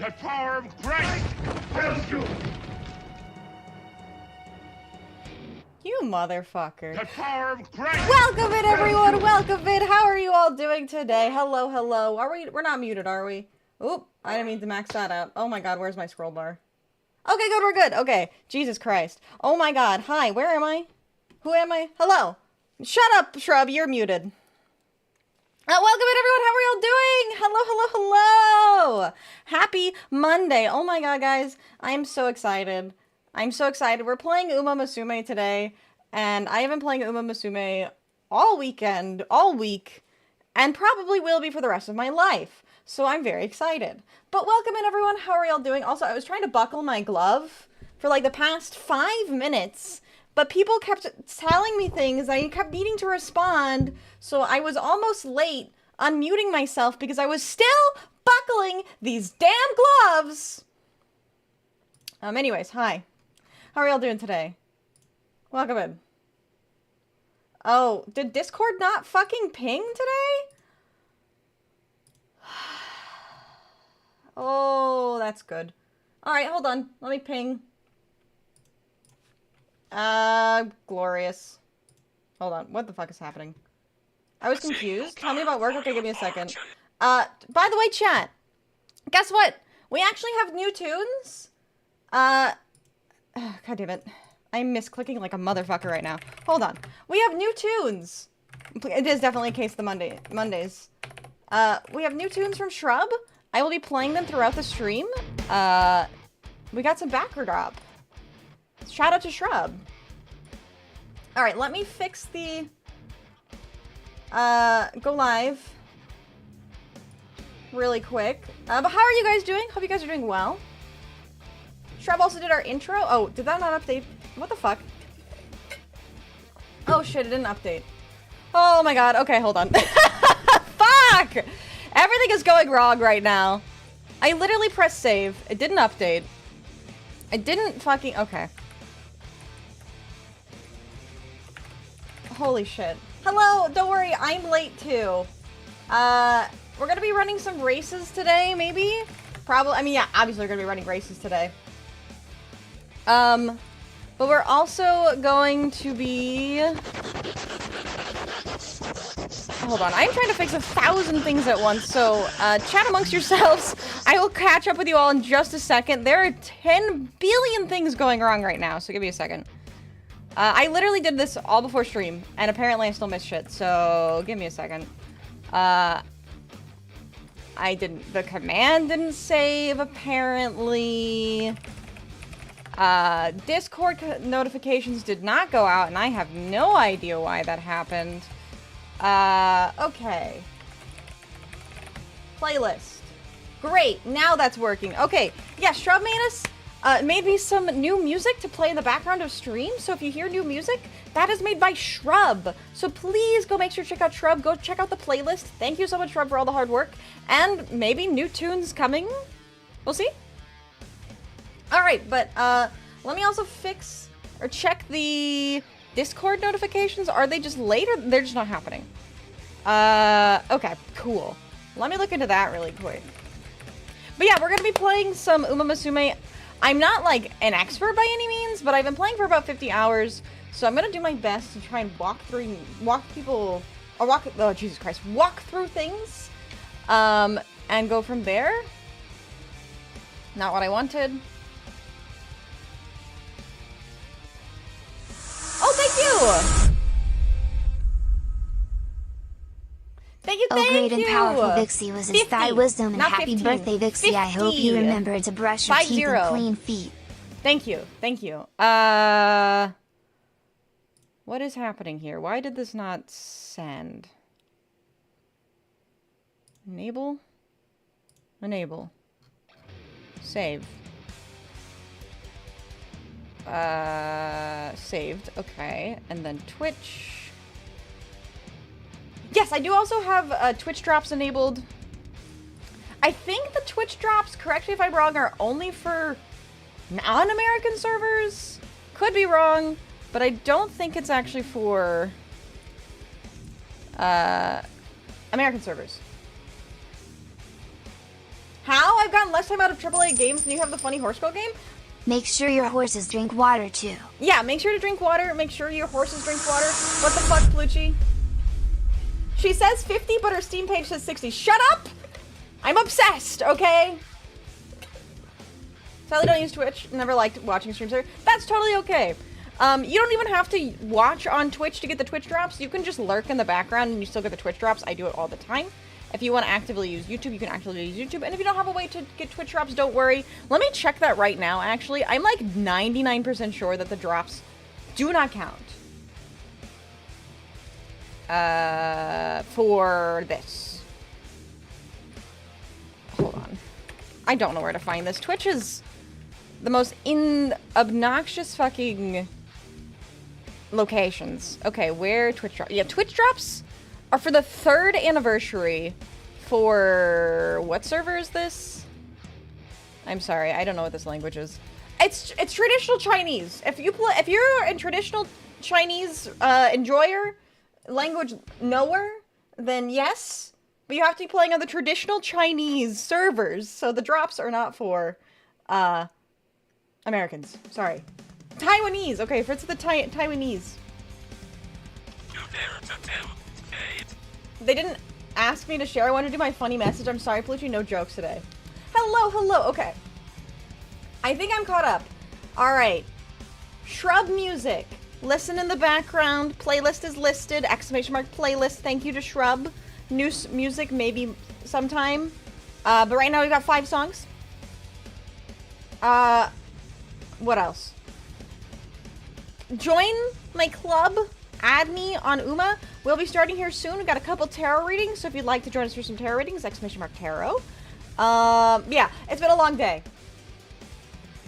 The power of Christ helps you. You motherfucker. The power of Christ. Welcome in, everyone. Welcome in. How are you all doing today? Hello, hello. We're not muted, are we? Oop, I didn't mean to max that out. Oh my god, where's my scroll bar? Okay, good, we're good. Okay, Jesus Christ. Oh my god. Hi, where am I? Who am I? Hello. Shut up, Shrub. You're muted. Welcome in, everyone. How are y'all doing? Hello, hello, hello. Happy Monday. Oh my god, guys. I'm so excited. I'm so excited. We're playing Uma Musume today, and I have been playing Uma Musume all weekend, all week, and probably will be for the rest of my life. So I'm very excited. But welcome in, everyone. How are y'all doing? Also, I was trying to buckle my glove for like the past 5 minutes, but people kept telling me things. I kept needing to respond, so I was almost late unmuting myself because I was still buckling these damn gloves. Anyways, hi. How are y'all doing today? Welcome in. Oh, did Discord not fucking ping today? Oh, that's good. Alright, hold on. Let me ping. Glorious. Hold on. What the fuck is happening? I was confused. Tell me about work. Okay, give me a second. By the way, chat. Guess what? We actually have new tunes. God damn it. I'm misclicking like a motherfucker right now. Hold on. We have new tunes. It is definitely a case of the Mondays. We have new tunes from Shrub. I will be playing them throughout the stream. We got some backer drop. Shout out to Shrub. Alright, let me fix the go live really quick. But how are you guys doing? Hope you guys are doing well. Shrub also did our intro. Oh, did that not update? What the fuck? Oh shit, it didn't update. Oh my god. Okay, hold on. Fuck! Everything is going wrong right now. I literally pressed save. It didn't update. I didn't fucking... Okay. Holy shit. Hello, don't worry, I'm late too. We're gonna be running some races today, maybe? Probably, I mean, yeah, obviously we're gonna be running races today. But we're also going to be... Hold on, I'm trying to fix 1,000 things at once, so, chat amongst yourselves. I will catch up with you all in just a second. There are 10 billion things going wrong right now, so give me a second. I literally did this all before stream, and apparently I still missed shit, so give me a second. The command didn't save, apparently. Discord notifications did not go out, and I have no idea why that happened. Okay. Playlist. Great, now that's working. Okay, yeah, Shrub made me some new music to play in the background of stream, so if you hear new music, that is made by Shrub. So please go make sure to check out Shrub, go check out the playlist. Thank you so much, Shrub, for all the hard work, and maybe new tunes coming. We'll see. Alright, but, let me also fix, or check the Discord notifications. Are they just late, or they're just not happening? Okay, cool. Let me look into that really quick. But yeah, we're gonna be playing some Uma Musume. I'm not, like, an expert by any means, but I've been playing for about 50 hours, so I'm gonna do my best to try and walk through things, and go from there. Not what I wanted. Oh, thank you! Thank you, thank you! Oh, great and powerful Vixie was his 50, thigh wisdom, and not happy 15, birthday, Vixie. 50. I hope you remember to brush your teeth 50. and clean feet. Thank you, thank you. What is happening here? Why did this not send? Enable? Enable. Save. Saved, okay. And then Twitch. Yes, I do also have Twitch drops enabled. I think the Twitch drops, correct me if I'm wrong, are only for non-American servers. Could be wrong, but I don't think it's actually for American servers. How? I've gotten less time out of AAA games than you have the funny horse girl game? Make sure your horses drink water too. Yeah, make sure to drink water. Make sure your horses drink water. What the fuck, Flucci? She says 50, but her Steam page says 60. Shut up! I'm obsessed, okay? Sadly, don't use Twitch. Never liked watching streams there. That's totally okay. You don't even have to watch on Twitch to get the Twitch drops. You can just lurk in the background and you still get the Twitch drops. I do it all the time. If you want to actively use YouTube, you can actively use YouTube. And if you don't have a way to get Twitch drops, don't worry. Let me check that right now, actually. I'm like 99% sure that the drops do not count. For this. Hold on. I don't know where to find this. Twitch is the most obnoxious fucking locations. Okay, where Twitch drops? Yeah, Twitch drops are for the 3rd anniversary for what server is this? I'm sorry, I don't know what this language is. It's traditional Chinese. If you're a traditional Chinese enjoyer, language knower, then yes. But you have to be playing on the traditional Chinese servers, so the drops are not for Americans. Sorry. Taiwanese. Okay, if it's the Taiwanese. They didn't ask me to share. I wanted to do my funny message. I'm sorry, Plucci, no jokes today. Hello. Okay. I think I'm caught up. Alright. Shrub music. Listen in the background. Playlist is listed. ! Playlist. Thank you to Shrub. New music maybe sometime. But right now we've got 5 songs. What else? Join my club. Add me on Uma. We'll be starting here soon. We've got a couple tarot readings, so if you'd like to join us for some tarot readings, ! Tarot. Yeah, it's been a long day.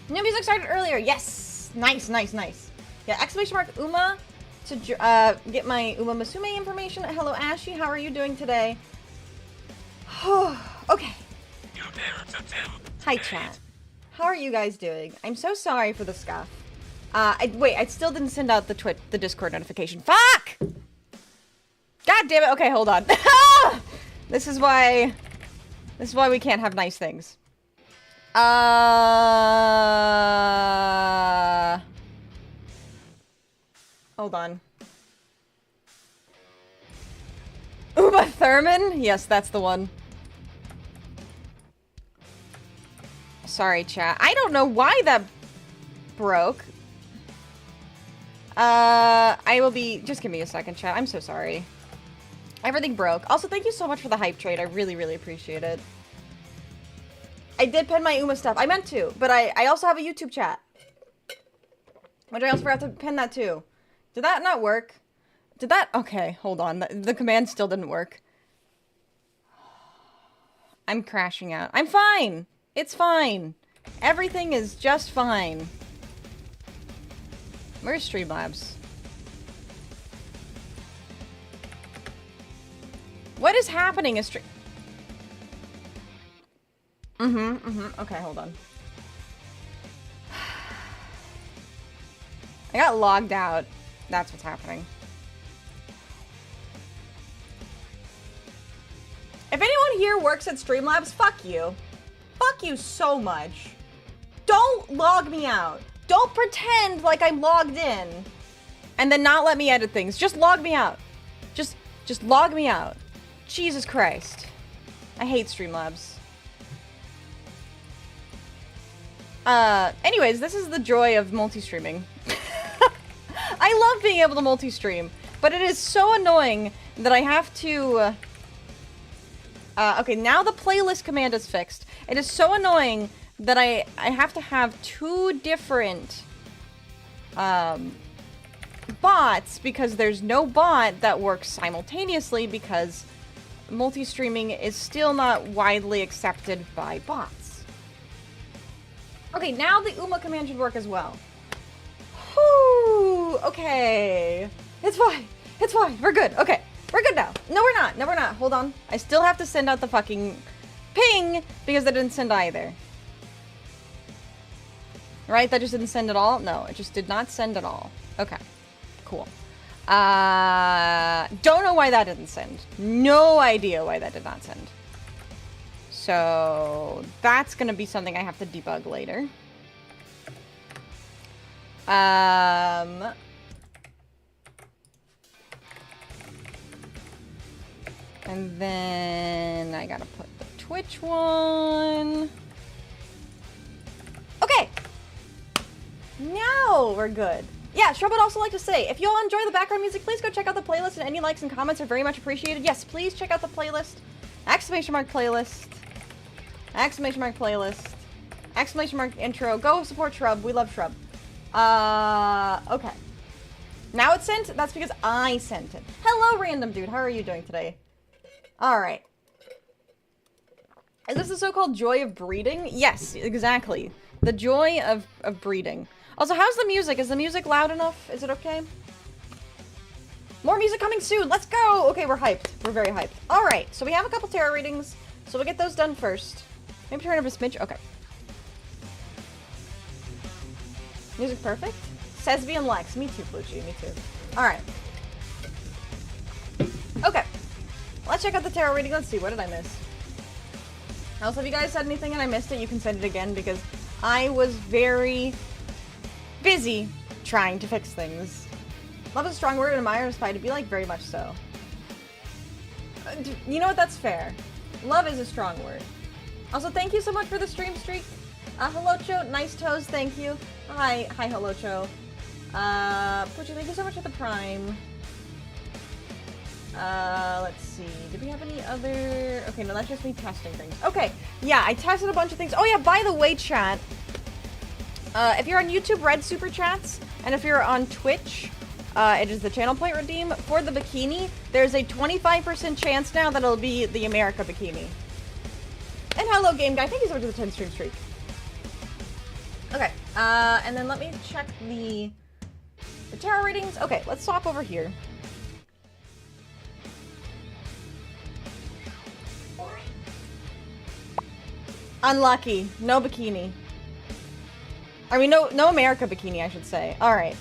New music started earlier. Yes. Nice. Yeah, ! Uma to get my Uma Musume information. Hello, Ashy. How are you doing today? Okay. Hi, chat. How are you guys doing? I'm so sorry for the scuff. Wait, I still didn't send out the Discord notification. Fuck! God damn it. Okay, hold on. This is why we can't have nice things. Hold on. Uma Thurman? Yes, that's the one. Sorry, chat. I don't know why that broke. I will be... Just give me a second, chat. I'm so sorry. Everything broke. Also, thank you so much for the hype trade. I really, really appreciate it. I did pin my Uma stuff. I meant to, but I also have a YouTube chat. Which I also forgot to pin that too. Did that not work? Did that... Okay, hold on. The command still didn't work. I'm crashing out. I'm fine. It's fine. Everything is just fine. Where's Streamlabs? What is happening? Okay, hold on. I got logged out. That's what's happening. If anyone here works at Streamlabs, fuck you. Fuck you so much. Don't log me out. Don't pretend like I'm logged in and then not let me edit things. Just log me out. Just log me out. Jesus Christ. I hate Streamlabs. Anyways, this is the joy of multi-streaming. I love being able to multi-stream, but it is so annoying that I have to... okay, now the playlist command is fixed. It is so annoying that I have to have 2 different bots because there's no bot that works simultaneously because multi-streaming is still not widely accepted by bots. Okay, now the Uma command should work as well. Whew, okay. It's fine. It's fine. We're good. Okay. We're good now. No, we're not. No, we're not. Hold on. I still have to send out the fucking ping because I didn't send either. Right? That just didn't send at all? No, it just did not send at all. Okay. Cool. Don't know why that didn't send. No idea why that did not send. So that's going to be something I have to debug later. And then I gotta put the Twitch one. Okay. Now we're good. Yeah, Shrub would also like to say, if you all enjoy the background music, please go check out the playlist, and any likes and comments are very much appreciated. Yes, please check out the playlist. Exclamation mark playlist. Exclamation mark playlist. Exclamation mark intro. Go support Shrub. We love Shrub. Okay. Now it's sent? That's because I sent it. Hello, random dude. How are you doing today? Alright. Is this the so-called joy of breeding? Yes, exactly. The joy of breeding. Also, how's the music? Is the music loud enough? Is it okay? More music coming soon. Let's go. Okay, we're hyped. We're very hyped. Alright, so we have a couple tarot readings. So we'll get those done first. Maybe turn up a smidge. Okay. Music perfect? Sesby and Lex. Me too, Flucci. Me too. Alright. Okay. Let's check out the tarot reading. Let's see. What did I miss? Also, if you guys said anything and I missed it, you can send it again because I was very busy trying to fix things. Love is a strong word and admire is fine to be like, very much so. You know what? That's fair. Love is a strong word. Also, thank you so much for the stream streak. Hello, Cho. Nice toes. Thank you. Hi, hello, Cho. Pucci, thank you so much for the prime. Let's see. Did we have any other... Okay, no, that's just me testing things. Okay, yeah, I tested a bunch of things. Oh, yeah, by the way, chat. If you're on YouTube, red super chats. And if you're on Twitch, it is the channel point redeem. For the bikini, there's a 25% chance now that it'll be the America bikini. And hello, game guy. Thank you so much for the 10 stream streak. Okay, and then let me check the tarot readings. Okay, let's swap over here. Unlucky. No bikini. I mean, no America bikini, I should say. Alright.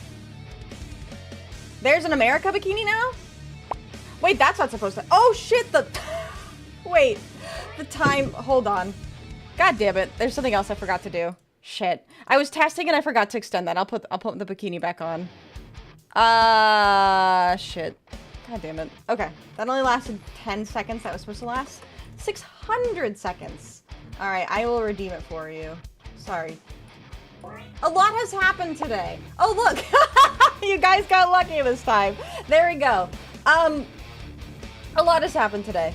There's an America bikini now? Wait, that's not supposed to... Oh, shit, Wait. The time... Hold on. God damn it. There's something else I forgot to do. Shit. I was testing and I forgot to extend that. I'll put the bikini back on. Shit. God damn it. Okay. That only lasted 10 seconds. That was supposed to last 600 seconds. Alright, I will redeem it for you. Sorry. A lot has happened today. Oh, look! You guys got lucky this time. There we go. A lot has happened today.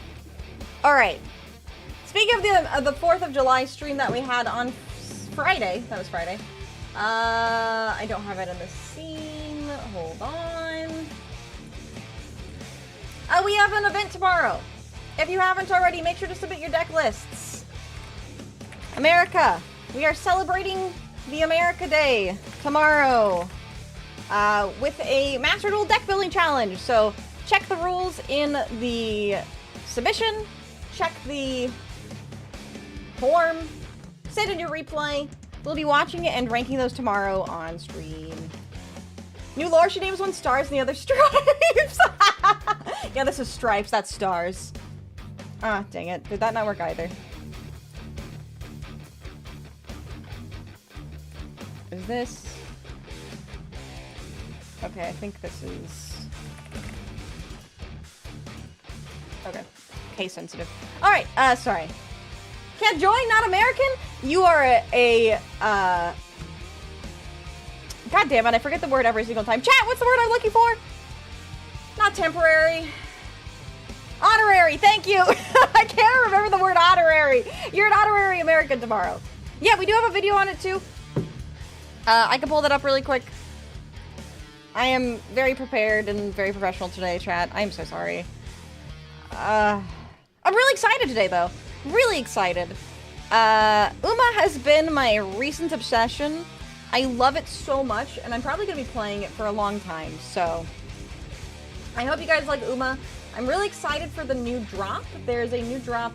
Alright. Speaking of the 4th of July stream that we had on Friday. That was Friday. I don't have it in the scene. Hold on. We have an event tomorrow. If you haven't already, make sure to submit your deck lists. America. We are celebrating the America Day tomorrow with a Master Duel deck building challenge. So check the rules in the submission. Check the form. Send in your replay. We'll be watching it and ranking those tomorrow on stream. New lore, she names one stars and the other stripes. Yeah, this is stripes. That's stars. Ah, dang it. Did that not work either? Is this... Okay, I think this is... Okay. Case sensitive. Alright, sorry. Can't join? Not American? You are God damn it, I forget the word every single time. Chat, what's the word I'm looking for? Not temporary. Honorary, thank you! I can't remember the word honorary. You're an honorary American tomorrow. Yeah, we do have a video on it too. I can pull that up really quick. I am very prepared and very professional today, chat. I am so sorry. I'm really excited today, though. Really excited. Uma has been my recent obsession. I love it so much, and I'm probably going to be playing it for a long time, so... I hope you guys like Uma. I'm really excited for the new drop. There's a new drop,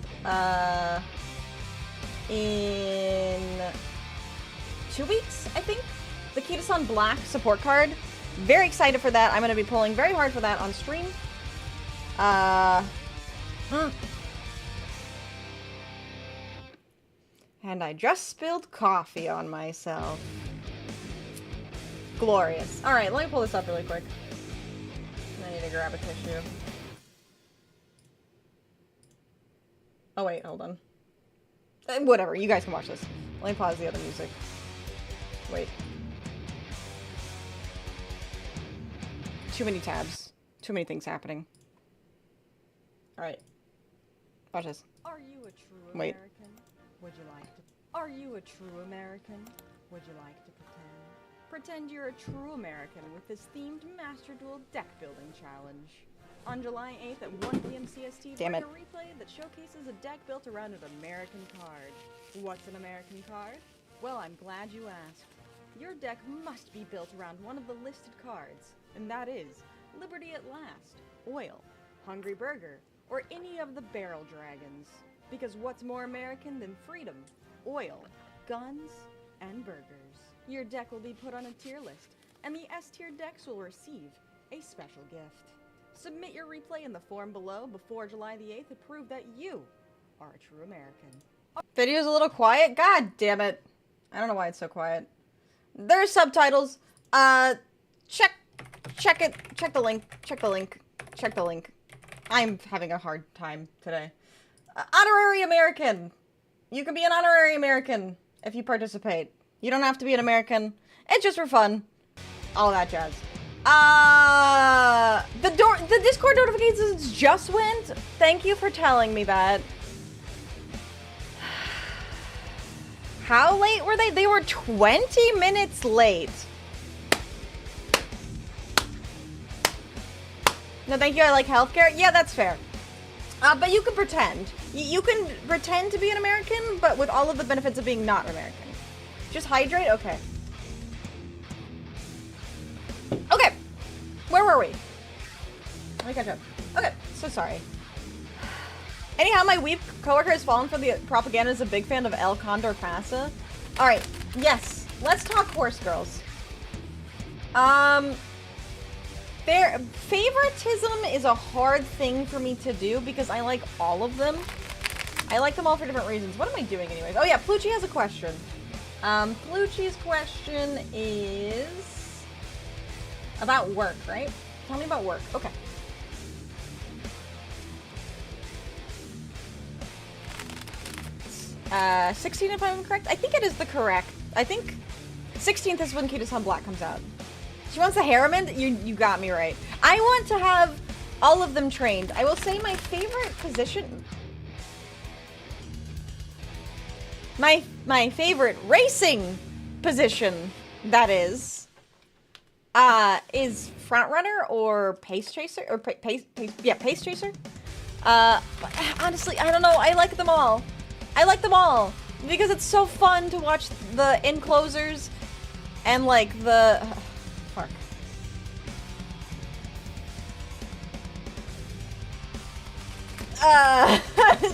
in 2 weeks, I think? The Kita-san Black support card. Very excited for that. I'm going to be pulling very hard for that on stream. And I just spilled coffee on myself. Glorious. Alright, let me pull this up really quick. I need to grab a tissue. Oh wait, hold on. Whatever, you guys can watch this. Let me pause the other music. Wait. Too many tabs. Too many things happening. Alright. Watch this. Are you a true Wait. American? Would you like to? Are you a true American? Would you like to pretend? Pretend you're a true American with this themed Master Duel deck building challenge. On July 8th at 1 p.m. CST, Damn bring it. a replay that showcases a deck built around an American card. What's an American card? Well, I'm glad you asked. Your deck must be built around one of the listed cards, and that is Liberty at Last, Oil, Hungry Burger, or any of the Barrel Dragons. Because what's more American than freedom, oil, guns, and burgers? Your deck will be put on a tier list, and the S-tier decks will receive a special gift. Submit your replay in the form below before July the 8th to prove that you are a true American. Video's a little quiet? God damn it. I don't know why it's so quiet. There's subtitles. Check it. Check the link. Check the link. Check the link. I'm having a hard time today. Honorary American. You can be an honorary American if you participate. You don't have to be an American. It's just for fun. All that jazz. The Discord notifications just went. Thank you for telling me that. How late were they? They were 20 minutes late. No, thank you. I like healthcare. Yeah, that's fair. But you can pretend. You can pretend to be an American, but with all of the benefits of being not American. Just hydrate? Okay. Okay. Where were we? Let me catch up. Okay. So sorry. Anyhow, my weeb coworker has fallen for the propaganda as a big fan of El Condor Pasa. Alright. Yes. Let's talk horse girls. Their favoritism is a hard thing for me to do because I like all of them. I like them all for different reasons. What am I doing anyways? Oh yeah, Plucci has a question. Plucci's question is about work, right? Tell me about work. Okay. Uh, 16 if I'm correct? I think it is the correct. I think 16th is when Kita Sun Black comes out. She wants the harriman? You got me right. I want to have all of them trained. I will say my favorite position... My favorite racing position, that is front runner or pace chaser, or pace chaser. Honestly, I don't know. I like them all. I like them all because it's so fun to watch the enclosers and like the fuck.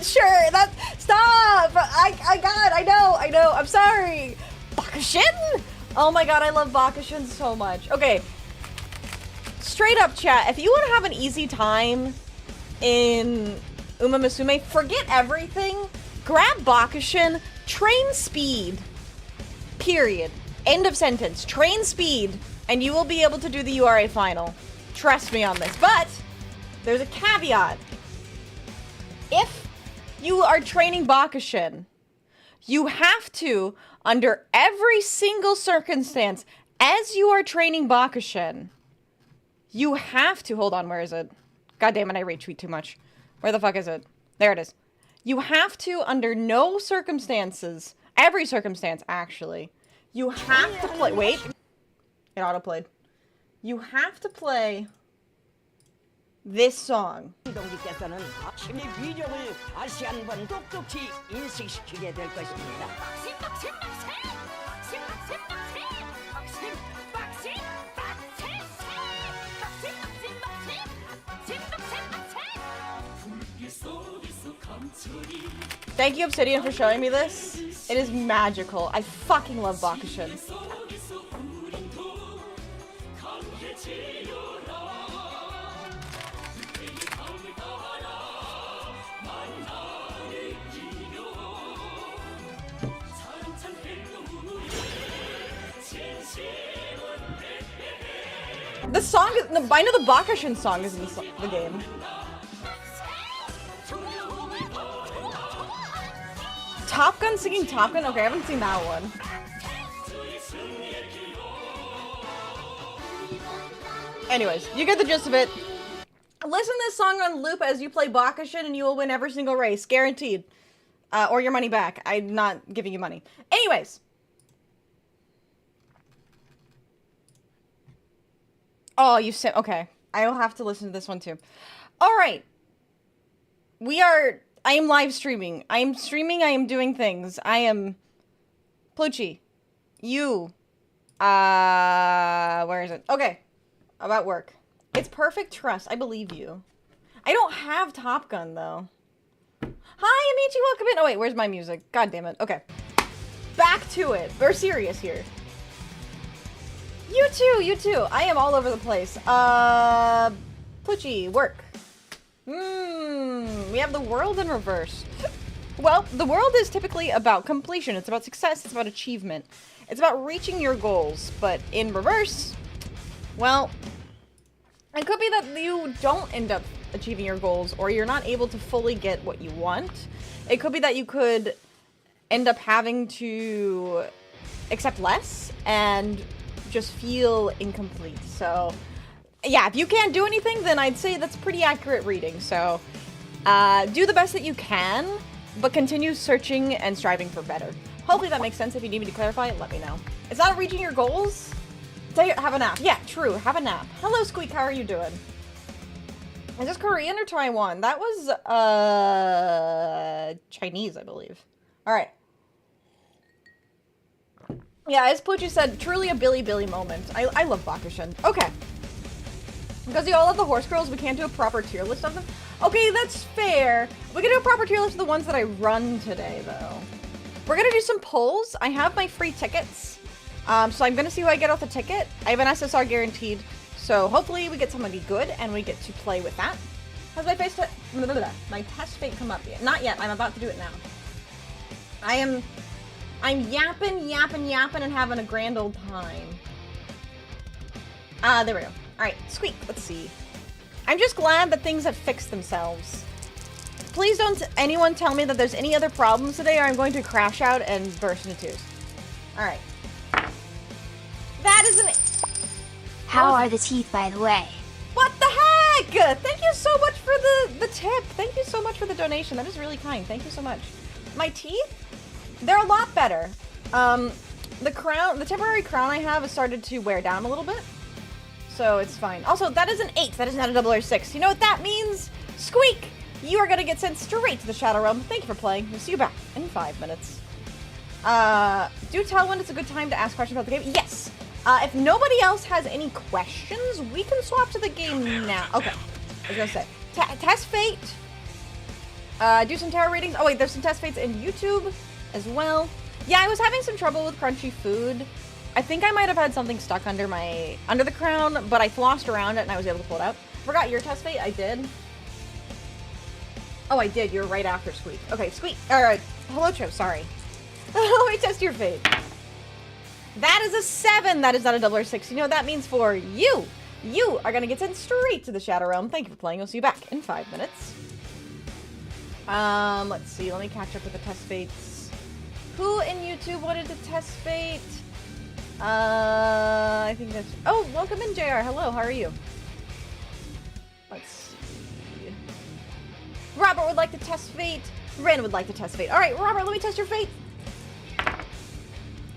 Sure, stop! I know, I'm sorry! Bakushin? Oh my god, I love Bakushin so much. Okay. Straight up chat, if you want to have an easy time in Uma Musume, forget everything, grab Bakushin, train speed. Period. End of sentence. Train speed, and you will be able to do the URA final. Trust me on this. But, there's a caveat. If you are training Bakushin, you have to, under every single circumstance, as you are training Bakushin, you have to, hold on, where is it? God damn it, I retweet too much. Where the fuck is it? There it is. You have to, under no circumstances, every circumstance, actually, you have to play, wait, it auto-played. You have to play this song. 동지께서는 힘의 비전을 다시 한번 똑똑히 인식시키게 될 것입니다. Thank you, Obsidian, for showing me this. It is magical. I fucking love Bakushin. The song is, I know the Bakushin song is in the game. Top Gun singing Top Gun? Okay, I haven't seen that one. Anyways, you get the gist of it. Listen to this song on loop as you play Bakushin and you will win every single race. Guaranteed. Or your money back. I'm not giving you money. Anyways. Oh, you said... Okay. I will have to listen to this one too. Alright. I am live streaming. I am streaming. I am doing things. I am... Pluchy. You. Where is it? Okay. About work. It's perfect trust. I believe you. I don't have Top Gun, though. Hi, Amici. Welcome in. Oh, wait. Where's my music? God damn it. Okay. Back to it. We're serious here. You too. You too. I am all over the place. Pluchy. Work. We have the world in reverse. Well, the world is typically about completion. It's about success. It's about achievement. It's about reaching your goals. But in reverse, well, it could be that you don't end up achieving your goals or you're not able to fully get what you want. It could be that you could end up having to accept less and just feel incomplete. So, yeah, if you can't do anything, then I'd say that's pretty accurate reading. So, do the best that you can, but continue searching and striving for better. Hopefully that makes sense. If you need me to clarify it, let me know. It's not reaching your goals. Have a nap. Yeah, true. Have a nap. Hello, Squeak. How are you doing? Is this Korean or Taiwan? That was, Chinese, I believe. Alright. Yeah, as Poochie said, truly a Billy Billy moment. I love Bakushin. Okay. Because you all love the horse girls, we can't do a proper tier list of them. Okay, that's fair. We can do a proper tier list of the ones that I run today, though. We're gonna do some polls. I have my free tickets. So I'm gonna see who I get off the ticket. I have an SSR guaranteed. So hopefully we get somebody good and we get to play with that. Has my my test fate come up yet? Not yet. I'm about to do it now. I'm yapping and having a grand old time. There we go. Alright, Squeak, let's see. I'm just glad that things have fixed themselves. Please don't anyone tell me that there's any other problems today or I'm going to crash out and burst into tears. Alright. That is an... How are the teeth, by the way? What the heck? Thank you so much for the tip. Thank you so much for the donation. That is really kind. Thank you so much. My teeth? They're a lot better. The temporary crown I have has started to wear down a little bit. So it's fine. Also, that is an 8. That is not a 006. You know what that means? Squeak! You are gonna get sent straight to the Shadow Realm. Thank you for playing. We'll see you back in 5 minutes. Do tell when it's a good time to ask questions about the game. Yes! If nobody else has any questions, we can swap to the game now. Okay. I was gonna say. Test Fate. Do some tarot readings. Oh wait, there's some test fates in YouTube as well. Yeah, I was having some trouble with crunchy food. I think I might have had something stuck under the crown, but I flossed around it and I was able to pull it out. Forgot your test fate? I did. Oh, I did. You're right after Squeak. Okay, Squeak. Alright. Hello, Cho. Sorry. Let me test your fate. That is a 7. That is not a 006. You know what that means for you. You are going to get sent straight to the Shadow Realm. Thank you for playing. I'll see you back in 5 minutes. Let's see. Let me catch up with the test fates. Who in YouTube wanted to test fate? I think that's... Oh, welcome in, JR. Hello, how are you? Let's see. Robert would like to test fate. Ren would like to test fate. All right, Robert, let me test your fate.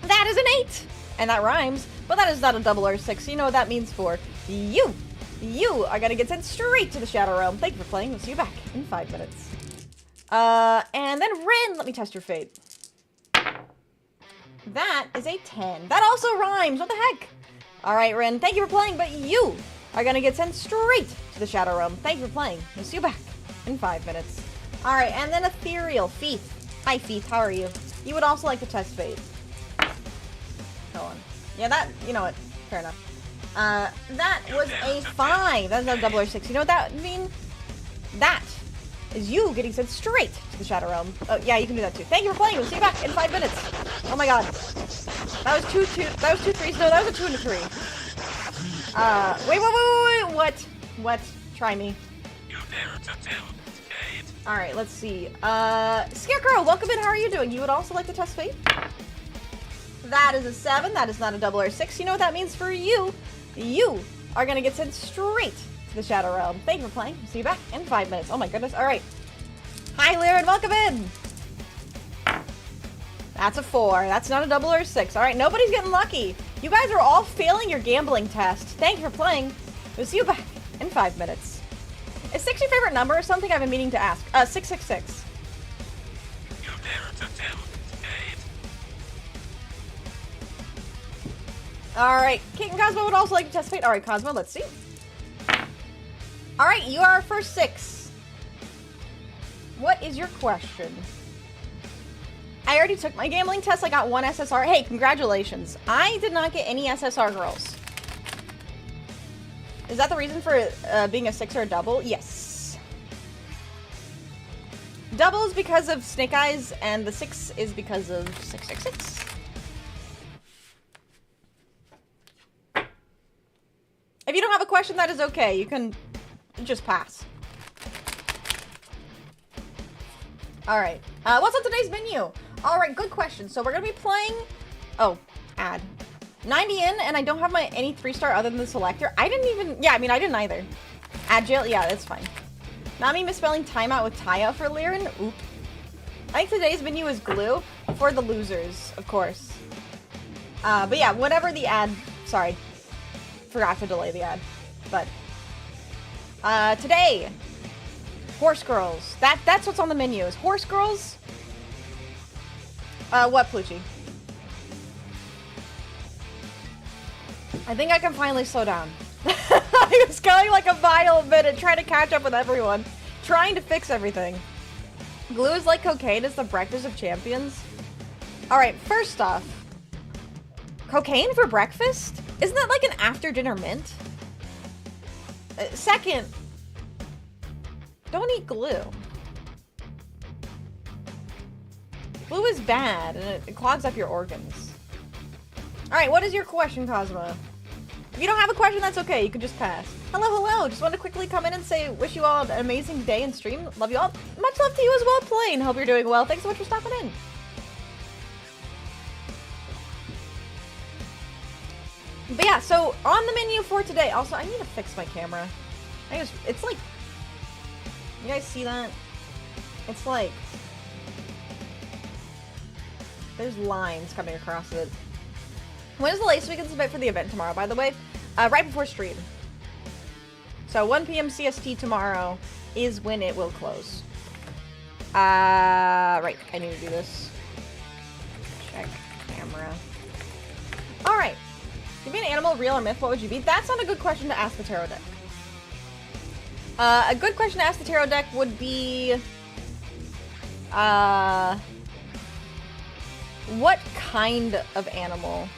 That is an 8! And that rhymes, but that is not a 006. You know what that means for you. You are gonna get sent straight to the Shadow Realm. Thank you for playing. We'll see you back in 5 minutes. And then Ren, let me test your fate. That is a 10. That also rhymes. What the heck? Alright, Ren, thank you for playing, but you are gonna get sent straight to the Shadow Realm. Thank you for playing. We'll see you back in 5 minutes. Alright, and then Ethereal. Feeth. Hi, Feeth. How are you? You would also like to test fate. Hold on. Yeah, that, you know what? Fair enough. That was a 5. That's not a 006. You know what that means? That is you getting sent straight to the Shadow Realm. Oh, yeah, you can do that too. Thank you for playing. We'll see you back in 5 minutes. Oh my god. That was two threes. No, that was a 2 and a 3. Wait. What? Try me. Alright, let's see. Scarecrow, welcome in. How are you doing? You would also like to test fate? That is a 7. That is not a double or 6. You know what that means for you? You are gonna get sent straight to the Shadow Realm. Thank you for playing. See you back in 5 minutes. Oh my goodness. Alright. Hi, Lyran. Welcome in. That's a 4. That's not a double or a 6. Alright, nobody's getting lucky. You guys are all failing your gambling test. Thank you for playing. We'll see you back in 5 minutes. Is 6 your favorite number or something I've been meaning to ask? 666. Alright, Kate and Cosmo would also like to test fate. Alright, Cosmo, let's see. Alright, you are our first 6. What is your question? I already took my gambling test. I got 1 SSR. Hey, congratulations. I did not get any SSR girls. Is that the reason for being a 6 or a double? Yes. Double is because of Snake Eyes, and the 6 is because of 666. If you don't have a question, that is okay. You can just pass. Alright. What's on today's menu? Alright, good question. So we're going to be playing... Oh, ad. 90 in, and I don't have my any 3-star other than the selector. I didn't even... Yeah, I mean, I didn't either. Agile? Yeah, that's fine. Not me misspelling timeout with tie-out for Lyran? Oop. I think today's menu is glue for the losers, of course. But yeah, whatever the ad... Sorry. Forgot to delay the ad. But... today... Horse girls. That's what's on the menu, is horse girls. What, Plucci? I think I can finally slow down. I was going like a mile a minute trying to catch up with everyone. Trying to fix everything. Glue is like cocaine. It's the breakfast of champions. Alright, first off. Cocaine for breakfast? Isn't that like an after-dinner mint? Second, don't eat glue. Glue is bad, and it clogs up your organs. Alright, what is your question, Cosmo? If you don't have a question, that's okay. You can just pass. Hello. Just want to quickly come in and say, wish you all an amazing day and stream. Love you all. Much love to you as well, Plain. Hope you're doing well. Thanks so much for stopping in. But yeah, so on the menu for today, also, I need to fix my camera. It's like, you guys see that? It's like, there's lines coming across it. When is the latest we can submit for the event tomorrow, by the way? Right before stream. So 1 p.m. CST tomorrow is when it will close. Right, I need to do this. Check camera. Alright. If you be an animal, real or myth, what would you be? That's not a good question to ask the tarot deck. A good question to ask the tarot deck would be... what kind of animal?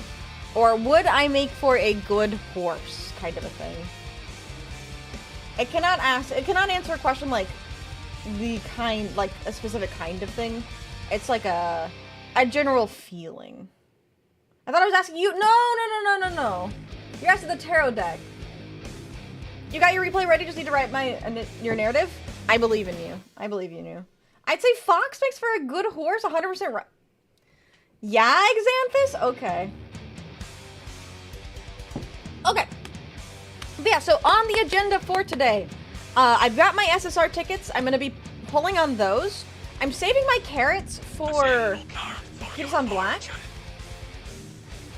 Or would I make for a good horse, kind of a thing. It cannot answer a question like the kind, like a specific kind of thing. It's like a general feeling. I thought I was asking you. No. You're asking the tarot deck. You got your replay ready? Just need to write your narrative? I believe in you. I believe in you. I'd say Fox makes for a good horse, 100% right. Yeah, Xanthus? Okay. Okay. But yeah, so on the agenda for today, I've got my SSR tickets. I'm going to be pulling on those. I'm saving my carrots for Keeps on Black.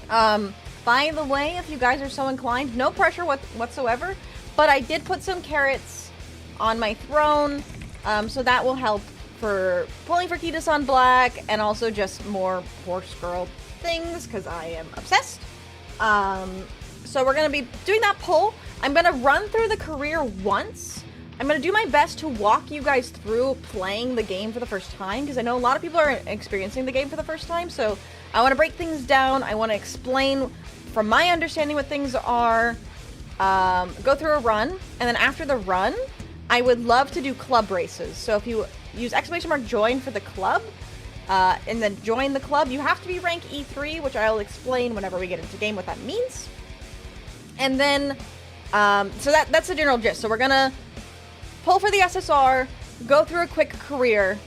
By the way, if you guys are so inclined, no pressure whatsoever, but I did put some carrots on my throne, so that will help for pulling for Ketis on Black, and also just more horse girl things, because I am obsessed. So we're going to be doing that pull. I'm going to run through the career once. I'm going to do my best to walk you guys through playing the game for the first time, because I know a lot of people are experiencing the game for the first time, so I want to break things down. I want to explain from my understanding what things are, go through a run, and then after the run, I would love to do club races. So if you use !join for the club, and then join the club, you have to be rank E3, which I'll explain whenever we get into game what that means. And then, so that's the general gist. So we're gonna pull for the SSR, go through a quick career,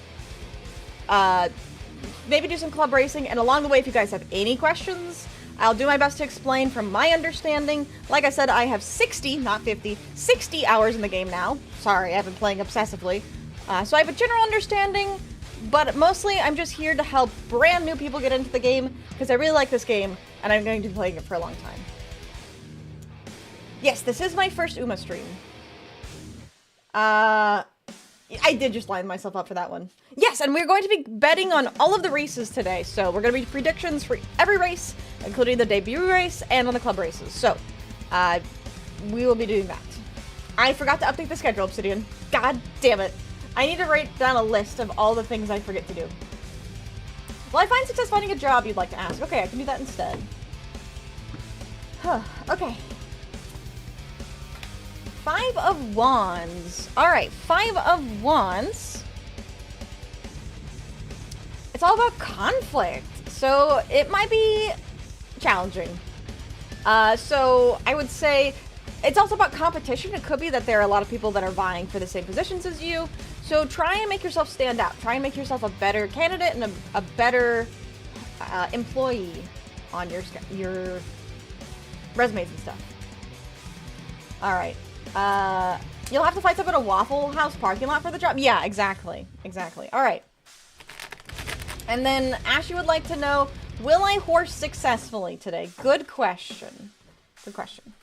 maybe do some club racing, and along the way, if you guys have any questions, I'll do my best to explain from my understanding. Like I said, I have 60, not 50, 60 hours in the game now. Sorry, I've been playing obsessively. So I have a general understanding, but mostly I'm just here to help brand new people get into the game, because I really like this game, and I'm going to be playing it for a long time. Yes, this is my first Uma stream. I did just line myself up for that one. Yes, and we're going to be betting on all of the races today. So we're going to be predictions for every race, including the debut race and on the club races. So, we will be doing that. I forgot to update the schedule, Obsidian. God damn it. I need to write down a list of all the things I forget to do. Will I find success finding a job, you'd like to ask? Okay, I can do that instead. Okay. 5 of Wands. Alright, 5 of Wands. It's all about conflict, so it might be challenging. So I would say it's also about competition. It could be that there are a lot of people that are vying for the same positions as you. So try and make yourself stand out. Try and make yourself a better candidate and a better employee on your resumes and stuff. All right. You'll have to fight someone at a Waffle House parking lot for the job. Yeah, exactly. Exactly. All right. And then Ashley would like to know, will I horse successfully today? Good question. Good question.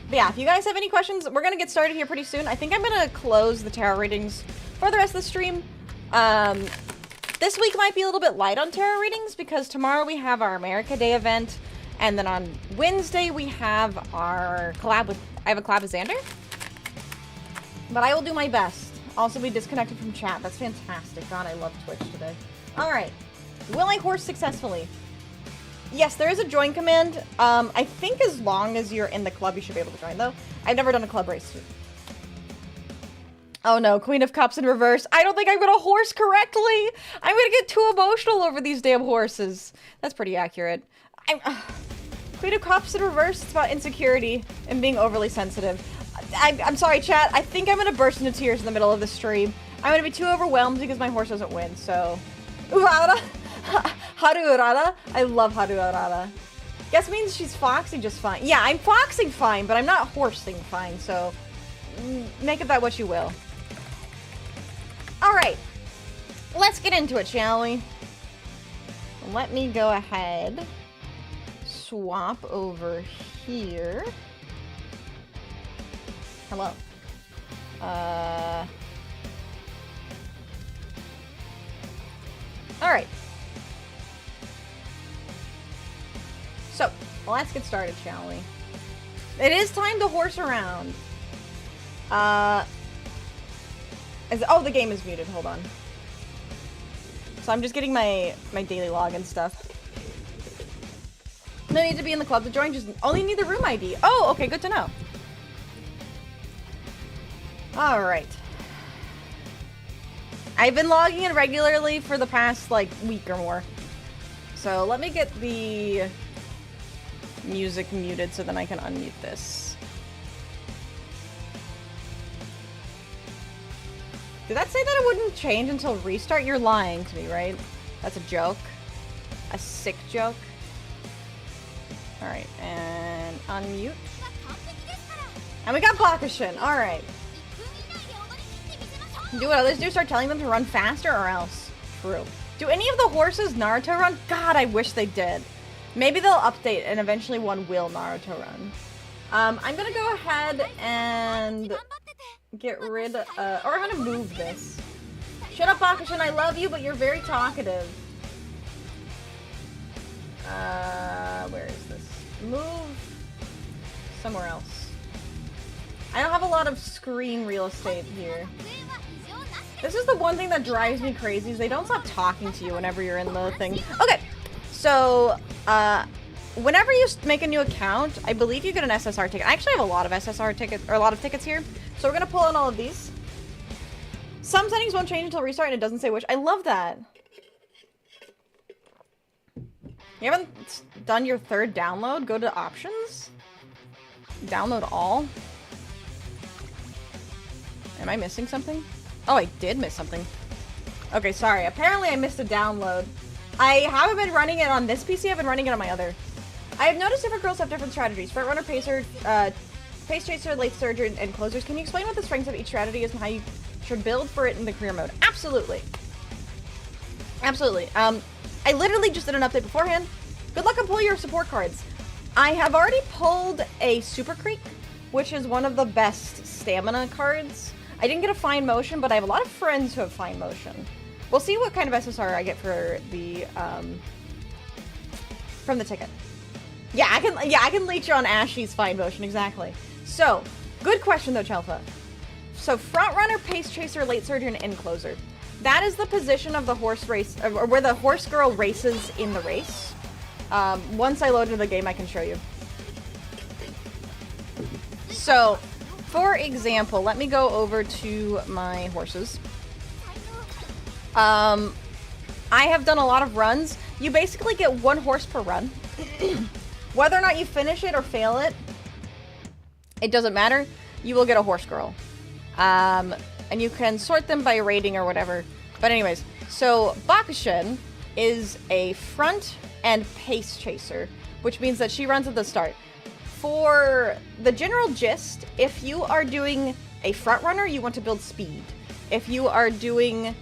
But yeah, if you guys have any questions, we're going to get started here pretty soon. I think I'm going to close the tarot readings for the rest of the stream. This week might be a little bit light on tarot readings because tomorrow we have our America Day event. And then on Wednesday we have our collab with, I have a collab with Xander. But I will do my best. Also be disconnected from chat. That's fantastic. God, I love Twitch today. Alright. Will I horse successfully? Yes, there is a join command. I think as long as you're in the club, you should be able to join, though. I've never done a club race. Oh no, Queen of Cups in reverse. I don't think I'm gonna horse correctly. I'm gonna get too emotional over these damn horses. That's pretty accurate. Queen of Cups in reverse, it's about insecurity and being overly sensitive. I'm sorry, chat. I think I'm gonna burst into tears in the middle of the stream. I'm gonna be too overwhelmed because my horse doesn't win, so... Urara! Haru Urara? I love Haru Urara. Guess means she's foxing just fine. Yeah, I'm foxing fine, but I'm not horsing fine, so... make of that what you will. Alright. Let's get into it, shall we? Let me go ahead. Swap over here. Hello. Alright. So, let's get started, shall we? It is time to horse around. Oh, the game is muted. Hold on. So I'm just getting my daily log and stuff. No need to be in the club to join, just only need the room ID. Oh, okay, good to know. Alright. I've been logging in regularly for the past, like, week or more. So let me get the music muted so then I can unmute this. Did that say that it wouldn't change until restart? You're lying to me, right? That's a joke. A sick joke. Alright, and unmute. And we got Bakushin, alright. Do what others do, start telling them to run faster or else. True. Do any of the horses Naruto run? God, I wish they did. Maybe they'll update and eventually one will Naruto run. I'm gonna go ahead and get rid of, or I'm gonna move this. Shut up, Bakushin, I love you, but you're very talkative. Where is this? Move somewhere else. I don't have a lot of screen real estate here. This is the one thing that drives me crazy, is they don't stop talking to you whenever you're in the thing. Okay, so, whenever you make a new account, I believe you get an SSR ticket. I actually have a lot of SSR tickets, or a lot of tickets here. So we're gonna pull in all of these. Some settings won't change until restart, and it doesn't say which. I love that. You haven't done your third download? Go to options. Download all. Am I missing something? Oh, I did miss something. Okay, sorry. Apparently I missed a download. I haven't been running it on this PC. I've been running it on my other. I have noticed different girls have different strategies. Front runner, pacer, pace chaser, late surger, and closers. Can you explain what the strengths of each strategy is and how you should build for it in the career mode? Absolutely. Absolutely. I literally just did an update beforehand. Good luck on pulling your support cards. I have already pulled a Super Creek, which is one of the best stamina cards. I didn't get a fine motion, but I have a lot of friends who have fine motion. We'll see what kind of SSR I get for the from the ticket. Yeah, I can leech you on Ashley's fine motion, exactly. So, good question though, Chelfa. So, front runner, pace chaser, late surger, and end closer. That is the position of the horse race, or where the horse girl races in the race. Once I load into the game, I can show you. So, for example, let me go over to my horses. I have done a lot of runs. You basically get 1 horse per run. Whether or not you finish it or fail it, it doesn't matter. You will get a horse girl. And you can sort them by rating or whatever. But anyways, so Bakushin is a front and pace chaser, which means that she runs at the start. For the general gist, if you are doing a front runner, you want to build speed. If you are doing,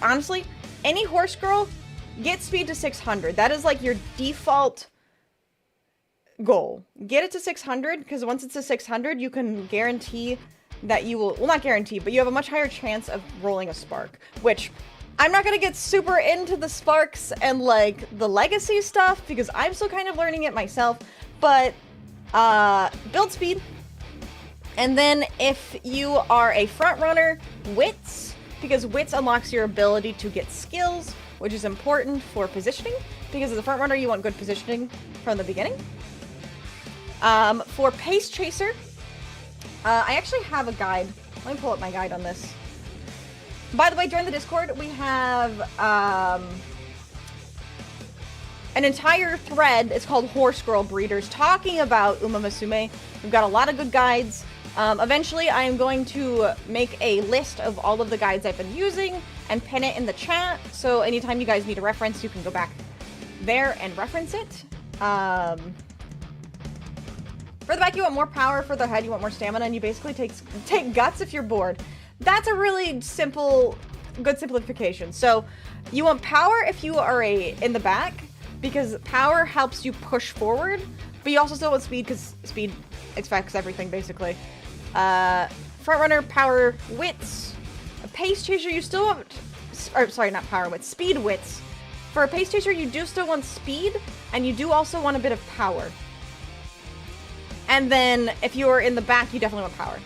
honestly, any horse girl, get speed to 600. That is like your default goal. Get it to 600, because once it's to 600, you can guarantee that you will, well, not guarantee, but you have a much higher chance of rolling a spark, which I'm not going to get super into the sparks and like the legacy stuff because I'm still kind of learning it myself, but build speed. And then if you are a front runner, wits, because wits unlocks your ability to get skills, which is important for positioning, because as a front runner, you want good positioning from the beginning. For pace chaser, I actually have a guide. Let me pull up my guide on this. By the way, during the Discord, we have an entire thread. It's called Horse Girl Breeders, talking about Uma Musume. We've got a lot of good guides. Eventually, I am going to make a list of all of the guides I've been using and pin it in the chat. So anytime you guys need a reference, you can go back there and reference it. For the back, you want more power. For the head, you want more stamina, and you basically take guts if you're bored. That's a really simple, good simplification. So you want power if you are in the back, because power helps you push forward, but you also still want speed, because speed affects everything, basically. Front runner, power, wits. A pace chaser, you still want, or sorry, not power, wits, speed, wits. For a pace chaser, you do still want speed, and you do also want a bit of power. And then, if you're in the back, you definitely want power.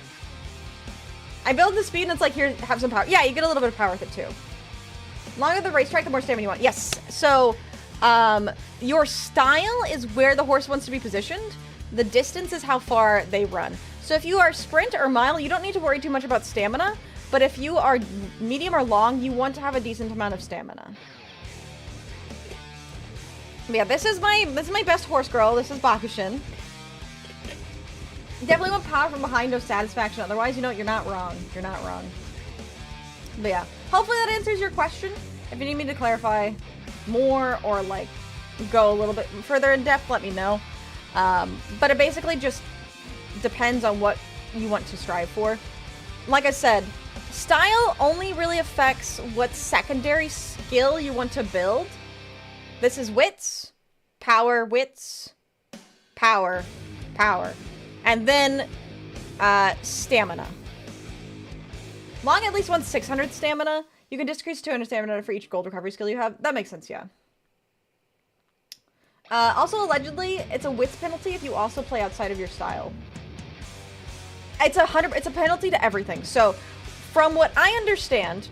I build the speed, and it's like, here, have some power. Yeah, you get a little bit of power with it, too. The longer the racetrack, the more stamina you want. Yes, so, your style is where the horse wants to be positioned. The distance is how far they run. So if you are sprint or mile, you don't need to worry too much about stamina. But if you are medium or long, you want to have a decent amount of stamina. But yeah, this is my best horse girl. This is Bakushin. Definitely want power from behind, no satisfaction. Otherwise, you know what? You're not wrong. You're not wrong. But yeah, hopefully that answers your question. If you need me to clarify more or like go a little bit further in depth, let me know. But it basically just depends on what you want to strive for. Like I said, style only really affects what secondary skill you want to build. This is wits, power, wits, power, power. And then, stamina. Long at least wants 600 stamina. You can decrease 200 stamina for each gold recovery skill you have. That makes sense, yeah. Also, allegedly, it's a wits penalty if you also play outside of your style. It's a penalty to everything. So, from what I understand,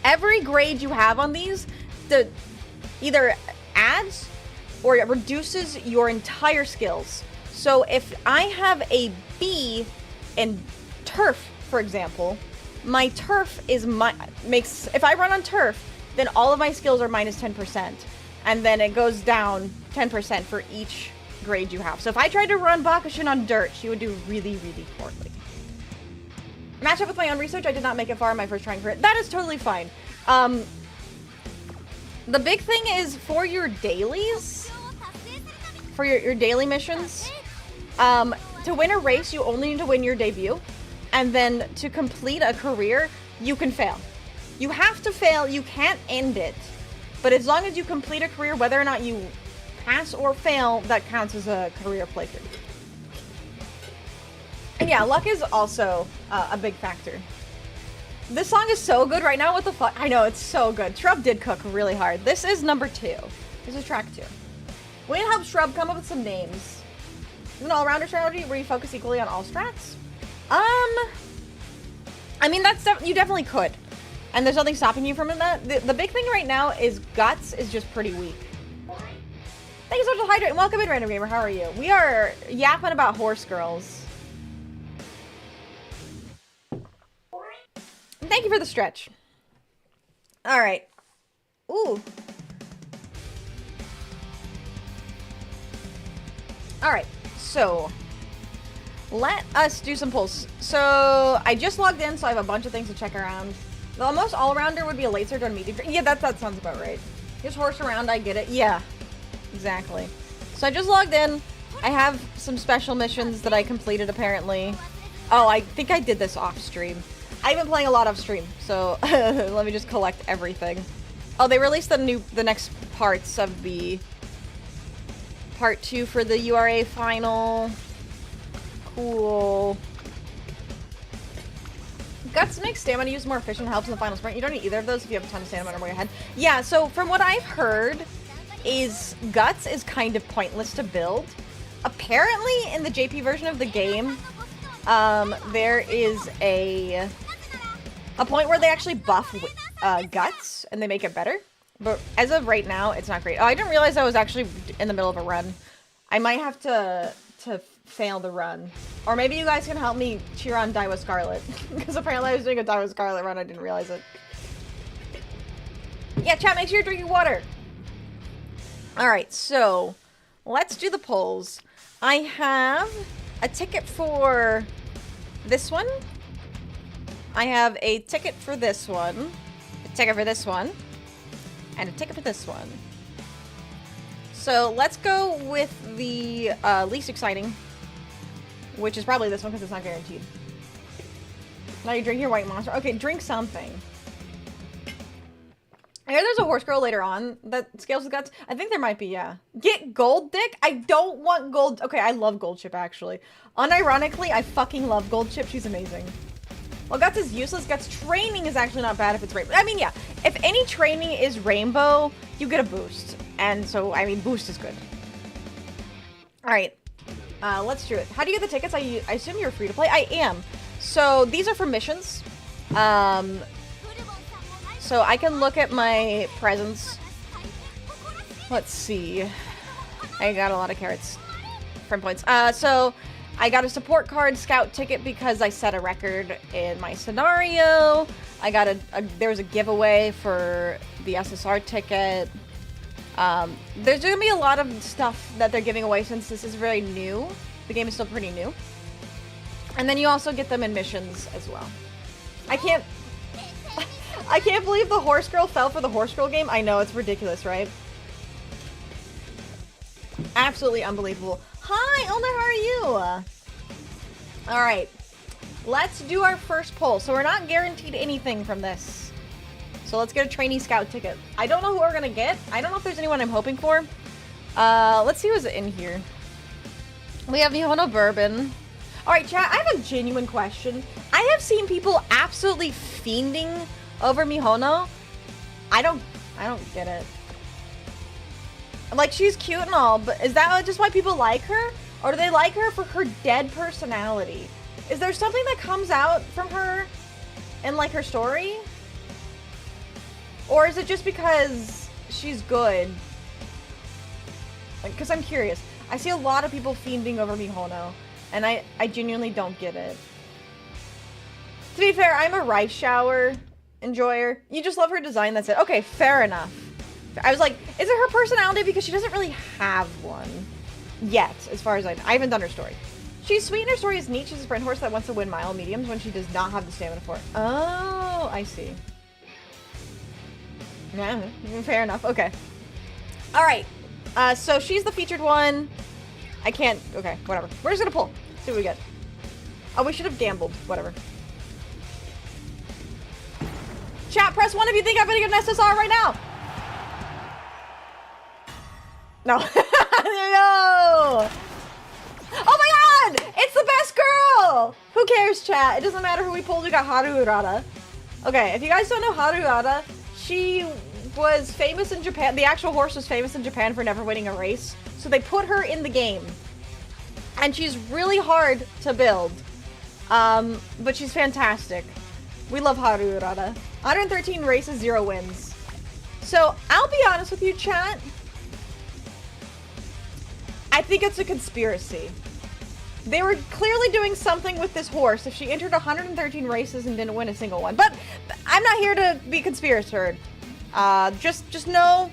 every grade you have on these, either adds or it reduces your entire skills. So if I have a B in turf, for example, my turf is if I run on turf, then all of my skills are minus 10%. and then it goes down 10% for each grade you have. So if I tried to run Bakushin on dirt, she would do really, really poorly. Match up with my own research, I did not make it far in my first try and crit. That is totally fine. The big thing is for your dailies, for your daily missions, to win a race, you only need to win your debut. And then to complete a career, you can fail. You have to fail, you can't end it. But as long as you complete a career, whether or not you pass or fail, that counts as a career playthrough. And yeah, luck is also a big factor. This song is so good right now, what the fuck? I know, it's so good. Shrub did cook really hard. This is number 2. This is track 2. We need to help Shrub come up with some names. An all-rounder strategy where you focus equally on all strats? I mean, you definitely could. And there's nothing stopping you from that. The big thing right now is Guts is just pretty weak. Thank you so much for hydrating. Welcome in, Random Gamer. How are you? We are yapping about horse girls. Thank you for the stretch. Alright. Ooh. Alright, so let us do some polls. So I just logged in, so I have a bunch of things to check around. The most all-rounder would be a late surge on medium. Yeah, that sounds about right. Just horse around, I get it. Yeah, exactly. So I just logged in. I have some special missions that I completed, apparently. Oh, I think I did this off stream. I've been playing a lot off stream, so let me just collect everything. Oh, they released the next parts of the part 2 for the URA final. Cool. Guts makes stamina use more efficient, helps in the final sprint. You don't need either of those if you have a ton of stamina way ahead. Yeah, so from what I've heard, is Guts is kind of pointless to build. Apparently, in the JP version of the game, there is a point where they actually buff Guts, and they make it better. But as of right now, it's not great. Oh, I didn't realize I was actually in the middle of a run. I might have to fail the run. Or maybe you guys can help me cheer on Daiwa Scarlet. Because apparently I was doing a Daiwa Scarlet run, I didn't realize it. Yeah, chat, make sure you're drinking water. Alright, so let's do the polls. I have a ticket for this one. I have a ticket for this one. A ticket for this one. And a ticket for this one. So let's go with the least exciting. Which is probably this one because it's not guaranteed. Now you drink your white monster. Okay, drink something. I hear there's a horse girl later on that scales with Guts. I think there might be, yeah. Get gold dick? I don't want gold. Okay, I love Gold Chip, actually. Unironically, I fucking love Gold Chip. She's amazing. Well, Guts is useless. Guts training is actually not bad if it's rainbow. I mean, yeah. If any training is rainbow, you get a boost. And so, I mean, boost is good. Alright. Let's do it. How do you get the tickets? I assume you're free to play. I am. So, these are for missions. So I can look at my presents. Let's see. I got a lot of carrots. Friend points. So I got a support card scout ticket because I set a record in my scenario. I got there was a giveaway for the SSR ticket. There's gonna be a lot of stuff that they're giving away since this is very new. The game is still pretty new. And then you also get them in missions as well. I can't believe the horse girl fell for the horse girl game. I know, it's ridiculous, right? Absolutely unbelievable. Hi, Elna, how are you? Alright. Let's do our first poll. So we're not guaranteed anything from this. So let's get a trainee scout ticket. I don't know who we're gonna get. I don't know if there's anyone I'm hoping for. Let's see who's in here. We have Mihono Bourbon. Alright, chat, I have a genuine question. I have seen people absolutely fiending over Mihono. I don't get it. Like, she's cute and all, but is that just why people like her? Or do they like her for her dead personality? Is there something that comes out from her in, like, her story? Or is it just because she's good? Like, because I'm curious. I see a lot of people fiending over Mihono, and I genuinely don't get it. To be fair, I'm a rice shower enjoyer. You just love her design, that's it. Okay, fair enough. I was like, is it her personality? Because she doesn't really have one yet, as far as I know. I haven't done her story. She's sweet and her story is neat. She's a sprint horse that wants to win mile mediums when she does not have the stamina for it. Oh, I see. Yeah, fair enough. Okay. All right. So she's the featured one. I can't. Okay, whatever. We're just gonna pull. See what we get. Oh, we should have gambled. Whatever. Chat, press 1 if you think I'm gonna get an SSR right now. No. No. Oh my god! It's the best girl! Who cares, chat? It doesn't matter who we pulled. We got Haru Urata. Okay, if you guys don't know Haru Urata, she was famous in Japan. The actual horse was famous in Japan for never winning a race. So they put her in the game. And she's really hard to build. But she's fantastic. We love Haru Urata. 113 races, 0 wins. So, I'll be honest with you, chat. I think it's a conspiracy. They were clearly doing something with this horse if she entered 113 races and didn't win a single one. But I'm not here to be a conspirator. Just know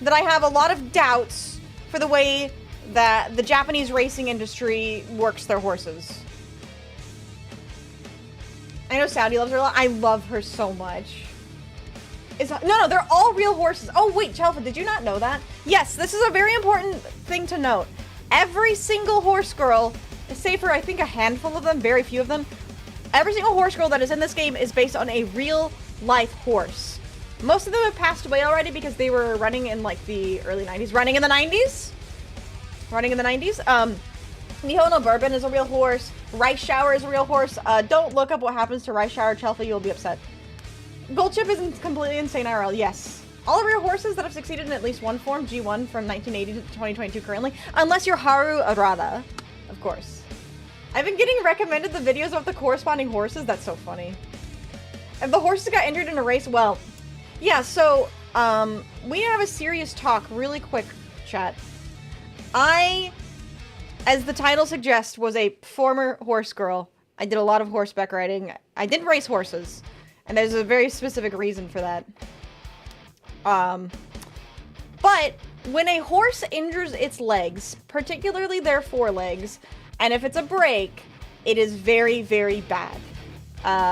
that I have a lot of doubts for the way that the Japanese racing industry works their horses. I know Saudi loves her a lot. I love her so much. No, they're all real horses. Oh, wait, Chelfa, did you not know that? Yes, this is a very important thing to note. Every single horse girl, save for I think a handful of them, very few of them, every single horse girl that is in this game is based on a real life horse. Most of them have passed away already because they were running in like the early 90s. Running in the 90s? Nihono Bourbon is a real horse. Rice Shower is a real horse. Don't look up what happens to Rice Shower, Chelfa, you'll be upset. Gold Chip is completely insane IRL, yes. All real horses that have succeeded in at least one form, G1 from 1980 to 2022 currently, unless you're Haru Arada, of course. I've been getting recommended the videos of the corresponding horses, that's so funny. If the horses got injured in a race, well, yeah, so, we have a serious talk really quick, chat. I, as the title suggests, was a former horse girl. I did a lot of horseback riding. I did race horses. And there's a very specific reason for that. But when a horse injures its legs, particularly their forelegs, and if it's a break, it is very, very bad.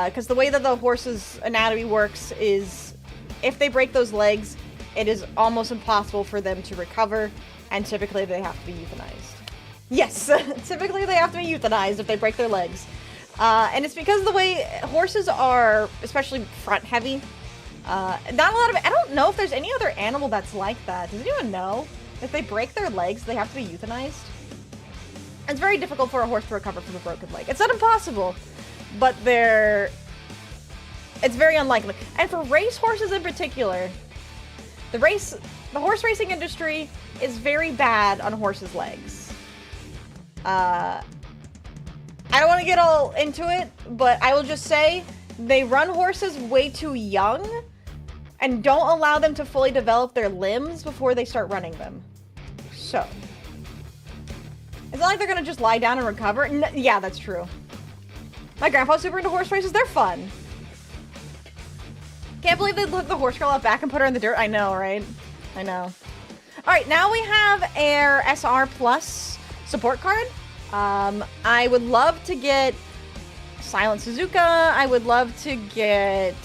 Because the way that the horse's anatomy works is if they break those legs, it is almost impossible for them to recover, and typically they have to be euthanized. Yes, typically they have to be euthanized if they break their legs. And it's because of the way horses are, especially front heavy. Not a lot of, I don't know if there's any other animal that's like that. Does anyone know? If they break their legs, they have to be euthanized. It's very difficult for a horse to recover from a broken leg. It's not impossible, but it's very unlikely. And for race horses in particular, the horse racing industry is very bad on horses' legs. I don't want to get all into it, but I will just say they run horses way too young and don't allow them to fully develop their limbs before they start running them. So, it's not like they're going to just lie down and recover. Yeah, that's true. My grandpa's super into horse races. They're fun. Can't believe they took the horse girl out back and put her in the dirt. I know, right? I know. All right, now we have our SR Plus support card. I would love to get Silent Suzuka. I would love to get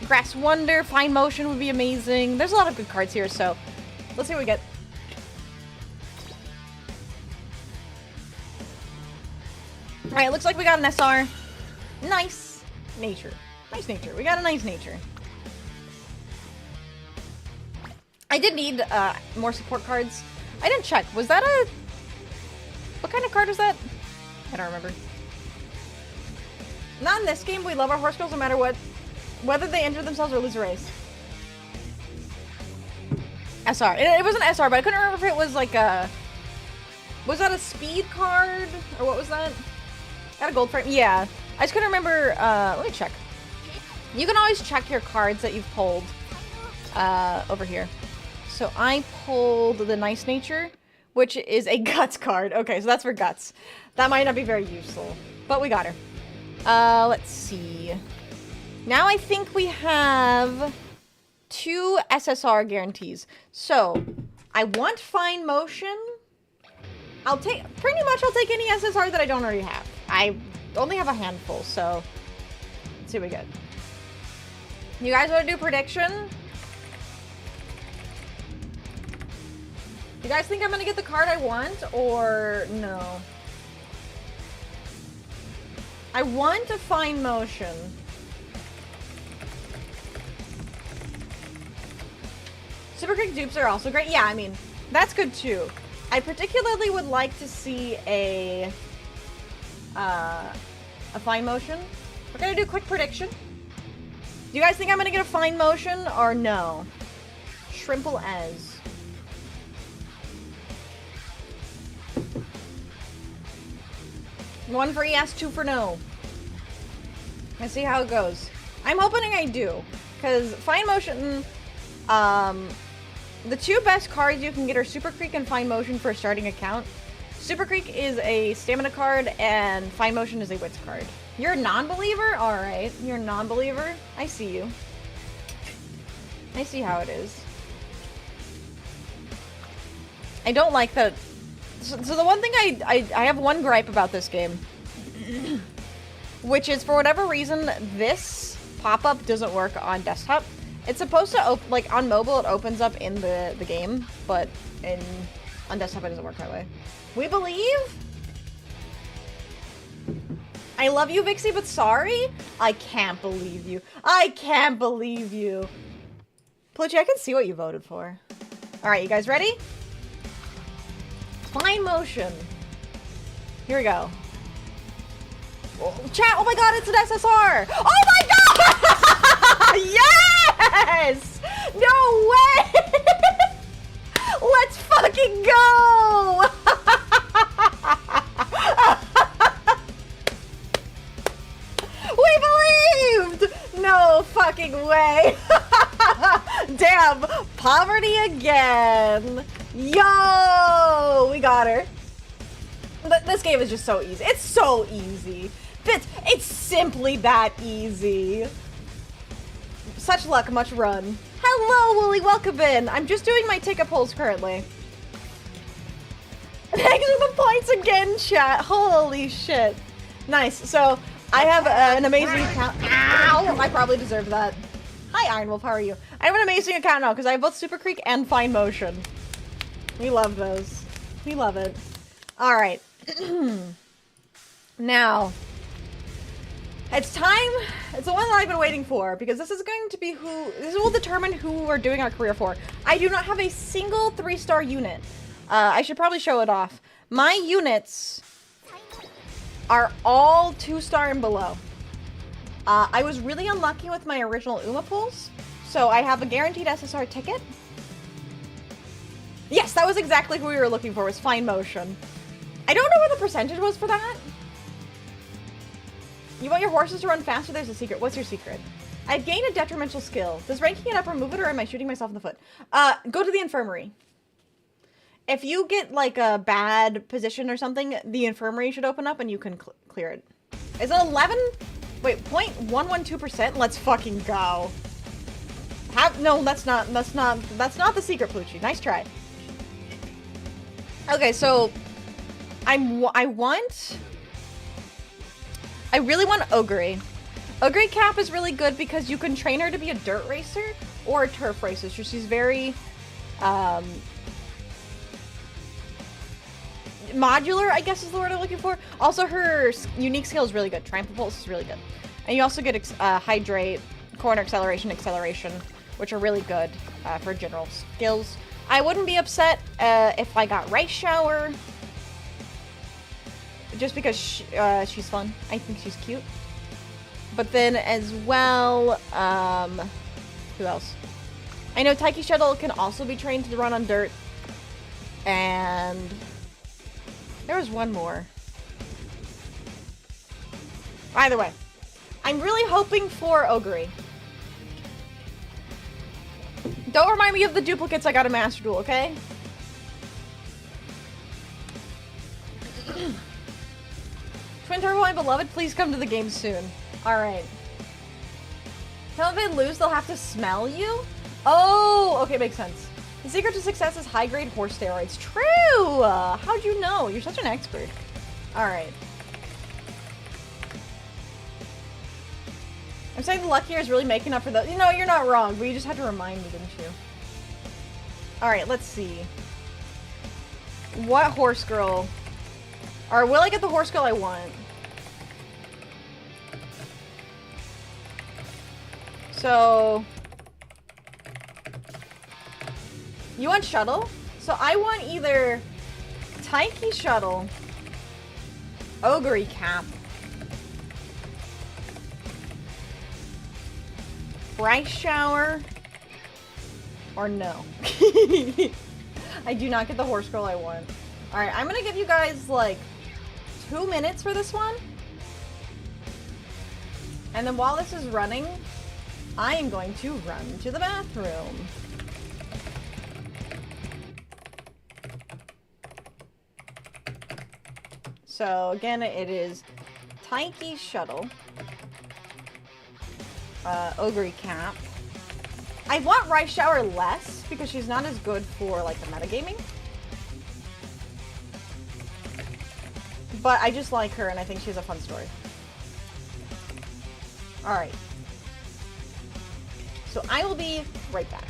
Grass Wonder. Fine Motion would be amazing. There's a lot of good cards here, so let's see what we get. Alright, looks like we got an SR. Nice nature. Nice nature. We got a nice nature. I did need more support cards. I didn't check. Was that a... What kind of card was that? I don't remember. Not in this game. We love our horse girls no matter what. Whether they injure themselves or lose a race. SR. It was an SR, but I couldn't remember if it was like a... Was that a speed card? Or what was that? Got a gold frame? Yeah. I just couldn't remember... let me check. You can always check your cards that you've pulled. Over here. So I pulled the Nice Nature, which is a Guts card. Okay, so that's for Guts. That might not be very useful, but we got her. Let's see. Now I think we have 2 SSR guarantees. So, I want fine motion. I'll take any SSR that I don't already have. I only have a handful, so let's see what we get. You guys want to do prediction? You guys think I'm gonna get the card I want, or no? I want a fine motion. Super Quick dupes are also great. Yeah, I mean, that's good too. I particularly would like to see a fine motion. We're gonna do a quick prediction. Do you guys think I'm gonna get a fine motion or no? Shrimple as. One for yes, 2 for no. Let's see how it goes. I'm hoping I do, because fine motion, the 2 best cards you can get are Super Creek and Fine Motion for a starting account. Super Creek is a stamina card, and Fine Motion is a wits card. You're a non-believer? Alright, you're a non-believer. I see you. I see how it is. I don't like that. So the one thing I have one gripe about this game. Which is, for whatever reason, this pop-up doesn't work on desktop. It's supposed to like on mobile it opens up in the game, but on desktop it doesn't work that way. We believe? I love you, Vixie, but sorry? I can't believe you. I can't believe you. Plitchy, I can see what you voted for. Alright, you guys ready? Fine motion. Here we go. Oh, chat, oh my god, it's an SSR! Oh my god! Yes! No way! Let's fucking go! We believed! No fucking way! Damn, poverty again! Yo! We got her. This game is just so easy. It's so easy. It's simply that easy. Such luck, much run. Hello, Wooly, welcome in. I'm just doing my ticket polls currently. Thanks for the points again, chat. Holy shit. Nice. So, I have an amazing account. Ow! I probably deserved that. Hi, Iron Wolf, how are you? I have an amazing account now because I have both Super Creek and Fine Motion. We love those. We love it. Alright. Now, it's time. It's the one that I've been waiting for because this is going to be this will determine who we're doing our career for. I do not have a single 3-star unit. I should probably show it off. My units are all 2-star and below. I was really unlucky with my original Uma pulls, so I have a guaranteed SSR ticket. Yes, that was exactly who we were looking for, was Fine Motion. I don't know what the percentage was for that. You want your horses to run faster? There's a secret. What's your secret? I've gained a detrimental skill. Does ranking it up remove it, or am I shooting myself in the foot? Go to the infirmary. If you get, like, a bad position or something, the infirmary should open up and you can clear it. Is it 11? Wait, 0.112%? Let's fucking go. No, that's not the secret, Plucci. Nice try. Okay, so I really want Ogre. Ogre Cap is really good because you can train her to be a dirt racer or a turf racer. So she's very modular, I guess is the word I'm looking for. Also, her unique skill is really good. Triumph Pulse is really good. And you also get Hydrate, Corner Acceleration, which are really good for general skills. I wouldn't be upset if I got Rice Shower. Just because she's fun. I think she's cute. But then as well, who else? I know Taiki Shuttle can also be trained to run on dirt. And there was one more. Either way, I'm really hoping for Ogre. Don't remind me of the duplicates I got in Master Duel, okay? Twin Turbo, my beloved, please come to the game soon. Alright. Tell them if they lose, they'll have to smell you? Oh, okay, makes sense. The secret to success is high-grade horse steroids. True! How'd you know? You're such an expert. Alright. I'm saying the luckier is really making up for the... You know, you're not wrong, but you just had to remind me, didn't you? Alright, let's see. What horse girl? Or will I get the horse girl I want? So... You want shuttle? So I want either Taiki shuttle, Ogre cap, rice shower, or no. I do not get the horse girl I want. Alright, I'm gonna give you guys like 2 minutes for this one. And then while this is running, I am going to run to the bathroom. So again, it is Taiki shuttle, Ogre cap. I want rice shower less because she's not as good for like the metagaming. But I just like her and I think she has a fun story. Alright. So I will be right back.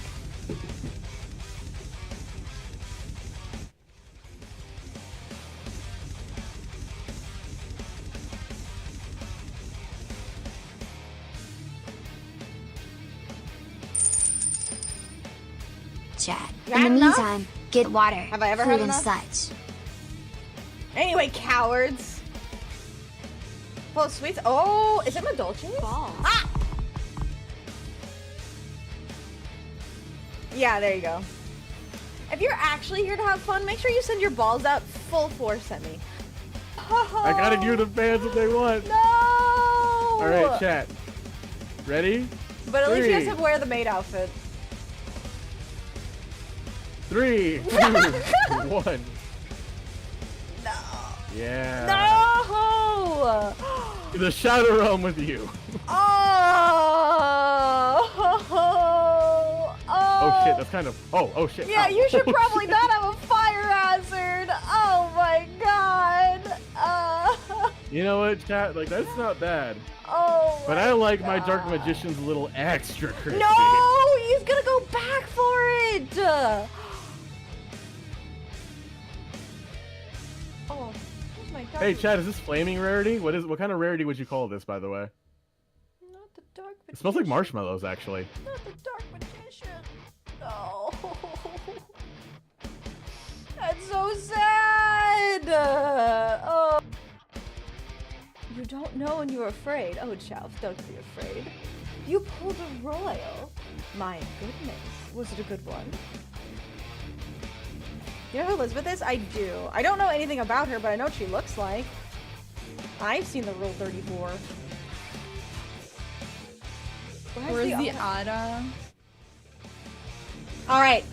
Chat. You In the had enough? meantime, get water, Have I ever food had and enough? such. Anyway, cowards. Full of sweets. Oh, is it Madolce? Ah! Yeah, there you go. If you're actually here to have fun, make sure you send your balls out full force at me. I gotta give the fans what they want. No! Alright, chat. Ready? But at least you guys 3, have to wear the maid outfit. 3, 2, 1. No! Yeah. No! The shadow realm with you. Oh! Oh shit, that's kind of. Oh shit. Yeah, Ow. you should Oh, probably shit. not have a fire hazard. Oh my god. You know what, chat? Like, that's not bad. Oh. But my I like my Dark God. Magician's a little extra crispy. No, he's gonna go back for it. Oh, where's my dark? Hey, chat, is this flaming rarity? What kind of rarity would you call this, by the way? Not the dark. It smells like magician. marshmallows, actually. Not the dark magician. No. That's so sad. Oh. You don't know and you're afraid. Oh, Chalf, don't be afraid. You pulled a royal. My goodness. Was it a good one? You know who Elizabeth is? I do. I don't know anything about her, but I know what she looks like. I've seen the Rule 34. Where's the Ada? All right,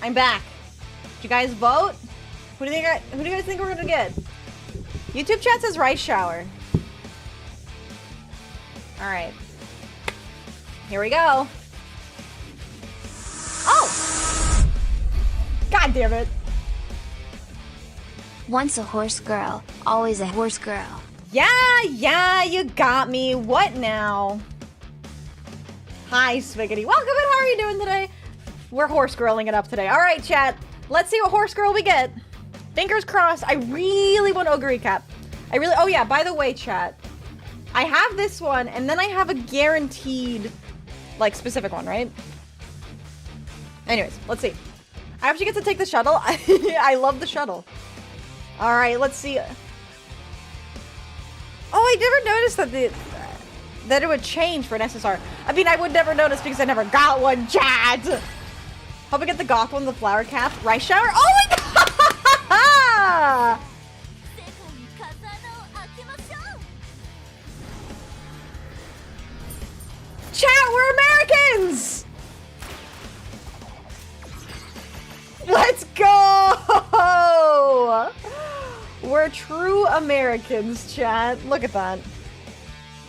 I'm back. Did you guys vote? Who do you guys think we're gonna get? YouTube chat says rice shower. All right, here we go. Oh! God damn it! Once a horse girl, always a horse girl. Yeah, you got me. What now? Hi, Spiggity. Welcome in. How are you doing today? We're horse girling it up today. All right, chat. Let's see what horse girl we get. Fingers crossed. I really want Ogre Cap. Oh yeah, by the way, chat. I have this one, and then I have a guaranteed, like, specific one, right? Anyways, let's see. I actually get to take the shuttle. I love the shuttle. All right, let's see. Oh, I never noticed that it would change for an SSR. I mean, I would never notice because I never got one, chat. Hope I get the goth one, the flower cap, rice shower. Oh my god! Chat, we're Americans! Let's go! We're true Americans, chat. Look at that.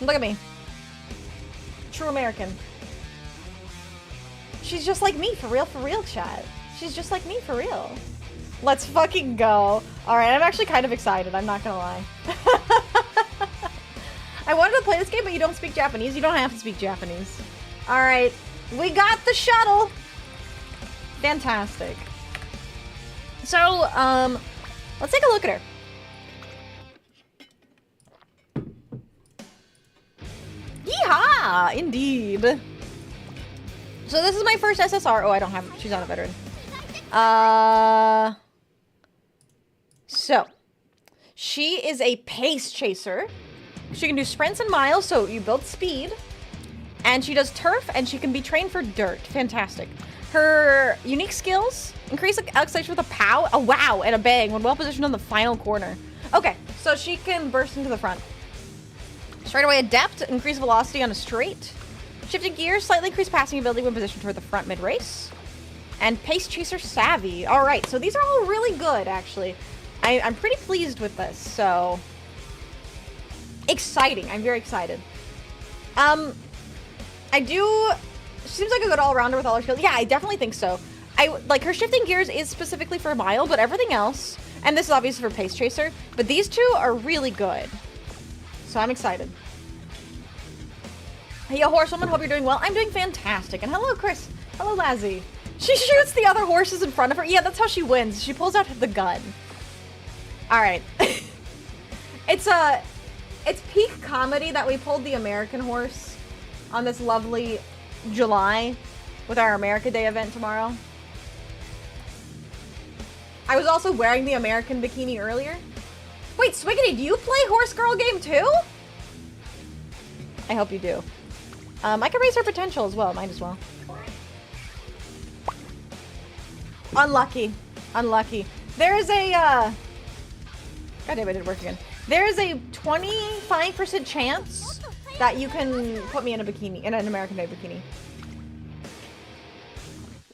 Look at me. True American. She's just like me, for real, chat. She's just like me, for real. Let's fucking go. Alright, I'm actually kind of excited, I'm not gonna lie. I wanted to play this game, but you don't speak Japanese. You don't have to speak Japanese. Alright, we got the shuttle. Fantastic. So, let's take a look at her. Yeehaw! Indeed. So this is my first SSR. Oh, I don't have... She's not a veteran. So. She is a pace chaser. She can do sprints and miles, so you build speed. And she does turf, and she can be trained for dirt. Fantastic. Her unique skills increase acceleration with a pow, a wow, and a bang when well positioned on the final corner. Okay, so she can burst into the front. Straightaway adept, increase velocity on a straight. Shifting gears, slightly increase passing ability when positioned toward the front mid-race. And pace chaser savvy. All right, so these are all really good, actually. I'm pretty pleased with this, so... Exciting, I'm very excited. I do... She seems like a good all-rounder with all her skills. Yeah, I definitely think so. Like, her shifting gears is specifically for mile, but everything else... And this is obviously for pace chaser, but these two are really good. So I'm excited. Hey, yo, horsewoman, hope you're doing well. I'm doing fantastic. And hello, Chris. Hello, Lazzy. She shoots the other horses in front of her. Yeah, that's how she wins. She pulls out the gun. All right. It's peak comedy that we pulled the American horse on this lovely July with our America Day event tomorrow. I was also wearing the American bikini earlier. Wait, Swiggity, do you play Horse Girl game too? I hope you do. I can raise her potential as well. Might as well. Unlucky. Unlucky. There is a, God damn, it didn't work again. There is a 25% chance that you can put me in a bikini, in an American Day bikini.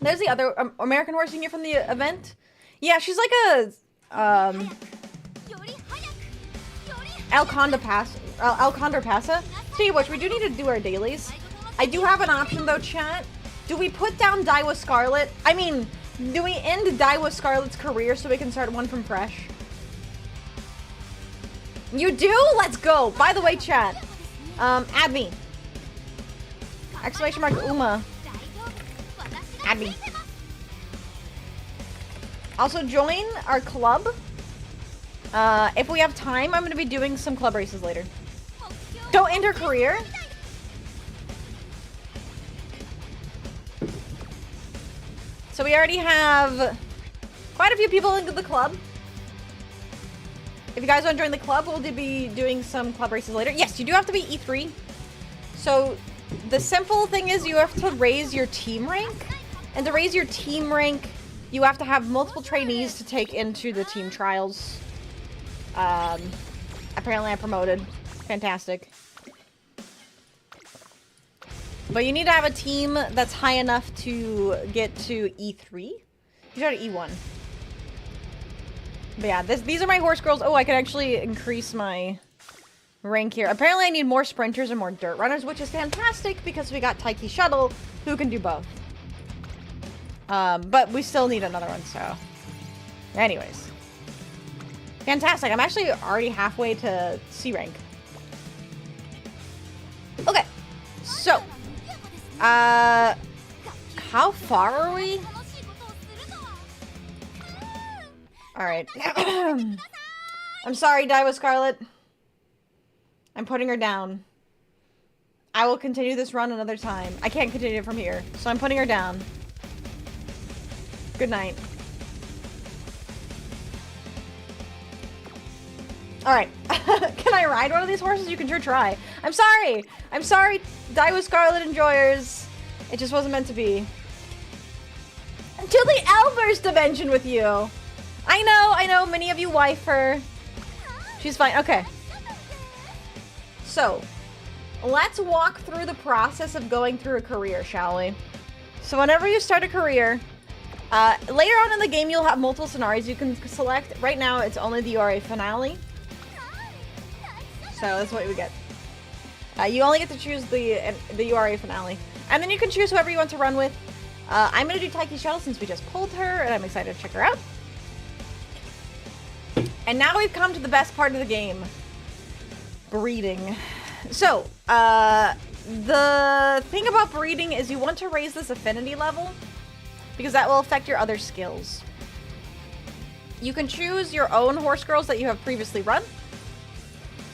There's the other American horse you can get from the event. Yeah, she's like a, Alcondor Passa. Speaking of which, we do need to do our dailies. I do have an option though, chat. Do we put down Daiwa Scarlet? I mean, do we end Daiwa Scarlet's career so we can start one from fresh? You do? Let's go. By the way, chat, add me. Exclamation mark Uma. Add me. Also join our club. If we have time, I'm going to be doing some club races later. Don't end her career. So we already have quite a few people into the club. If you guys want to join the club, we'll be doing some club races later. Yes, you do have to be E3. So the simple thing is you have to raise your team rank. And to raise your team rank, you have to have multiple trainees to take into the team trials. Apparently I'm promoted. Fantastic. But you need to have a team that's high enough to get to E3. You go to E1. But yeah, these are my horse girls. Oh, I can actually increase my rank here. Apparently I need more sprinters and more dirt runners, which is fantastic because we got Taiki Shuttle, who can do both. But we still need another one, so... Anyways. Fantastic. I'm actually already halfway to C rank. Okay. So. How far are we? Alright. I'm sorry, Daiwa Scarlet. I'm putting her down. I will continue this run another time. I can't continue it from here, so I'm putting her down. Good night. Alright. Can I ride one of these horses? You can sure try. I'm sorry! I'm sorry, Daiwa Scarlet enjoyers. It just wasn't meant to be. To the Elver's dimension with you! I know, many of you wife her. She's fine. Okay. So, let's walk through the process of going through a career, shall we? So whenever you start a career, later on in the game you'll have multiple scenarios you can select. Right now it's only the URA finale. So that's what we get. You only get to choose the URA finale. And then you can choose whoever you want to run with. I'm gonna do Taiki Shuttle since we just pulled her, and I'm excited to check her out. And now we've come to the best part of the game. Breeding. So, the thing about breeding is you want to raise this affinity level, because that will affect your other skills. You can choose your own horse girls that you have previously run.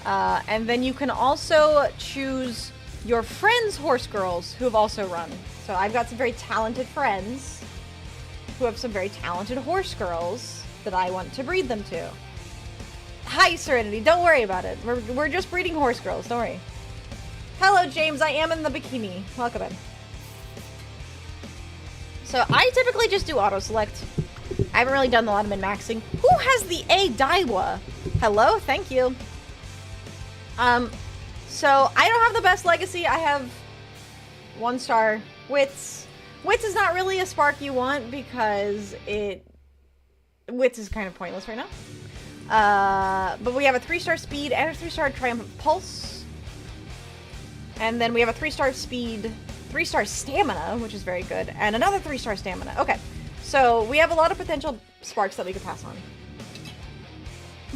And then you can also choose your friends' horse girls who have also run. So I've got some very talented friends who have some very talented horse girls that I want to breed them to. Hi, Serenity. Don't worry about it. We're just breeding horse girls. Don't worry. Hello, James. I am in the bikini. Welcome in. So I typically just do auto-select. I haven't really done a lot of min-maxing. Who has the A Daiwa? Hello? Thank you. So I don't have the best legacy. I have 1-star Wits. Wits is not really a spark you want because Wits is kind of pointless right now. But we have a 3-star speed and a 3-star triumphant pulse. And then we have a 3-star speed, 3-star stamina, which is very good, and another 3-star stamina. Okay, so we have a lot of potential sparks that we could pass on.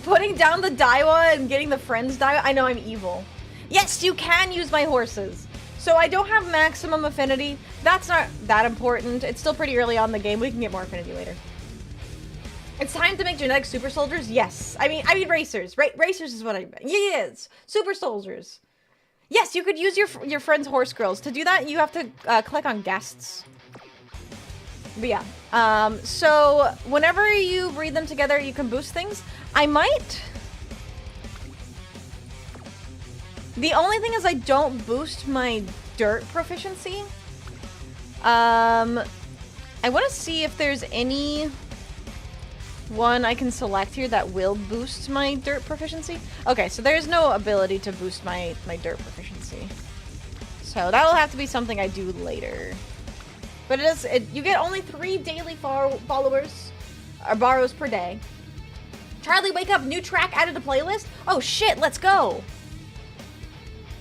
Putting down the Daiwa and getting the friends Daiwa. I know I'm evil. Yes, you can use my horses. So I don't have maximum affinity. That's not that important. It's still pretty early on in the game. We can get more affinity later. It's time to make genetic super soldiers. Yes, I mean racers. Racers is what I meant. Yes, super soldiers. Yes, you could use your friend's horse girls. To do that, you have to click on guests. But yeah, so whenever you breed them together, you can boost things. I might. The only thing is I don't boost my dirt proficiency. I want to see if there's any one I can select here that will boost my dirt proficiency. Okay, so there's no ability to boost my dirt proficiency. So that'll have to be something I do later. But you get only 3 daily followers or borrows per day. Charlie, wake up! New track added to playlist. Oh shit! Let's go.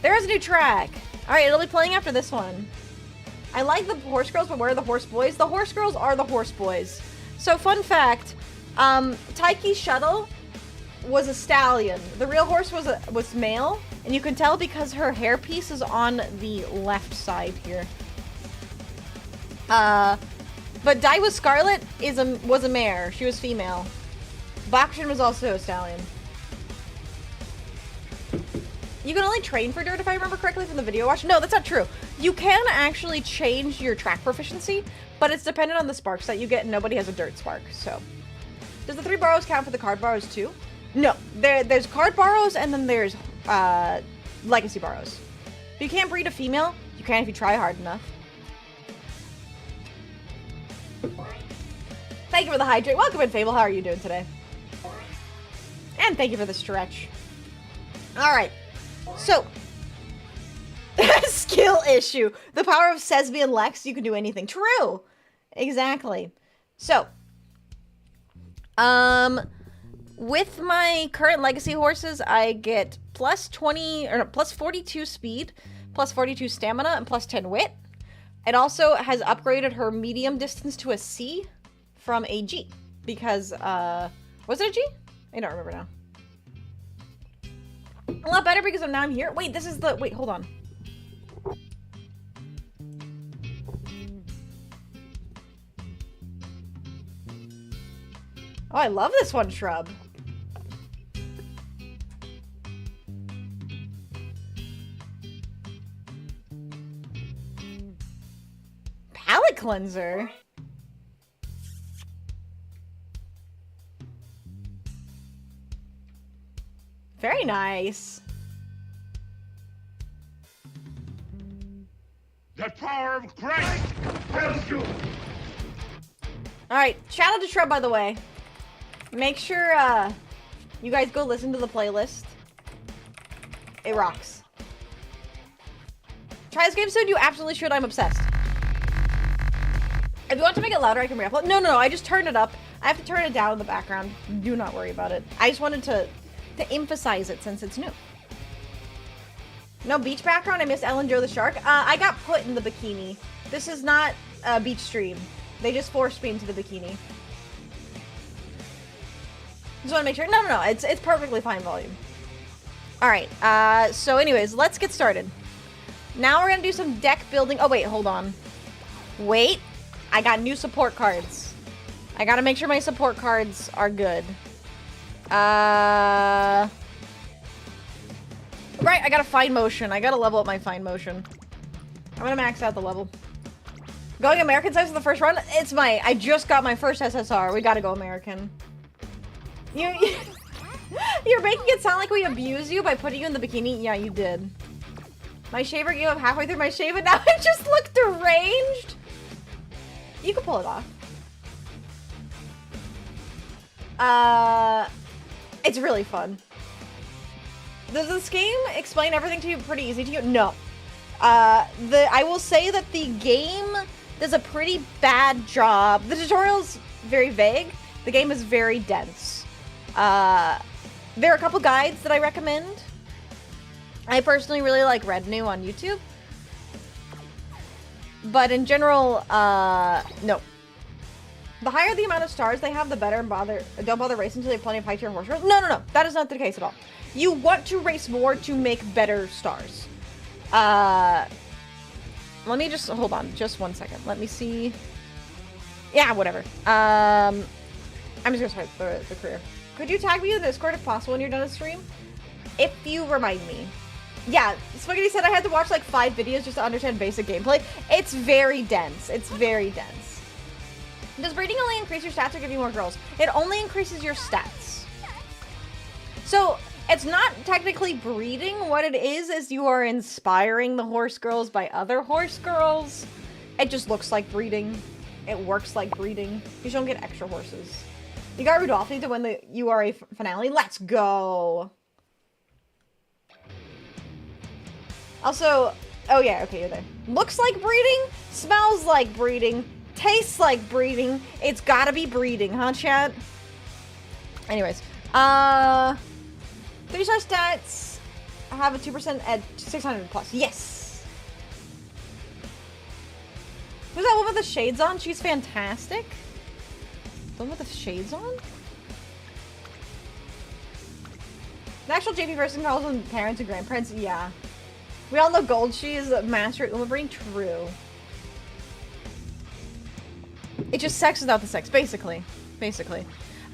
There is a new track. All right, it'll be playing after this one. I like the horse girls, but where are the horse boys? The horse girls are the horse boys. So fun fact, Taiki's shuttle was a stallion. The real horse was male, and you can tell because her hairpiece is on the left side here. But Daiwa Scarlet was a mare. She was female. Bakshin was also a stallion. You can only train for dirt if I remember correctly from the video watch. No, that's not true. You can actually change your track proficiency, but it's dependent on the sparks that you get, and nobody has a dirt spark, so. Does the 3 borrows count for the card borrows too? No, there's card borrows and then there's legacy borrows. If you can't breed a female, you can if you try hard enough. Thank you for the hydrate. Welcome in, Fable. How are you doing today? And thank you for the stretch. Alright, so. Skill issue. The power of Sesame and Lex, you can do anything. True. Exactly. So. With my current legacy horses, I get plus 42 speed, plus 42 stamina, and plus 10 wit. It also has upgraded her medium distance to a C from a G. Because, was it a G? I don't remember now. A lot better because now I'm here. Wait, this is the, wait, hold on. Oh, I love this one shrub. Palette cleanser? Very nice. The power of Christ helps you. Alright, shout out to Shrub, by the way. Make sure, you guys go listen to the playlist. It rocks. Try this game soon? You absolutely should. I'm obsessed. If you want to make it louder, I can re-upload. No, I just turned it up. I have to turn it down in the background. Do not worry about it. I just wanted to emphasize it since it's new. No beach background? I miss Ellen Joe the Shark. I got put in the bikini. This is not beach stream. They just forced me into the bikini. Just want to make sure. No. It's perfectly fine volume. All right. So anyways, let's get started. Now we're gonna do some deck building. Oh wait, hold on. Wait, I got new support cards. I gotta make sure my support cards are good. Right, I gotta fine motion. I gotta level up my fine motion. I'm gonna max out the level. Going American size for the first run? I just got my first SSR. We gotta go American. You're making it sound like we abuse you by putting you in the bikini? Yeah, you did. My shaver gave up halfway through my shave and now I just look deranged. You can pull it off. It's really fun. Does this game explain everything to you pretty easy to you? No. I will say that the game does a pretty bad job. The tutorial's very vague. The game is very dense. There are a couple guides that I recommend. I personally really like Red New on YouTube. But in general, no. The higher the amount of stars they have, the better, and don't bother racing until they have plenty of high-tier horse girls. No. That is not the case at all. You want to race more to make better stars. Let me just, hold on, just one second. Let me see. Yeah, whatever. I'm just gonna start the career. Could you tag me in the Discord if possible when you're done the stream? If you remind me. Yeah, Spaghetti said I had to watch like 5 videos just to understand basic gameplay. It's very dense. It's very dense. Does breeding only increase your stats or give you more girls? It only increases your stats. So, it's not technically breeding. What it is you are inspiring the horse girls by other horse girls. It just looks like breeding. It works like breeding. You just don't get extra horses. You got Rudolphi to win the URA finale. Let's go! Also, oh yeah, okay, you're there. Looks like breeding, smells like breeding, tastes like breeding. It's gotta be breeding, huh, chat? Anyways, 3-star stats. I have a 2% at 600 plus. Yes! Who's that one with the shades on? She's fantastic. The one with the shades on? The actual JP person calls them parents and grandparents? Yeah. We all know Gold. She is a master at Uma Brain. True. It just sex without the sex, basically. Basically.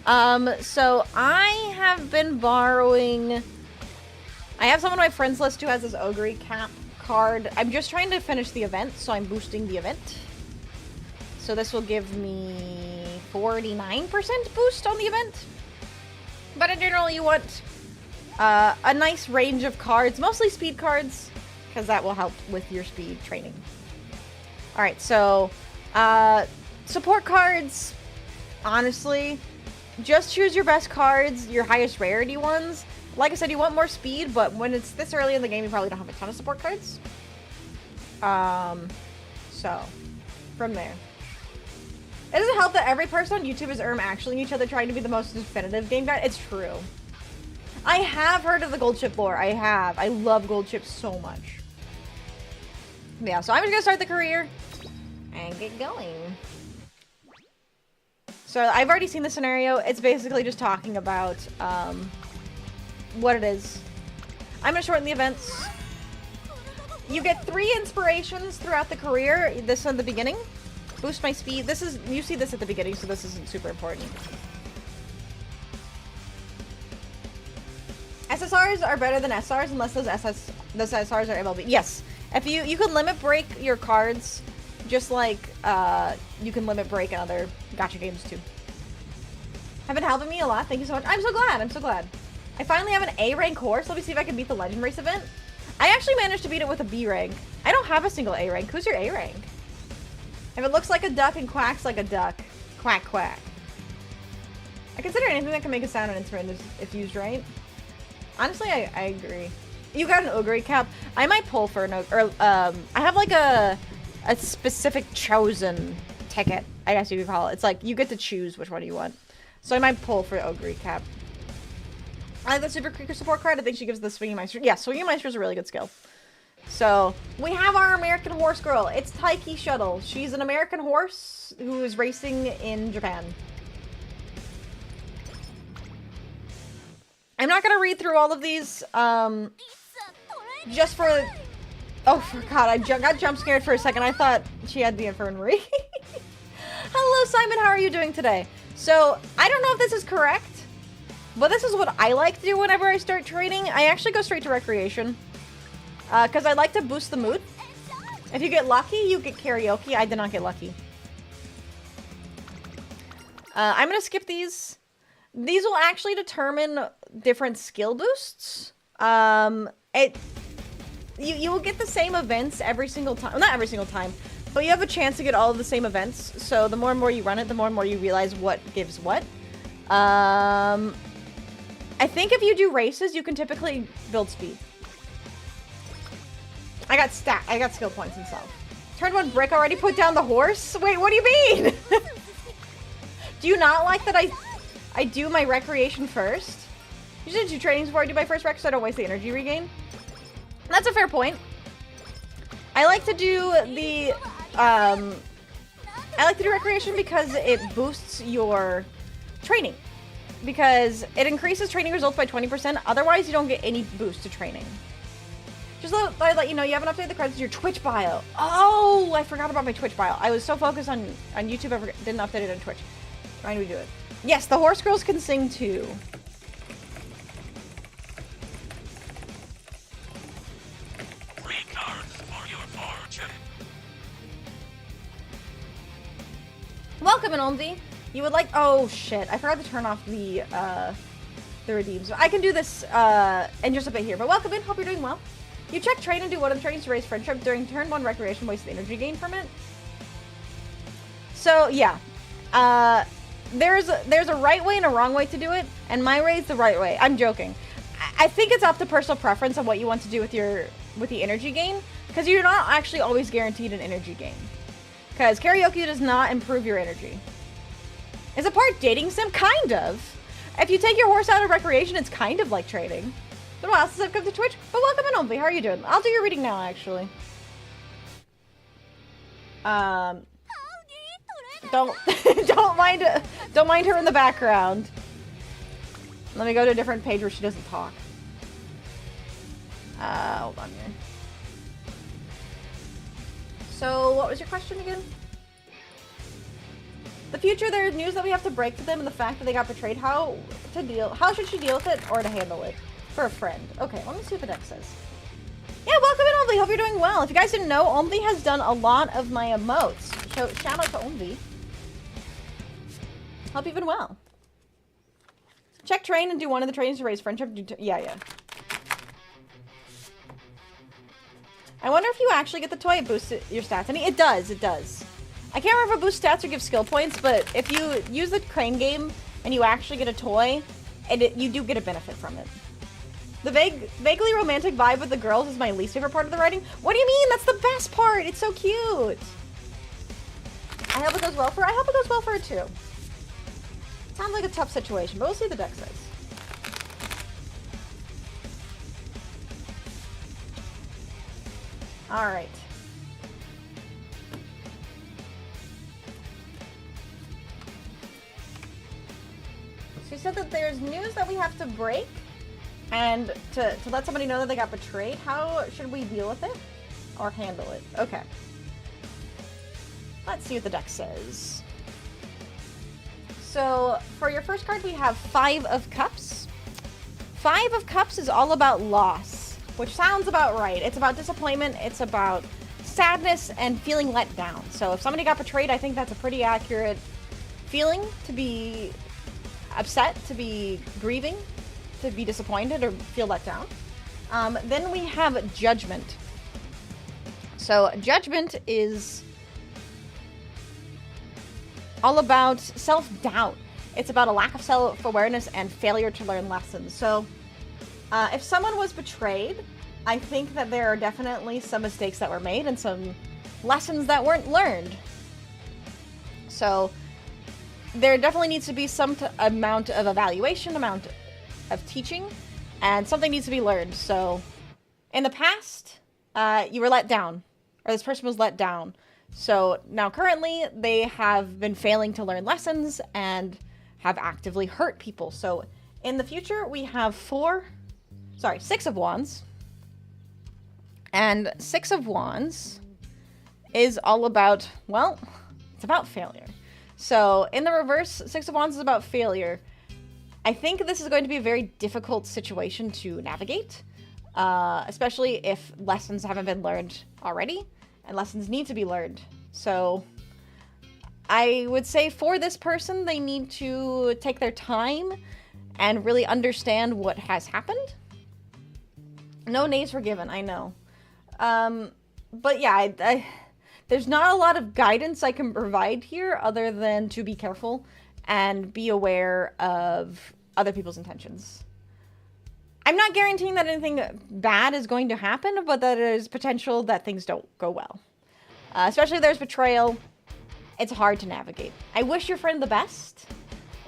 So I have been borrowing... I have someone on my friends list who has this Ogre Cap card. I'm just trying to finish the event, so I'm boosting the event. So this will give me 49% boost on the event. But in general, you want a nice range of cards, mostly speed cards, because that will help with your speed training. Alright, so support cards, honestly, just choose your best cards, your highest rarity ones. Like I said, you want more speed, but when it's this early in the game, you probably don't have a ton of support cards. So, from there. It doesn't help that every person on YouTube is actually each other trying to be the most definitive game guide. It's true. I have heard of the gold chip lore. I have. I love gold chips so much. Yeah, so I'm just gonna start the career and get going. So I've already seen the scenario. It's basically just talking about what it is. I'm gonna shorten the events. You get 3 inspirations throughout the career. This in the beginning. Boost my speed. This is, you see this at the beginning, so this isn't super important. SSRs are better than SRs unless those SSRs are MLB. Yes. If you can limit break your cards, just like you can limit break in other gacha games too. Have been helping me a lot. Thank you so much. I'm so glad. I'm so glad. I finally have an A rank horse. Let me see if I can beat the Legend Race event. I actually managed to beat it with a B rank. I don't have a single A rank. Who's your A rank? If it looks like a duck and quacks like a duck, quack quack. I consider anything that can make a sound on instrument if used right. Honestly, I agree. You got an Ogre Cap. I might pull for an Ogre. I have like a specific chosen ticket, I guess you could call it. It's like you get to choose which one you want. So I might pull for Ogre Cap. I like the Super Creaker support card. I think she gives the Swinging Meister. Yeah, Swinging Meister is a really good skill. So, we have our American horse girl. It's Taiki Shuttle. She's an American horse who is racing in Japan. I'm not going to read through all of these, just for... Oh, for God, I got jump scared for a second. I thought she had the infirmary. Hello, Simon. How are you doing today? So, I don't know if this is correct, but this is what I like to do whenever I start training. I actually go straight to recreation, because I like to boost the mood. If you get lucky, you get karaoke. I did not get lucky. I'm going to skip these. These will actually determine different skill boosts. You will get the same events every single time. Well, not every single time, but you have a chance to get all of the same events. So the more and more you run it, the more and more you realize what gives what. I think if you do races, you can typically build speed. I got skill points and stuff. Turn 1 brick already, put down the horse? Wait, what do you mean? Do you not like that I do my recreation first? Usually do trainings before I do my first rec so I don't waste the energy regain. That's a fair point. I like to do the, recreation because it boosts your training. Because it increases training results by 20%, otherwise you don't get any boost to training. Just let you know, you haven't updated the credits to your Twitch bio. Oh, I forgot about my Twitch bio. I was so focused on YouTube, I didn't update it on Twitch. Trying to do it. Yes, the horse girls can sing too. Welcome, Inomvi. You would like... Oh, shit. I forgot to turn off the redeems. I can do this in just a bit here. But welcome in. Hope you're doing well. You check train and do one of the trainings to raise friendship. During turn 1 recreation, waste the energy gain from it. So, yeah. There's a right way and a wrong way to do it. And my way is the right way. I'm joking. I think it's up to personal preference on what you want to do with the energy gain. Because you're not actually always guaranteed an energy gain. Because karaoke does not improve your energy. Is it part dating sim? Kind of. If you take your horse out of recreation, it's kind of like trading. It's been a while since I've come to Twitch, but welcome in, Omvi. How are you doing? I'll do your reading now, actually. Don't mind her in the background. Let me go to a different page where she doesn't talk. Hold on here. So, what was your question again? The future, there's news that we have to break to them and the fact that they got betrayed. How should she deal with it or to handle it? For a friend. Okay, let me see what the deck says. Yeah, welcome in, Omvi. Hope you're doing well. If you guys didn't know, Omvi has done a lot of my emotes. So, shout out to Omvi. Hope you've been well. Check train and do one of the trainings to raise friendship. Yeah. I wonder if you actually get the toy, it boosts your stats. I mean, it does. I can't remember if it boosts stats or gives skill points, but if you use the crane game and you actually get a toy, you do get a benefit from it. The vaguely romantic vibe with the girls is my least favorite part of the writing. What do you mean? That's the best part. It's so cute. I hope it goes well for her. I hope it goes well for her too. Sounds like a tough situation, but we'll see what the deck says. All right. She said that there's news that we have to break and to let somebody know that they got betrayed. How should we deal with it or handle it? Okay. Let's see what the deck says. So for your first card, we have 5 of Cups. 5 of Cups is all about loss, which sounds about right. It's about disappointment. It's about sadness and feeling let down. So if somebody got betrayed, I think that's a pretty accurate feeling, to be upset, to be grieving, to be disappointed or feel let down. Then we have Judgment. So Judgment is all about self-doubt. It's about a lack of self-awareness and failure to learn lessons. So if someone was betrayed, I think that there are definitely some mistakes that were made and some lessons that weren't learned. So there definitely needs to be some amount of evaluation, amount of teaching, and something needs to be learned. So in the past, you were let down, or this person was let down. So now currently they have been failing to learn lessons and have actively hurt people. So in the future we have 6 of Wands. And 6 of Wands is all about, well, it's about failure. So in the reverse, 6 of Wands is about failure. I think this is going to be a very difficult situation to navigate, especially if lessons haven't been learned already, and lessons need to be learned. So I would say for this person, they need to take their time and really understand what has happened. No nays were given, I know. But yeah, there's not a lot of guidance I can provide here other than to be careful and be aware of other people's intentions. I'm not guaranteeing that anything bad is going to happen, but that there's potential that things don't go well. Especially if there's betrayal, it's hard to navigate. I wish your friend the best,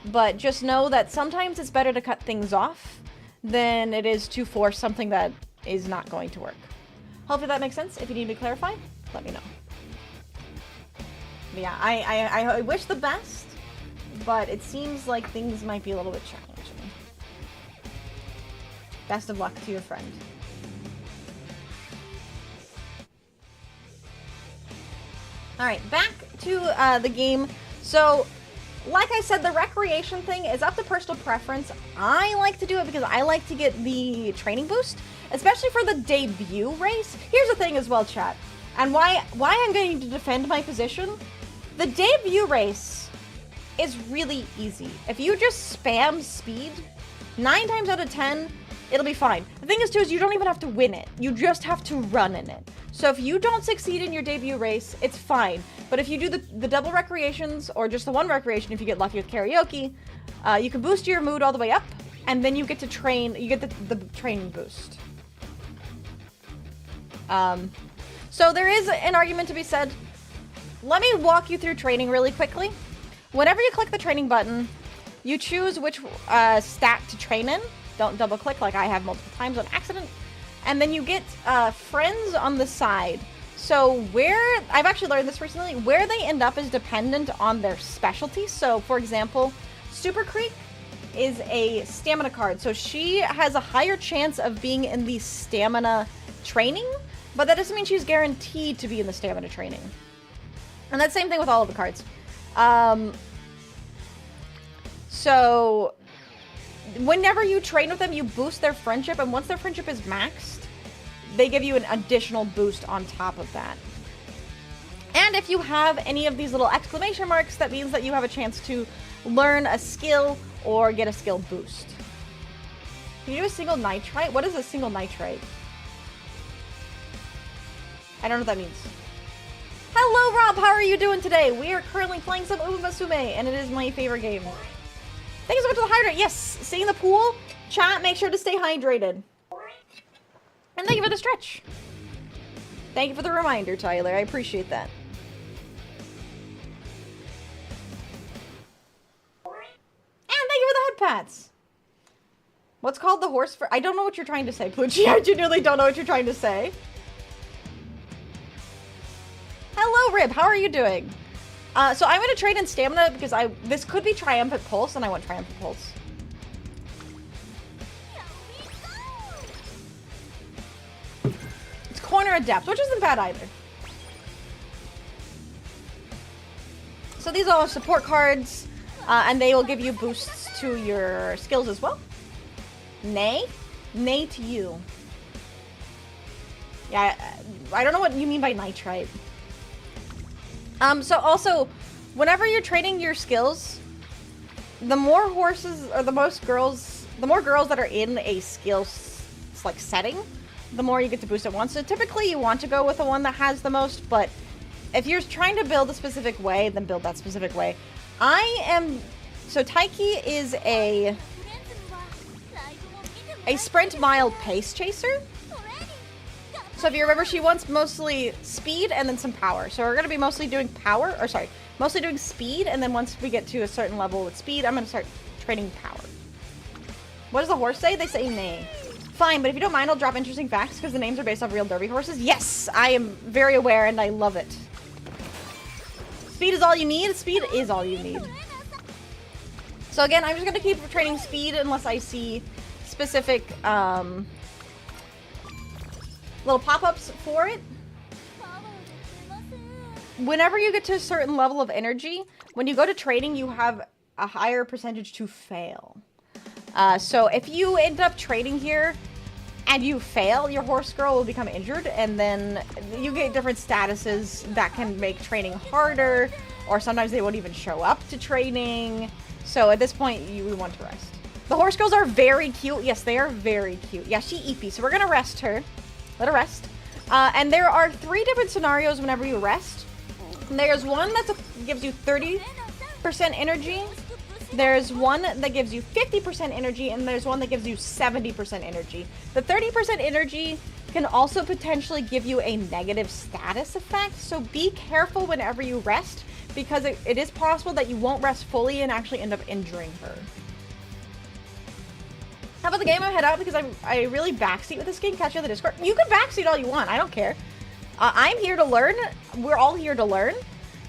but just know that sometimes it's better to cut things off than it is to force something that is not going to work. Hopefully that makes sense. If you need me to clarify, let me know. But yeah, I wish the best, but it seems like things might be a little bit challenging. Best of luck to your friend. Alright, back to the game. So, like I said, the recreation thing is up to personal preference. I like to do it because I like to get the training boost, especially for the debut race. Here's the thing as well, chat, and why I'm going to defend my position. The debut race is really easy. If you just spam speed, 9 times out of 10, it'll be fine. The thing is, too, is you don't even have to win it. You just have to run in it. So if you don't succeed in your debut race, it's fine. But if you do the double recreations, or just the one recreation if you get lucky with karaoke, you can boost your mood all the way up, and then you get to train, you get the training boost. So there is an argument to be said. Let me walk you through training really quickly. Whenever you click the training button, you choose which stat to train in. Don't double click like I have multiple times on accident. And then you get friends on the side. So where, I've actually learned this recently, where they end up is dependent on their specialty. So for example, Super Creek is a stamina card. So she has a higher chance of being in the stamina training, but that doesn't mean she's guaranteed to be in the stamina training. And that's the same thing with all of the cards. So whenever you train with them, you boost their friendship, and once their friendship is maxed, they give you an additional boost on top of that. And if you have any of these little exclamation marks, that means that you have a chance to learn a skill or get a skill boost. Can you do a single nitrite? What is a single nitrite? I don't know what that means. Hello, Rob. How are you doing today? We are currently playing some Umasume, and it is my favorite game. Thank you so much for the hydrate. Yes, seeing the pool. Chat, make sure to stay hydrated. And thank you for the stretch. Thank you for the reminder, Tyler. I appreciate that. And thank you for the head pats. What's called the horse for? I don't know what you're trying to say, Plucci. I genuinely don't know what you're trying to say. Hello, Rib. How are you doing? So I'm going to trade in stamina because this could be Triumphant Pulse, and I want Triumphant Pulse. It's Corner Adept, which isn't bad either. So these are all support cards, and they will give you boosts to your skills as well. Nay? Nay to you. Yeah, I don't know what you mean by nitrite. So also, whenever you're training your skills, the more horses, or the more girls that are in a skills like setting, the more you get to boost at once. So typically you want to go with the one that has the most, but if you're trying to build a specific way, then build that specific way. So Taiki is a sprint mile pace chaser. So if you remember, she wants mostly speed and then some power. So we're going to be mostly doing mostly doing speed, and then once we get to a certain level with speed, I'm going to start training power. What does the horse say? They say nay. Fine, but if you don't mind, I'll drop interesting facts because the names are based off real derby horses. Yes, I am very aware and I love it. Speed is all you need. Speed is all you need. So again, I'm just going to keep training speed unless I see specific little pop-ups for it. Whenever you get to a certain level of energy, when you go to training, you have a higher percentage to fail. So if you end up trading here and you fail, your horse girl will become injured, and then you get different statuses that can make training harder, or sometimes they won't even show up to training. So at this point, we want to rest. The horse girls are very cute. Yes, they are very cute. Yeah, she eepy, so we're gonna rest her. Let her rest. And there are 3 different scenarios whenever you rest. There's one that gives you 30% energy. There's one that gives you 50% energy, and there's one that gives you 70% energy. The 30% energy can also potentially give you a negative status effect, so be careful whenever you rest, because it is possible that you won't rest fully and actually end up injuring her. How about the game? I head out because I really backseat with this game. Catch you on the Discord. You can backseat all you want. I don't care. I'm here to learn. We're all here to learn.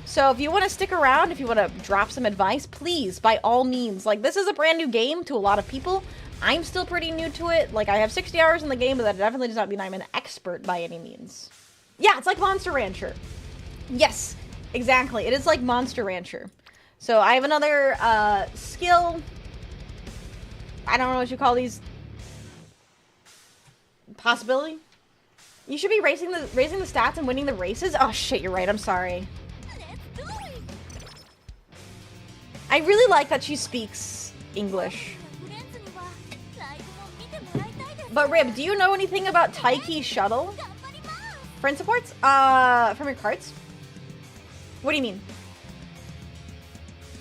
So if you want to stick around, if you want to drop some advice, please, by all means. Like, this is a brand new game to a lot of people. I'm still pretty new to it. Like, I have 60 hours in the game, but that definitely does not mean I'm an expert by any means. Yeah, it's like Monster Rancher. Yes, exactly. It is like Monster Rancher. So I have another skill. I don't know what you call these. Possibility? You should be raising the stats and winning the races. Oh shit, you're right. I'm sorry. I really like that she speaks English. But Rib, do you know anything about Taiki Shuttle? Friend supports? From your cards? What do you mean?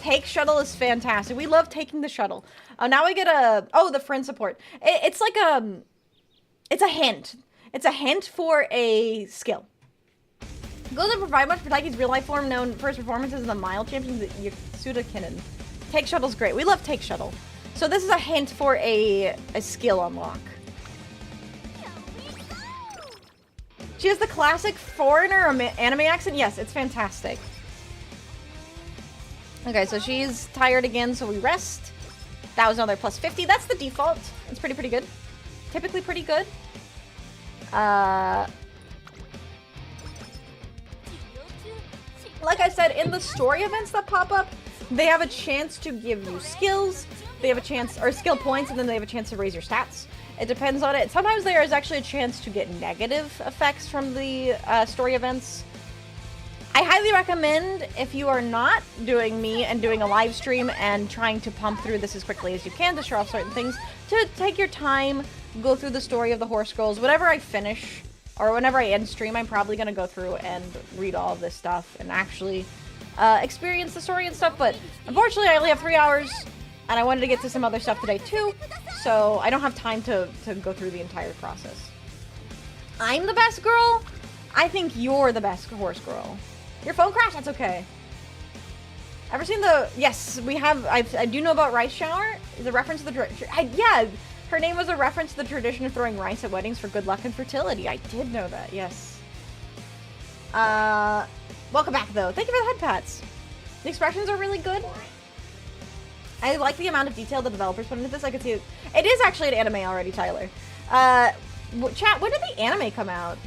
Take Shuttle is fantastic. We love taking the shuttle. Now we get the friend support. It's like it's a hint. It's a hint for a skill. Doesn't provide much for Taiki's real life form, known for his performances in the Mile Champions, Yasuda Kinnan. Take Shuttle's great. We love Take Shuttle. So this is a hint for a skill unlock. She has the classic foreigner or anime accent. Yes, it's fantastic. Okay, so she's tired again, so we rest. That was another plus 50. That's the default. It's pretty good. Typically pretty good. Like I said, in the story events that pop up, they have a chance to give you skills. They have a chance, or skill points, and then they have a chance to raise your stats. It depends on it. Sometimes there is actually a chance to get negative effects from the story events. I highly recommend, if you are not doing me and doing a live stream and trying to pump through this as quickly as you can to show off certain things, to take your time, go through the story of the Horse Girls. Whenever I finish, or whenever I end stream, I'm probably going to go through and read all of this stuff and actually experience the story and stuff. But unfortunately, I only have 3 hours, and I wanted to get to some other stuff today too, so I don't have time to go through the entire process. I'm the best girl? I think you're the best horse girl. Your phone crashed? That's okay. Ever seen the... Yes, we have... I do know about Rice Shower. Is a reference to the... Yeah, her name was a reference to the tradition of throwing rice at weddings for good luck and fertility. I did know that, yes. Welcome back, though. Thank you for the head pats. The expressions are really good. I like the amount of detail the developers put into this. I could see it. It is actually an anime already, Tyler. Chat, when did the anime come out?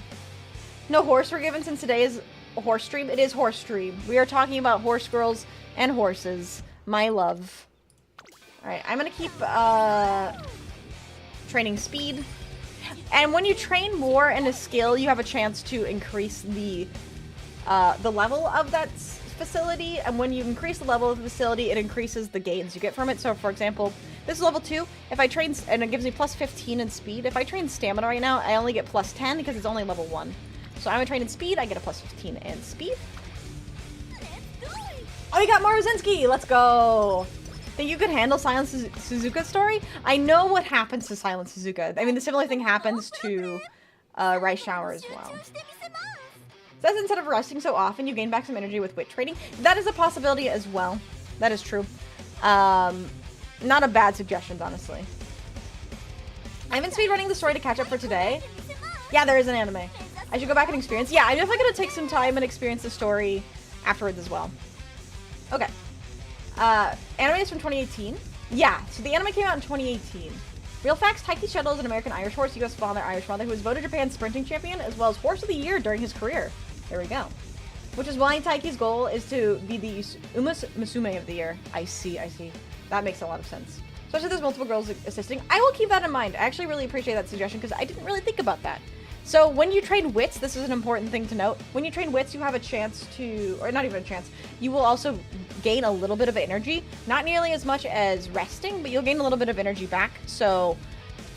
No horse were given since today is horse stream. It is horse stream. We are talking about horse girls and horses. My love. Alright, I'm gonna keep training speed. And when you train more in a skill, you have a chance to increase the level of that facility. And when you increase the level of the facility, it increases the gains you get from it. So for example, this is level 2. If I train, and it gives me plus 15 in speed. If I train stamina right now, I only get plus 10 because it's only level 1. So I'm gonna train in speed, I get a plus 15 in speed. Oh, we got Maruzinski! Let's go! Think you could handle Silent Suzuka's story? I know what happens to Silent Suzuka. I mean, the similar thing happens to Rice Shower as well. Says instead of resting so often, you gain back some energy with wit training. That is a possibility as well. That is true. Not a bad suggestion, honestly. I haven't speedrunning the story to catch up for today. Yeah, there is an anime. I should go back and experience. Yeah, I'm definitely gonna take some time and experience the story afterwards as well. Okay. Anime is from 2018. Yeah, so the anime came out in 2018. Real facts, Taiki Shuttle is an American-Irish horse, US father, Irish father, who was voted Japan's sprinting champion, as well as Horse of the Year during his career. There we go. Which is why Taiki's goal is to be the Umus Musume of the Year. I see. That makes a lot of sense. Especially if there's multiple girls assisting. I will keep that in mind. I actually really appreciate that suggestion because I didn't really think about that. So when you train wits, this is an important thing to note. When you train wits, you have a chance to, or not even a chance, you will also gain a little bit of energy. Not nearly as much as resting, but you'll gain a little bit of energy back. So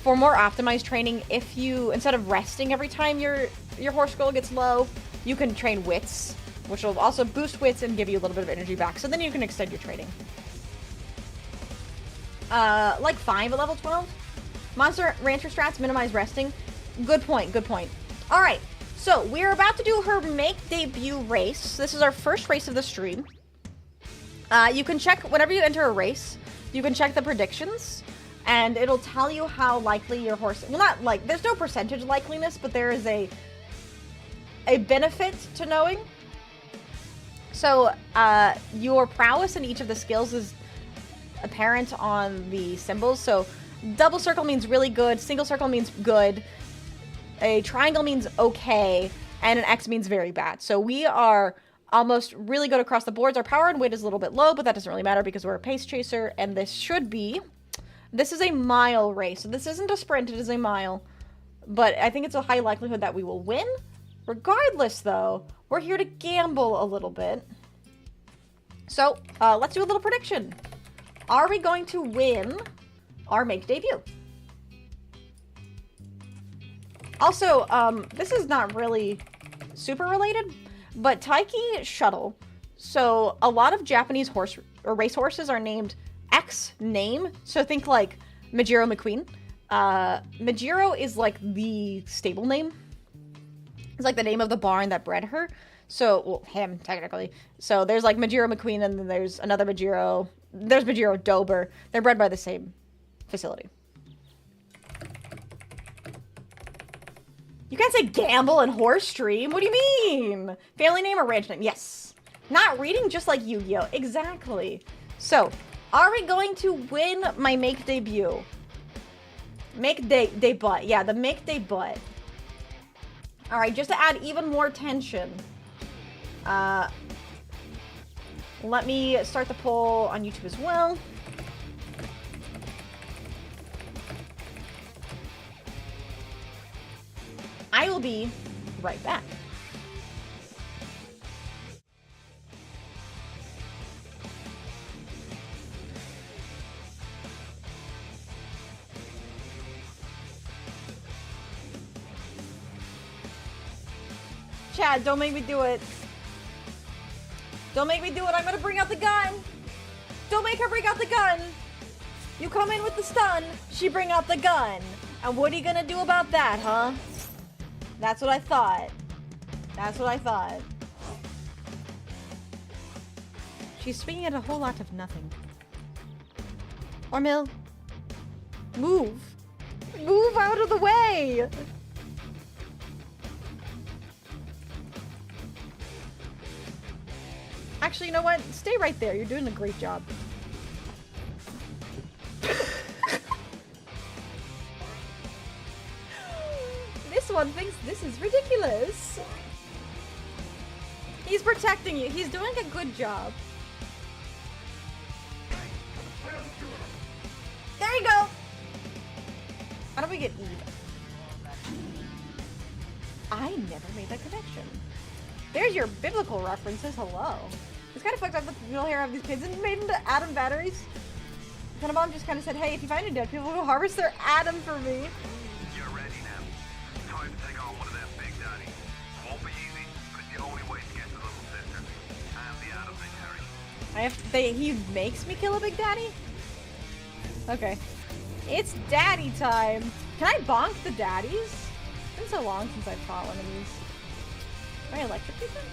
for more optimized training, if you, instead of resting every time your horse scroll gets low, you can train wits, which will also boost wits and give you a little bit of energy back. So then you can extend your training. Like 5 at level 12. Monster Rancher strats minimize resting. Good point. All right, so we're about to do her make debut race. This is our first race of the stream. You can check, whenever you enter a race, you can check the predictions, and it'll tell you how likely your horse, well, not like, there's no percentage likeliness, but there is a benefit to knowing. So, your prowess in each of the skills is apparent on the symbols. So, double circle means really good, single circle means good, a triangle means okay, and an X means very bad. So we are almost really good across the boards. Our power and weight is a little bit low, but that doesn't really matter because we're a pace chaser, and this is a mile race. So this isn't a sprint, it is a mile. But I think it's a high likelihood that we will win. Regardless, though, we're here to gamble a little bit. So let's do a little prediction. Are we going to win our make debut? Also, this is not really super related, but Taiki Shuttle. So a lot of Japanese horse or race horses are named X name. So think like Majiro McQueen. Majiro is like the stable name. It's like the name of the barn that bred her. So, well, him technically. So there's like Majiro McQueen, and then there's another Majiro. There's Majiro Dober. They're bred by the same facility. You can't say gamble and horse stream. What do you mean? Family name or ranch name? Yes. Not reading, just like Yu-Gi-Oh. Exactly. So, are we going to win my make debut? Make debut. Yeah, the make debut. All right, just to add even more tension. Let me start the poll on YouTube as well. I will be right back. Chad, don't make me do it. Don't make me do it. I'm gonna bring out the gun. Don't make her bring out the gun. You come in with the stun, she bring out the gun. And what are you gonna do about that, huh? That's what I thought. That's what I thought. She's speaking at a whole lot of nothing. Ormil, move. Move out of the way. Actually, you know what? Stay right there. You're doing a great job. This one thinks this is ridiculous. He's protecting you. He's doing a good job. There you go. How do we get even? I never made that connection. There's your biblical references. Hello. It's kind of fucked up that people here have these kids and made them to atom batteries. And mom just kind of said, hey, if you find a dead people, go harvest their atom for me. You're ready now. Time to take on one of them big daddies. Won't be easy, but it's the only way to get to little sister. And the atom they carry. He makes me kill a big daddy? Okay. It's daddy time. Can I bonk the daddies? It's been so long since I've fought one of these. Can I electrocute them?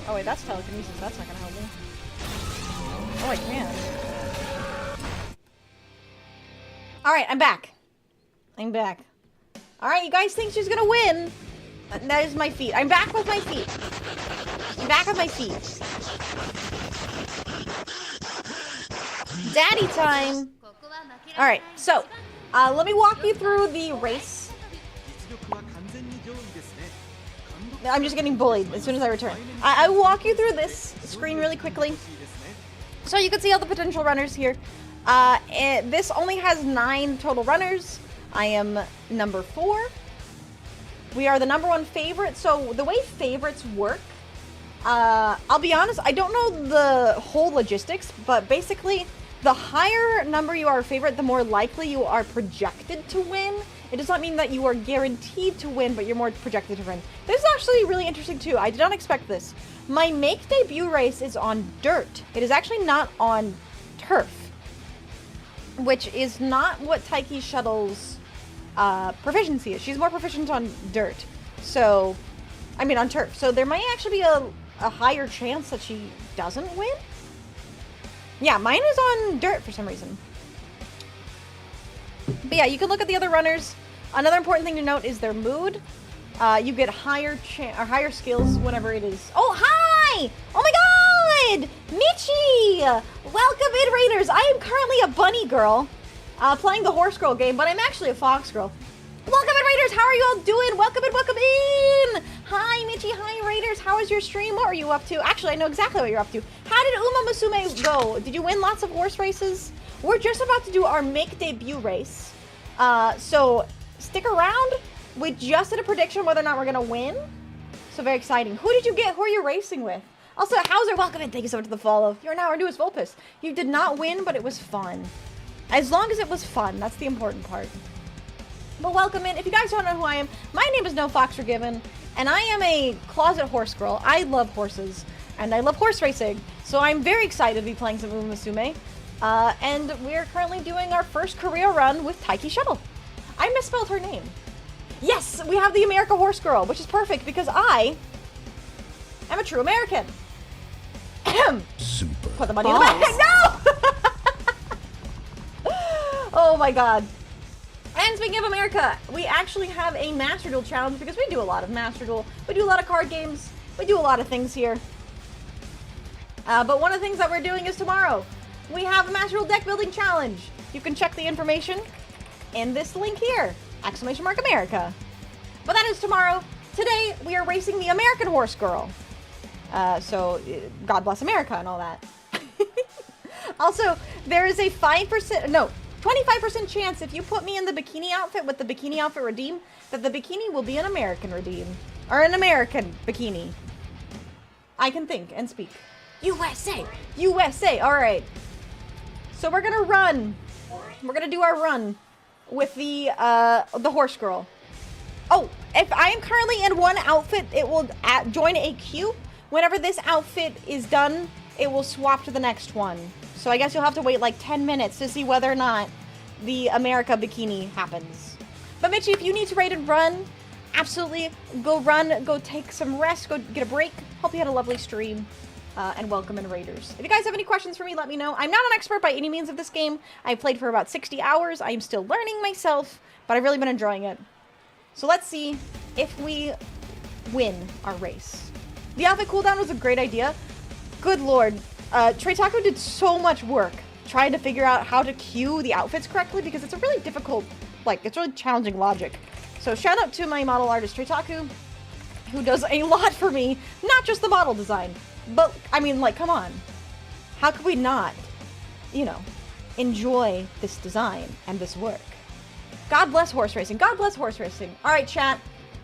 Oh wait, that's telekinesis. That's not gonna help me. Oh, I can. Alright, I'm back. I'm back. Alright, you guys think she's gonna win? That is my feet. I'm back with my feet. I'm back with my feet. Daddy time! Alright, so, let me walk you through the race. I'm just getting bullied as soon as I return. I will walk you through this screen really quickly. So you can see all the potential runners here. This only has 9 total runners. I am number 4. We are the number 1 favorite. So the way favorites work, I'll be honest, I don't know the whole logistics, but basically the higher number you are a favorite, the more likely you are projected to win. It does not mean that you are guaranteed to win, but you're more projected to win. This is actually really interesting too. I did not expect this. My make debut race is on dirt. It is actually not on turf, which is not what Taiki Shuttle's proficiency is. She's more proficient on dirt. So, I mean on turf. So there might actually be a higher chance that she doesn't win. Yeah, mine is on dirt for some reason. But yeah, you can look at the other runners. Another important thing to note is their mood. You get higher skills whenever it is. Oh, hi! Oh my god! Michi! Welcome in, Raiders! I am currently a bunny girl, playing the horse girl game, but I'm actually a fox girl. Welcome in, Raiders! How are you all doing? Welcome in, welcome in! Hi, Michi. Hi, Raiders. How was your stream? What are you up to? Actually, I know exactly what you're up to. How did Uma Musume go? Did you win lots of horse races? We're just about to do our make debut race. So stick around. We just did a prediction whether or not we're gonna win. So very exciting. Who did you get? Who are you racing with? Also, Hauser, welcome in. Thank you so much for the follow. You're now our newest Vulpus. You did not win, but it was fun. As long as it was fun, that's the important part. But welcome in. If you guys don't know who I am, my name is nofoxweregiven, and I am a closet horse girl. I love horses, and I love horse racing. So I'm very excited to be playing some Uma Musume. And we're currently doing our first career run with Taiki Shuttle. I misspelled her name. Yes, we have the America Horse Girl, which is perfect because I am a true American. Super. Put the money in the bank. No! Oh my god. And speaking of America, we actually have a Master Duel challenge because we do a lot of Master Duel. We do a lot of card games. We do a lot of things here. But one of the things that we're doing is tomorrow. We have a Master Duel deck building challenge. You can check the information in this link here. !America. But that is tomorrow. Today, we are racing the American Horse Girl. So, God bless America and all that. Also, there is a 25% chance if you put me in the bikini outfit with the bikini outfit redeem, that the bikini will be an American redeem. Or an American bikini. I can think and speak. USA! USA! Alright. So we're gonna run. We're gonna do our run with the horse girl. Oh, if I am currently in one outfit, it will join a queue. Whenever this outfit is done, it will swap to the next one. So I guess you'll have to wait like 10 minutes to see whether or not the America bikini happens. But Mitchie, if you need to raid and run, absolutely go run, go take some rest, go get a break. Hope you had a lovely stream. And welcome in Raiders. If you guys have any questions for me, let me know. I'm not an expert by any means of this game. I've played for about 60 hours. I am still learning myself, but I've really been enjoying it. So let's see if we win our race. The outfit cooldown was a great idea. Good lord. Treitaku did so much work trying to figure out how to cue the outfits correctly because it's a really difficult, it's really challenging logic. So shout out to my model artist Treitaku, who does a lot for me, not just the model design. But, I mean, come on. How could we not, enjoy this design and this work? God bless horse racing. God bless horse racing. All right, chat.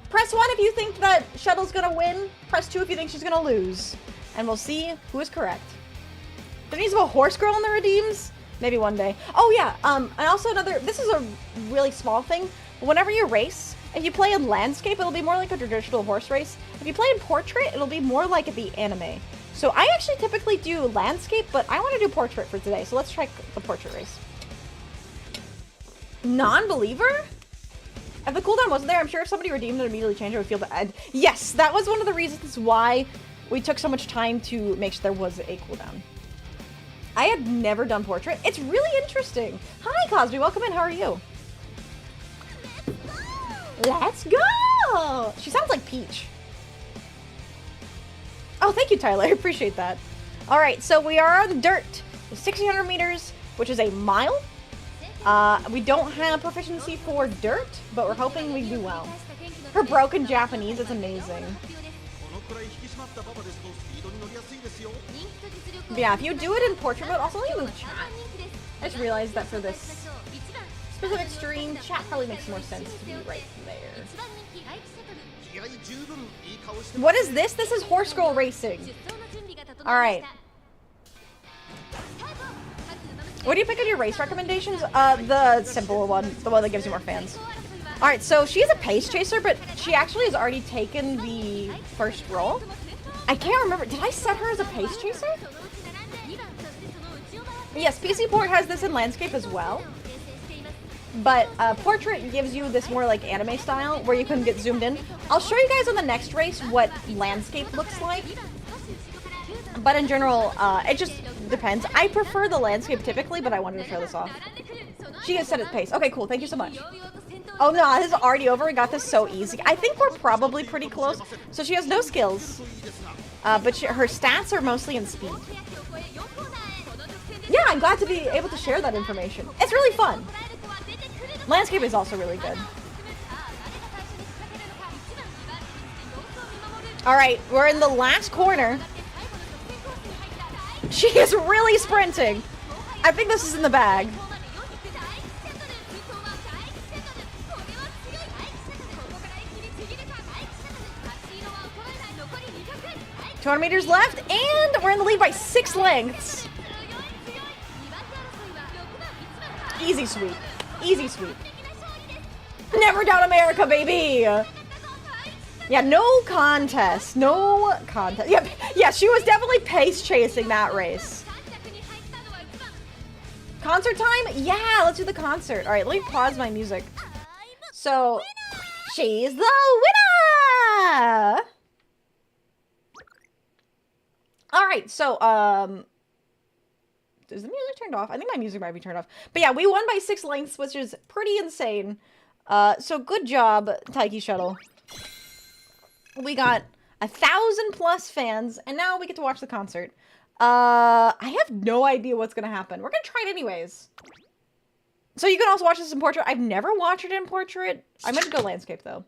Press 1 if you think that Shuttle's gonna win. Press 2 if you think she's gonna lose. And we'll see who is correct. There needs to be a horse girl in the redeems? Maybe one day. Oh, yeah. And also this is a really small thing. Whenever you race, if you play in landscape, it'll be more like a traditional horse race. If you play in portrait, it'll be more like the anime. So I actually typically do landscape, but I want to do portrait for today. So let's try the portrait race. Non-believer? If the cooldown wasn't there, I'm sure if somebody redeemed it immediately changed, I would feel bad. Yes, that was one of the reasons why we took so much time to make sure there was a cooldown. I had never done portrait. It's really interesting. Hi, Cosby. Welcome in. How are you? Let's go! She sounds like Peach. Oh, thank you, Tyler. I appreciate that. All right, so we are on dirt. 1,600 meters, which is a mile. We don't have proficiency for dirt, but we're hoping we do well. Her broken Japanese is amazing. But yeah, if you do it in portrait mode, also let me move chat. I just realized that for this specific stream, chat probably makes more sense to be right there. What is this? This is Horse Girl Racing. Alright. What do you pick on your race recommendations? The simple one. The one that gives you more fans. Alright, so she's a pace chaser, but she actually has already taken the first role. I can't remember. Did I set her as a pace chaser? Yes, PC Port has this in landscape as well. But portrait gives you this more like anime style where you can get zoomed in. I'll show you guys on the next race what landscape looks like. But in general, it just depends. I prefer the landscape typically, but I wanted to show this off. She has set its pace. Okay, cool. Thank you so much. Oh no, this is already over. We got this so easy. I think we're probably pretty close. So she has no skills. But her stats are mostly in speed. Yeah, I'm glad to be able to share that information. It's really fun. Landscape is also really good. Alright, we're in the last corner. She is really sprinting. I think this is in the bag. $200 meters left, and we're in the lead by 6 lengths. Easy sweep. Easy sweep. Never doubt America, baby! Yeah, no contest. No contest. Yeah, she was definitely pace chasing that race. Concert time? Yeah, let's do the concert. Alright, let me pause my music. So, she's the winner! Alright, so, is the music turned off? I think my music might be turned off. But yeah, we won by 6 lengths, which is pretty insane. So good job, Taiki Shuttle. We got 1,000+ fans, and now we get to watch the concert. I have no idea what's gonna happen. We're gonna try it anyways. So you can also watch this in portrait. I've never watched it in portrait. I'm gonna go landscape though.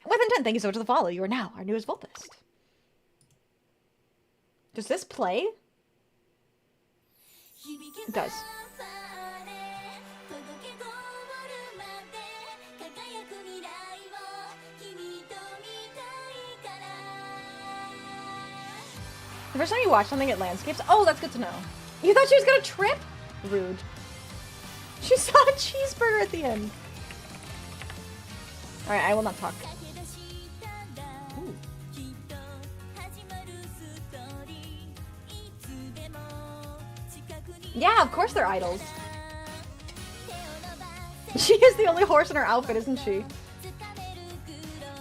With intent, thank you so much for the follow. You are now our newest Volpist. Does this play? It does. The first time you watch something at landscapes? Oh, that's good to know. You thought she was gonna trip? Rude. She saw a cheeseburger at the end. Alright, I will not talk. Ooh. Yeah, of course they're idols. She is the only horse in her outfit, isn't she?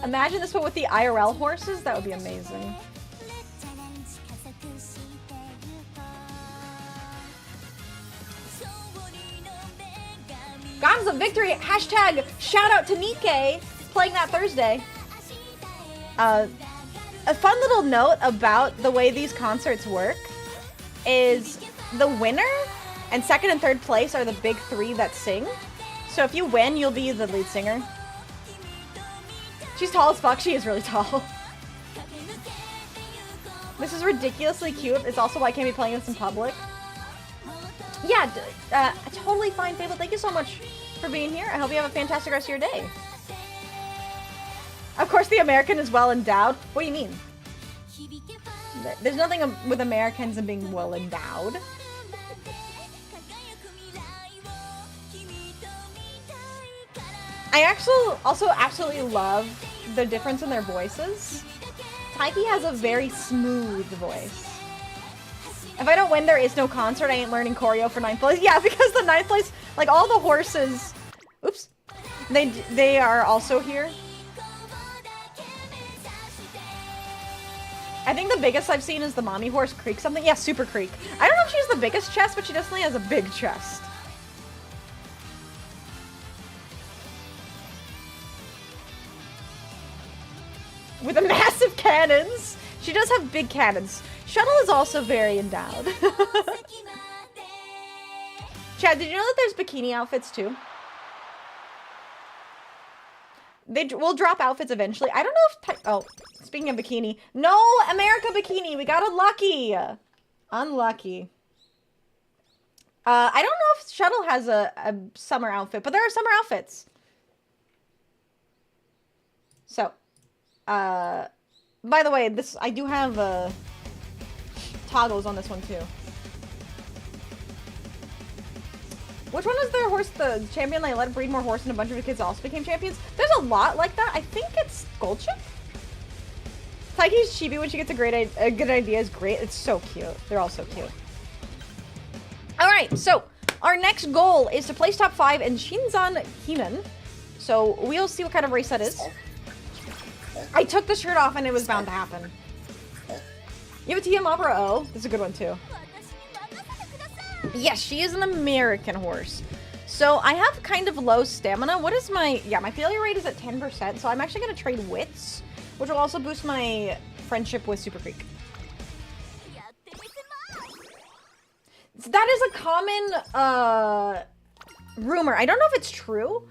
Imagine this one with the IRL horses. That would be amazing. Guns of Victory, hashtag shout out to Nikkei, playing that Thursday. A fun little note about the way these concerts work is the winner and second and third place are the big 3 that sing. So if you win, you'll be the lead singer. She's tall as fuck. She is really tall. This is ridiculously cute. It's also why I can't be playing this in public. Yeah, totally fine, Fable. Thank you so much for being here. I hope you have a fantastic rest of your day. Of course, the American is well endowed. What do you mean? There's nothing with Americans and being well endowed. I also absolutely love the difference in their voices. Taiki has a very smooth voice. If I don't win, there is no concert. I ain't learning choreo for 9th place. Yeah, because the 9th place, like all the horses, oops, they are also here. I think the biggest I've seen is the mommy horse Creek something. Yeah, Super Creek. I don't know if she's the biggest chest, but she definitely has a big chest. With the massive cannons. She does have big cannons. Shuttle is also very endowed. Chad, did you know that there's bikini outfits too? They will drop outfits eventually. I don't know if... Oh, speaking of bikini. No, America bikini. We got unlucky. Unlucky. I don't know if Shuttle has a summer outfit, but there are summer outfits. So, by the way, this I do have toggles on this one too. Which one is their horse, the champion? They let it breed more horse and a bunch of the kids also became champions. There's a lot like that. I think it's Goldchip. Taiki's chibi when she gets a good idea is great. It's so cute. They're all so cute. All right, so our next goal is to place top 5 in Shinzan Kinan. So we'll see what kind of race that is. I took the shirt off and it was bound to happen. You have a TM Opera O. This is a good one too. Yes, she is an American horse. So I have kind of low stamina. What is my... Yeah, my failure rate is at 10%. So I'm actually going to trade wits, which will also boost my friendship with Super Creek. That is a common rumor. I don't know if it's true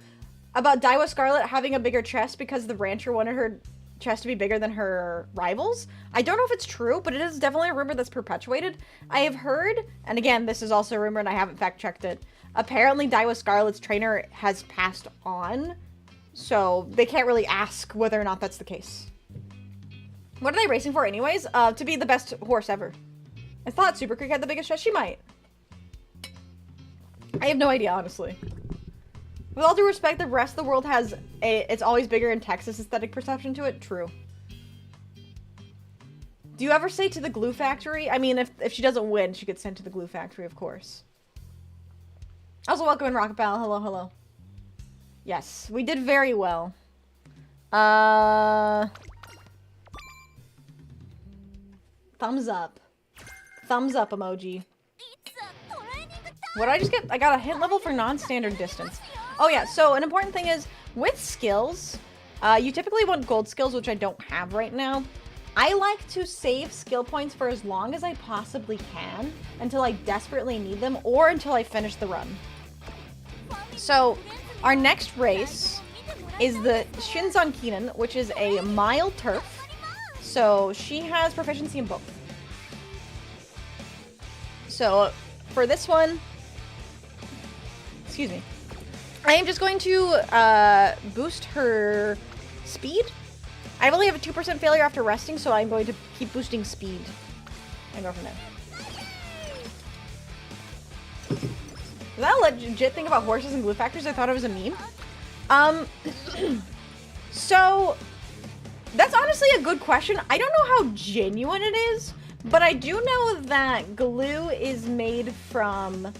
about Daiwa Scarlet having a bigger chest because the rancher wanted her chest to be bigger than her rivals. I don't know if it's true, but it is definitely a rumor that's perpetuated. I have heard, and again, this is also a rumor and I haven't fact-checked it, apparently Daiwa Scarlet's trainer has passed on, so they can't really ask whether or not that's the case. What are they racing for anyways? To be the best horse ever. I thought Super Creek had the biggest chest. She might. I have no idea, honestly. With all due respect, the rest of the world has it's always bigger in Texas aesthetic perception to it. True. Do you ever say to the glue factory? I mean, if she doesn't win, she gets sent to the glue factory, of course. Also, welcome in Rocket Pal. Hello, hello. Yes, we did very well. Thumbs up. Thumbs up emoji. What did I just get? I got a hint level for non-standard distance. Oh yeah, so an important thing is, with skills, you typically want gold skills, which I don't have right now. I like to save skill points for as long as I possibly can, until I desperately need them, or until I finish the run. So, our next race is the Shinzan Kinan, which is a mile turf. So, she has proficiency in both. So, for this one, excuse me, I am just going to boost her speed. I only have a 2% failure after resting, so I'm going to keep boosting speed and go from there. Is that a legit thing about horses and glue factories? I thought it was a meme. So that's honestly a good question. I don't know how genuine it is, but I do know that glue is made from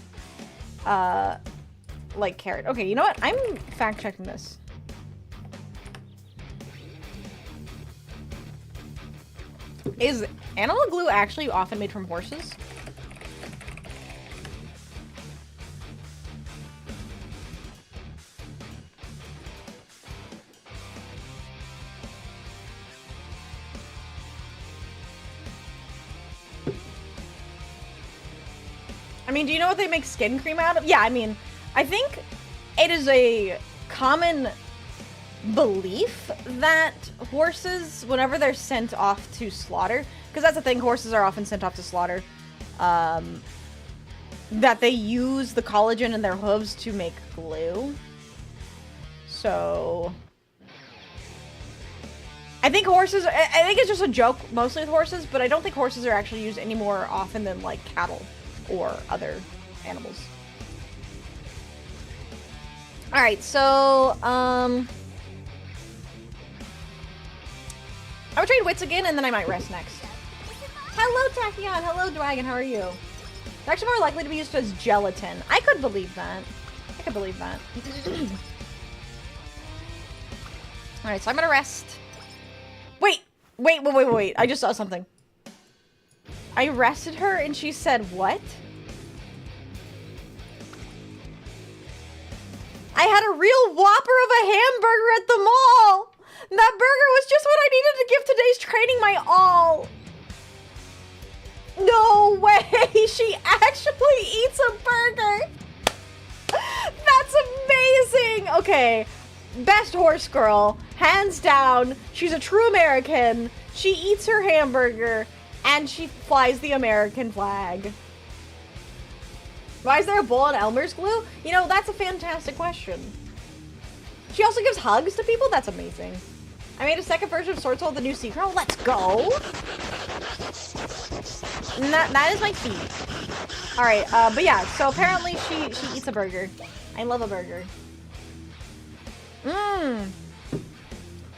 like carrot. Okay, you know what? I'm fact checking this. Is animal glue actually often made from horses? I mean, do you know what they make skin cream out of? Yeah, I mean, I think it is a common belief that horses, whenever they're sent off to slaughter, because that's the thing, horses are often sent off to slaughter, that they use the collagen in their hooves to make glue. So I think horses, I think it's just a joke mostly with horses, but I don't think horses are actually used any more often than like cattle or other animals. Alright, so I'm gonna trade wits again, and then I might rest next. Hello, Tachyon. Hello, Dragon. How are you? It's actually more likely to be used as gelatin. I could believe that. I could believe that. Alright, so I'm gonna rest. Wait. I just saw something. I rested her, and she said, what? I had a real whopper of a hamburger at the mall. That burger was just what I needed to give today's training my all. No way, she actually eats a burger. That's amazing. Okay, best horse girl, hands down. She's a true American. She eats her hamburger and she flies the American flag. Why is there a bowl on Elmer's glue? You know, that's a fantastic question. She also gives hugs to people? That's amazing. I made a second version of Sword Soul, the new Secret. Let's go. And that is my feet. All right, but yeah, so apparently she eats a burger. I love a burger.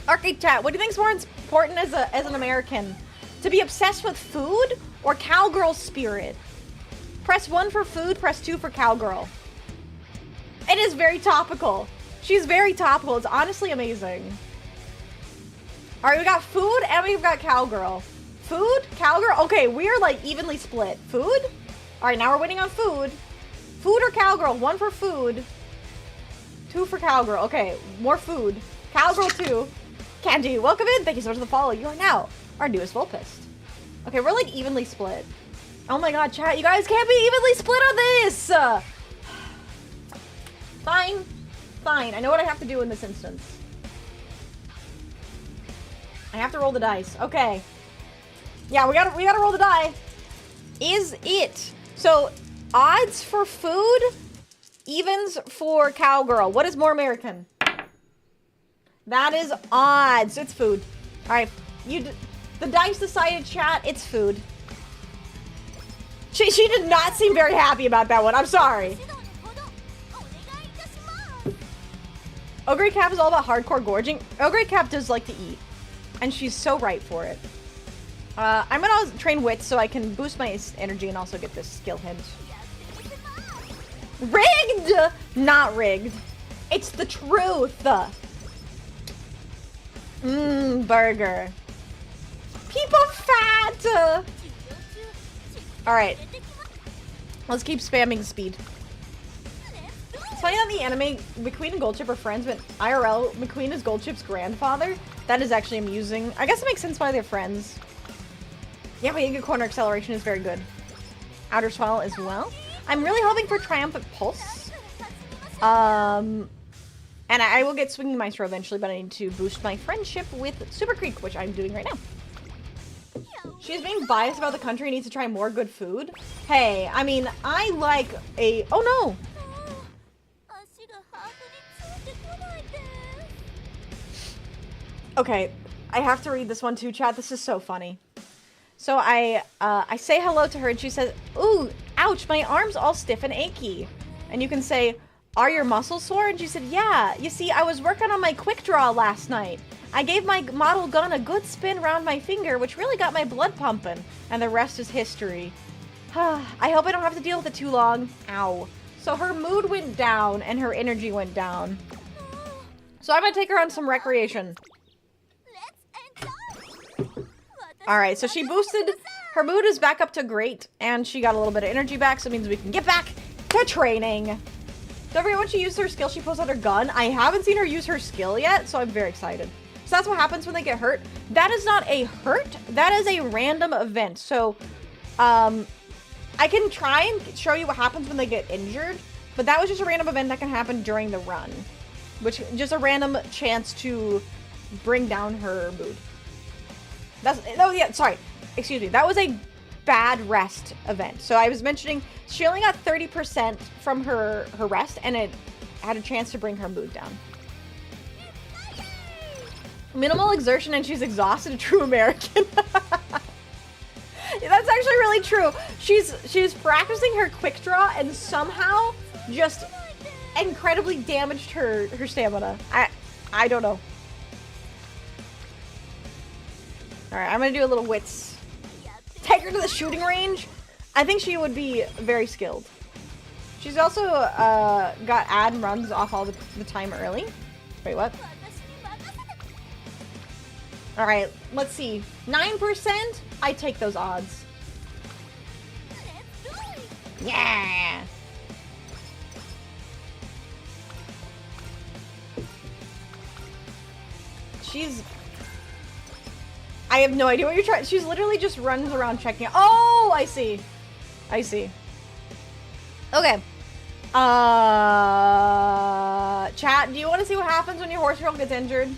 Arcade chat, what do you think is more important as an American? To be obsessed with food or cowgirl spirit? Press 1 for food, press 2 for cowgirl. It is very topical. She's very topical. It's honestly amazing. All right, we got food and we've got cowgirl. Food, cowgirl. Okay, we're like evenly split. Food? All right, now we're winning on food. Food or cowgirl? 1 for food. 2 for cowgirl. Okay, more food. Cowgirl 2. Candy, welcome in. Thank you so much for the follow. You are now our newest Volpist. Okay, we're like evenly split. Oh my god, chat, you guys can't be evenly split on this! Fine. Fine, I know what I have to do in this instance. I have to roll the dice. Okay. Yeah, we gotta roll the die. Is it? So, odds for food, evens for cowgirl. What is more American? That is odds. It's food. All right, the dice decided, chat. It's food. She did not seem very happy about that one. I'm sorry. Ogre Cap is all about hardcore gorging. Ogre Cap does like to eat, and she's so right for it. I'm gonna train wits so I can boost my energy and also get this skill hint. Rigged! Not rigged. It's the truth. Burger. People fat! Alright. Let's keep spamming speed. It's funny that the anime McQueen and Goldchip are friends, but IRL, McQueen is Goldchip's grandfather. That is actually amusing. I guess it makes sense why they're friends. Yeah, but Yiga Corner Acceleration is very good. Outer Swallow as well. I'm really hoping for Triumphant Pulse. And I will get Swinging Maestro eventually, but I need to boost my friendship with Super Creek, which I'm doing right now. She's being biased about the country and needs to try more good food. Hey, I mean, I like a... Oh no! Okay, I have to read this one too, chat. This is so funny. So I say hello to her and she says, ooh, ouch, my arm's all stiff and achy. And you can say, are your muscles sore? And she said, yeah, you see, I was working on my quick draw last night. I gave my model gun a good spin around my finger, which really got my blood pumping. And the rest is history. I hope I don't have to deal with it too long. Ow. So her mood went down and her energy went down. So I'm gonna take her on some recreation. Alright, so she boosted, her mood is back up to great, and she got a little bit of energy back, so it means we can get back to training. Don't forget when she used her skill, she pulls out her gun. I haven't seen her use her skill yet, so I'm very excited. So that's what happens when they get hurt. That is not a hurt, that is a random event. So, I can try and show you what happens when they get injured, but that was just a random event that can happen during the run. Which, just a random chance to bring down her mood. Oh yeah, sorry. Excuse me. That was a bad rest event. So I was mentioning she only got 30% from her rest, and it had a chance to bring her mood down. Minimal exertion and she's exhausted, a true American. Yeah, that's actually really true. She's practicing her quick draw and somehow just incredibly damaged her stamina. I don't know. Alright, I'm gonna do a little wits. Take her to the shooting range. I think she would be very skilled. She's also got ad runs off all the time early. Wait, what? Alright, let's see. 9%? I take those odds. Yeah! she's... I have no idea what you're trying... She's literally just runs around checking... Oh, I see. I see. Okay. Chat, do you want to see what happens when your horse girl gets injured?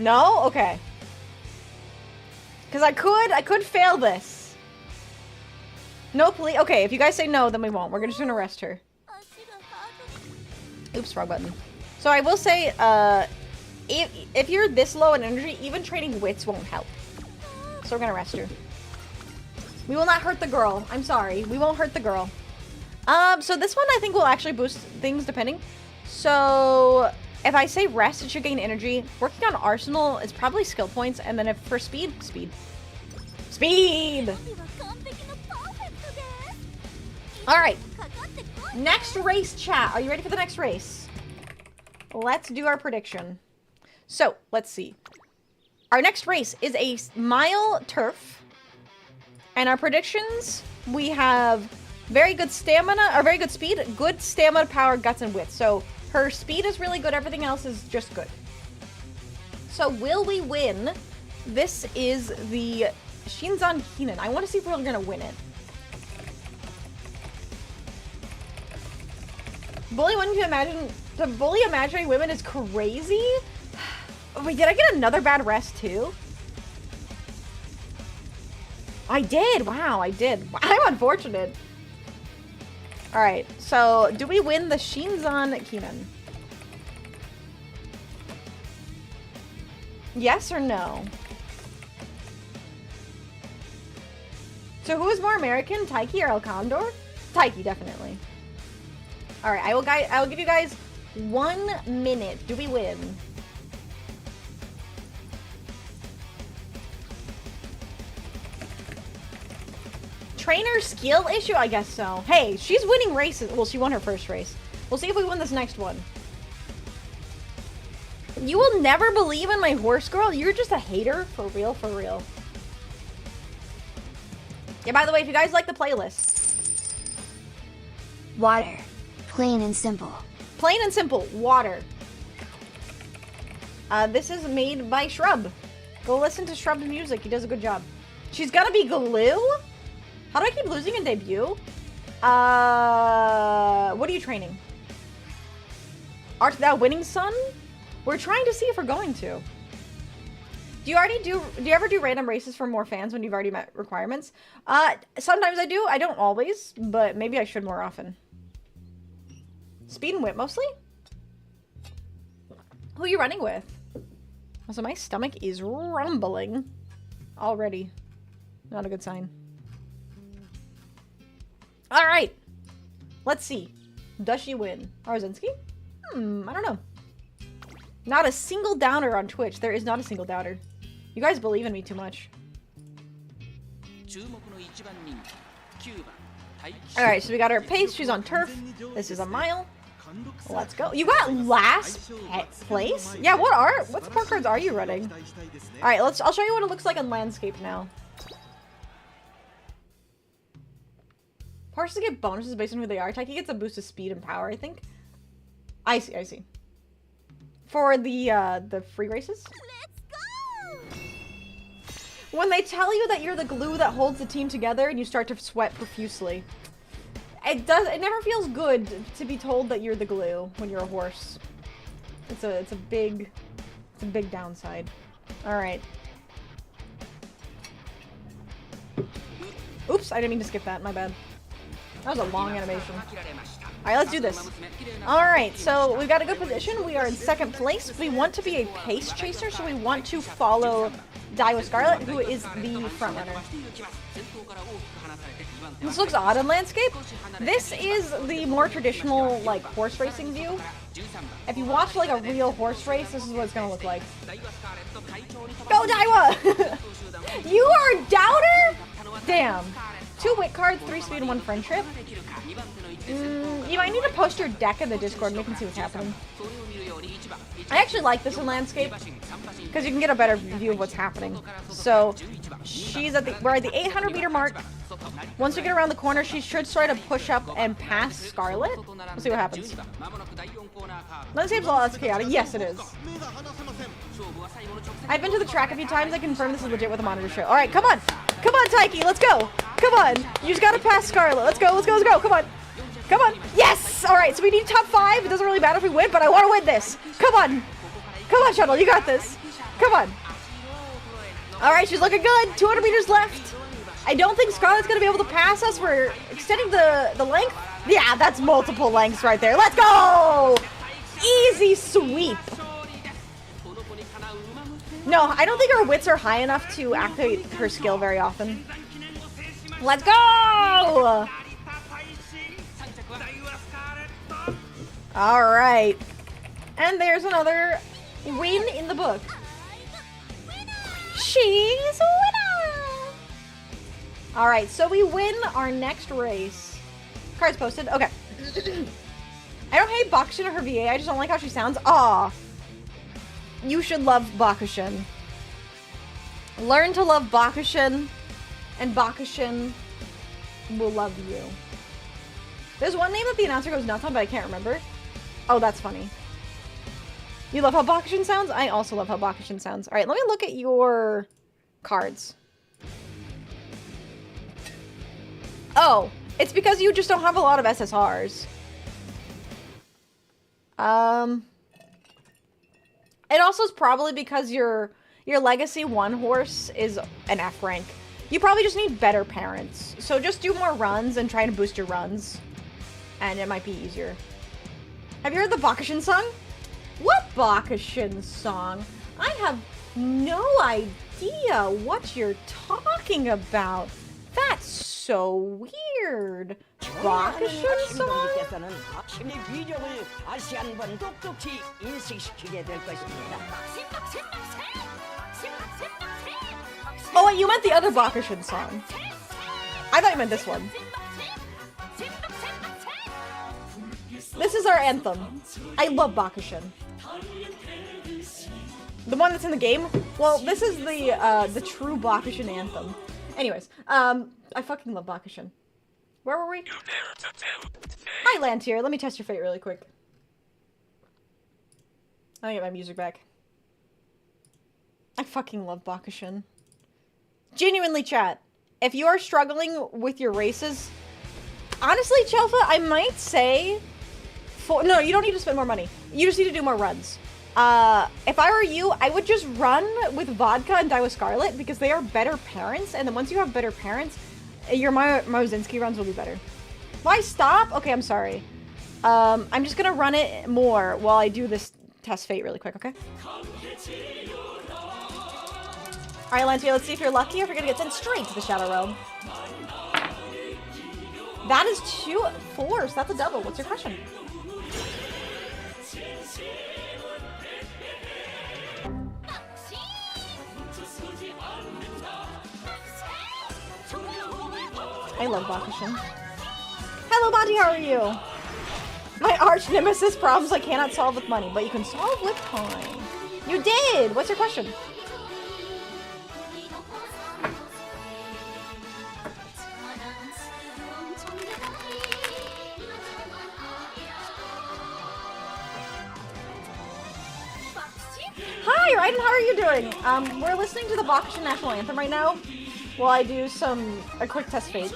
No? Okay. Because I could fail this. No, please. Okay, if you guys say no, then we won't. We're just gonna arrest her. Oops, wrong button. So I will say, if you're this low in energy, even training wits won't help. So we're gonna arrest her. We will not hurt the girl. I'm sorry. We won't hurt the girl. So this one I think will actually boost things depending. So if I say rest, it should gain energy. Working on arsenal is probably skill points. And then if for speed. Alright. Next race, chat. Are you ready for the next race? Let's do our prediction. So, let's see. Our next race is a mile turf. And our predictions, we have very good stamina, or very good speed, good stamina, power, guts, and wit. So her speed is really good, everything else is just good. So will we win? This is the Shinzan Keenan. I want to see if we're gonna win it. Bully one can imagine, to bully imaginary women is crazy? Wait, did I get another bad rest too? I did! Wow, I did. I'm unfortunate. Alright, so do we win the Shinzan Keenan? Yes or no? So who is more American, Taiki or El Condor? Taiki, definitely. Alright, I will give you guys 1 minute. Do we win? Trainer skill issue? I guess so. Hey, she's winning races. Well, she won her first race. We'll see if we win this next one. You will never believe in my horse girl? You're just a hater? For real, for real. Yeah, by the way, if you guys like the playlist. Water. Plain and simple. Plain and simple. Water. This is made by Shrub. Go listen to Shrub's music. He does a good job. She's gonna be glue? How do I keep losing in debut? What are you training? Art thou winning, son? We're trying to see if we're going to. Do you ever do random races for more fans when you've already met requirements? Sometimes I do. I don't always, but maybe I should more often. Speed and wit mostly? Who are you running with? Also, my stomach is rumbling already. Not a good sign. Alright. Let's see. Does she win? Arzinski? I don't know. Not a single downer on Twitch. There is not a single downer. You guys believe in me too much. Alright, so we got her pace. She's on turf. This is a mile. Let's go. You got last place? Yeah, what support cards are you running? Alright, I'll show you what it looks like on landscape now. Horses get bonuses based on who they are. Taiki gets a boost of speed and power, I think. I see. For the free races? Let's go! When they tell you that you're the glue that holds the team together and you start to sweat profusely. It never feels good to be told that you're the glue when you're a horse. It's a big downside. Alright. Oops, I didn't mean to skip that, my bad. That was a long animation. Alright, let's do this. Alright, so we've got a good position. We are in second place. We want to be a pace chaser, so we want to follow Daiwa Scarlet, who is the front runner. This looks odd on landscape. This is the more traditional, like, horse racing view. If you watch, like, a real horse race, this is what it's gonna look like. Go, Daiwa! You are doubter? Damn. 2 wit cards, 3 speed, and 1 friendship. You might need to post your deck in the Discord and we can see what's happening. I actually like this in landscape because you can get a better view of what's happening. So she's we're at the 800 meter mark. Once you get around the corner, she should try to push up and pass Scarlet. We'll see what happens. Landscape's all that's chaotic. Yes, it is. I've been to the track a few times. I confirm this is legit with a monitor show. All right, come on. Come on, Taiki. Let's go. Come on. You just gotta pass Scarlet. Let's go. Let's go. Let's go. Come on. Come on. Yes. All right, so we need top 5. It doesn't really matter if we win, but I want to win this. Come on. Come on, Shuttle. You got this. Come on. All right, she's looking good. 200 meters left. I don't think Scarlet's going to be able to pass us. We're extending the length. Yeah, that's multiple lengths right there. Let's go! Easy sweep. No, I don't think her wits are high enough to activate her skill very often. Let's go! All right. And there's another win in the book. She's a winner! Alright, so we win our next race. Cards posted. Okay. I don't hate Bakushin or her VA, I just don't like how she sounds. Aw. You should love Bakushin. Learn to love Bakushin, and Bakushin will love you. There's one name that the announcer goes nuts on, but I can't remember. Oh, that's funny. You love how Bakushin sounds? I also love how Bakushin sounds. Alright, let me look at your cards. Oh, it's because you just don't have a lot of SSRs. It also is probably because your Legacy 1 horse is an F rank. You probably just need better parents. So just do more runs and try to boost your runs. And it might be easier. Have you heard the Bakushin song? What Bakushin song? I have no idea what you're talking about. That's so weird. Bakushin song? Oh wait, you meant the other Bakushin song. I thought you meant this one. This is our anthem. I love Bakushin. The one that's in the game? Well, this is the true Bakushin anthem. Anyways, I fucking love Bakushin. Where were we? Hi, Lantier. Let me test your fate really quick. Let me get my music back. I fucking love Bakushin. Genuinely, chat. If you are struggling with your races, honestly, Chelfa, I might say... No, you don't need to spend more money. You just need to do more runs. If I were you, I would just run with Vodka and die with Scarlet because they are better parents, and then once you have better parents, your Mozinski runs will be better. Why stop? Okay, I'm sorry. I'm just gonna run it more while I do this test fate really quick, okay? Alright, Lantia, let's see if you're lucky or if you're gonna get sent straight to the Shadow Realm. That is 4, so that's a double. What's your question? I love Bakushin. Hello, Bonti, how are you? My arch nemesis problems I cannot solve with money, but you can solve with time. You did! What's your question? Hi, Raiden, how are you doing? We're listening to the Bakushin National Anthem right now while I do a quick test fate.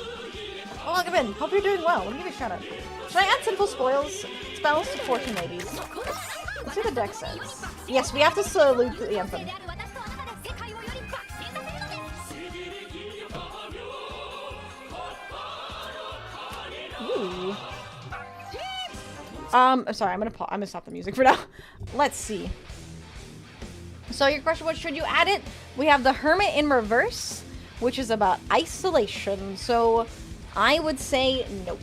Oh, welcome in. Hope you're doing well. Let me give you a shout out. Should I add simple spells to Fortune Ladies? Let's see what the deck says. Yes, we have to salute the anthem. Ooh. Sorry, I'm gonna stop the music for now. Let's see. So your question was, should you add it? We have the Hermit in reverse, which is about isolation. So I would say no.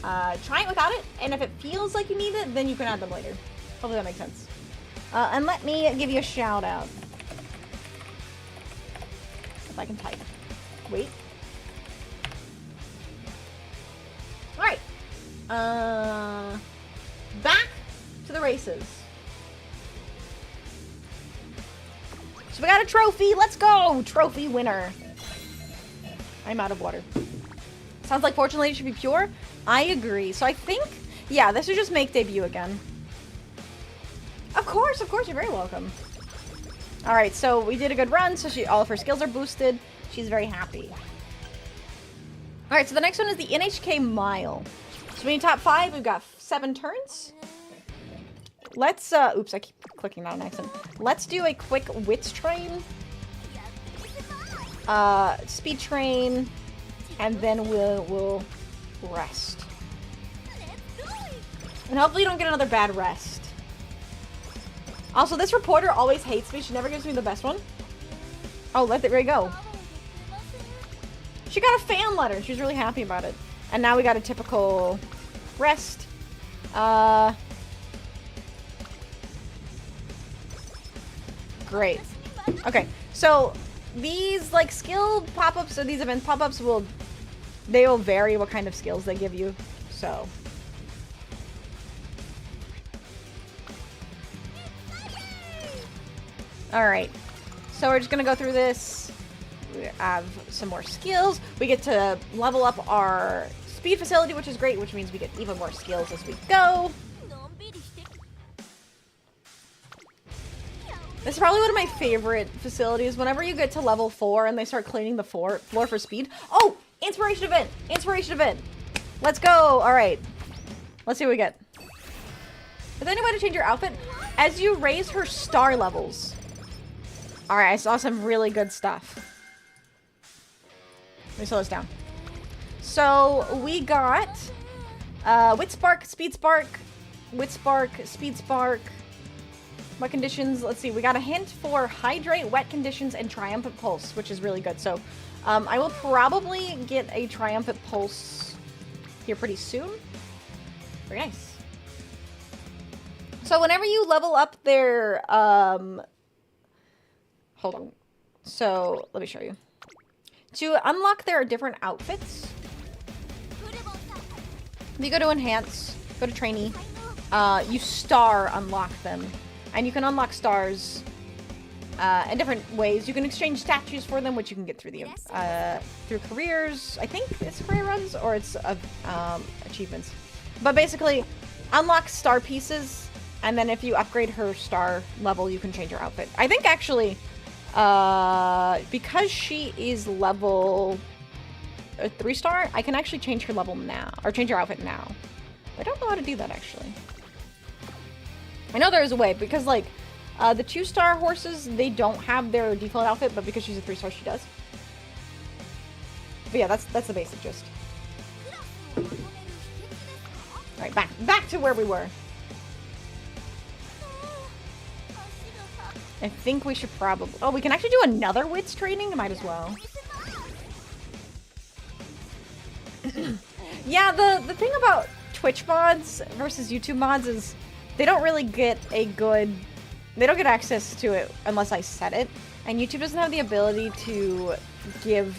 Try it without it, and if it feels like you need it, then you can add them later. Hopefully that makes sense. And let me give you a shout out. If I can type. Wait. Alright. Back to the races. So we got a trophy. Let's go! Trophy winner. I'm out of water. Sounds like Fortune Lady should be pure. I agree. So I think, yeah, this would just make debut again. Of course, you're very welcome. All right, so we did a good run, so all of her skills are boosted. She's very happy. All right, so the next one is the NHK Mile. So we need top 5. We've got 7 turns. Let's, oops, I keep clicking that on accident. Let's do a quick wits train. Speed train, and then we'll rest. And hopefully you don't get another bad rest. Also, this reporter always hates me. She never gives me the best one. Oh, there we go. She got a fan letter. She's really happy about it. And now we got a typical rest. Great. Okay, so these like skill pop-ups or these event pop-ups will vary what kind of skills they give you. So all right, so we're just gonna go through this. We have some more skills. We get to level up our speed facility, which is great, which means we get even more skills as we go. This is probably one of my favorite facilities. Whenever you get to level 4 and they start cleaning the floor for speed. Oh, inspiration event, inspiration event. Let's go. All right, let's see what we get. Is there any way to change your outfit? As you raise her star levels. All right, I saw some really good stuff. Let me slow this down. So we got Wit Spark, Speed Spark, Wit Spark, Speed Spark. What conditions? Let's see. We got a hint for Hydrate, Wet Conditions, and Triumphant Pulse, which is really good. So I will probably get a Triumphant Pulse here pretty soon. Very nice. So whenever you level up their... hold on. So let me show you. To unlock their different outfits, you go to Enhance, go to Trainee, you star unlock them. And you can unlock stars in different ways. You can exchange statues for them, which you can get through the through careers. I think it's career runs or it's achievements. But basically, unlock star pieces, and then if you upgrade her star level, you can change her outfit. I think actually, because she is level 3-star, I can actually change her level now, or change her outfit now. I don't know how to do that actually. I know there is a way, because like the 2-star horses, they don't have their default outfit, but because she's a 3-star, she does. But yeah, that's the basic gist. Alright, back to where we were. I think we should probably... Oh, we can actually do another wits training? Might as well. Yeah, the thing about Twitch mods versus YouTube mods is they don't really get a good... They don't get access to it unless I set it. And YouTube doesn't have the ability to give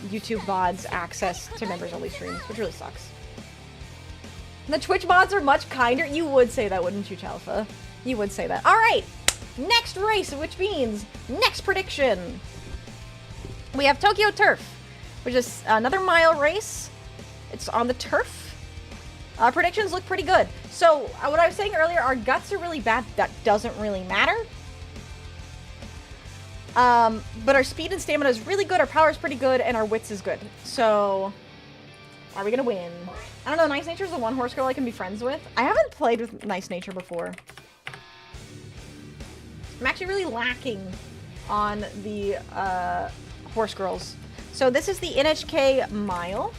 YouTube mods access to members-only streams, which really sucks. The Twitch mods are much kinder. You would say that, wouldn't you, Chalfa? You would say that. Alright! Next race, which means next prediction. We have Tokyo Turf, which is another mile race. It's on the turf. Predictions look pretty good. So, what I was saying earlier, our guts are really bad. That doesn't really matter. But our speed and stamina is really good, our power is pretty good, and our wits is good. So, are we gonna win? I don't know, Nice Nature is the one horse girl I can be friends with. I haven't played with Nice Nature before. I'm actually really lacking on the horse girls. So this is the NHK Mile.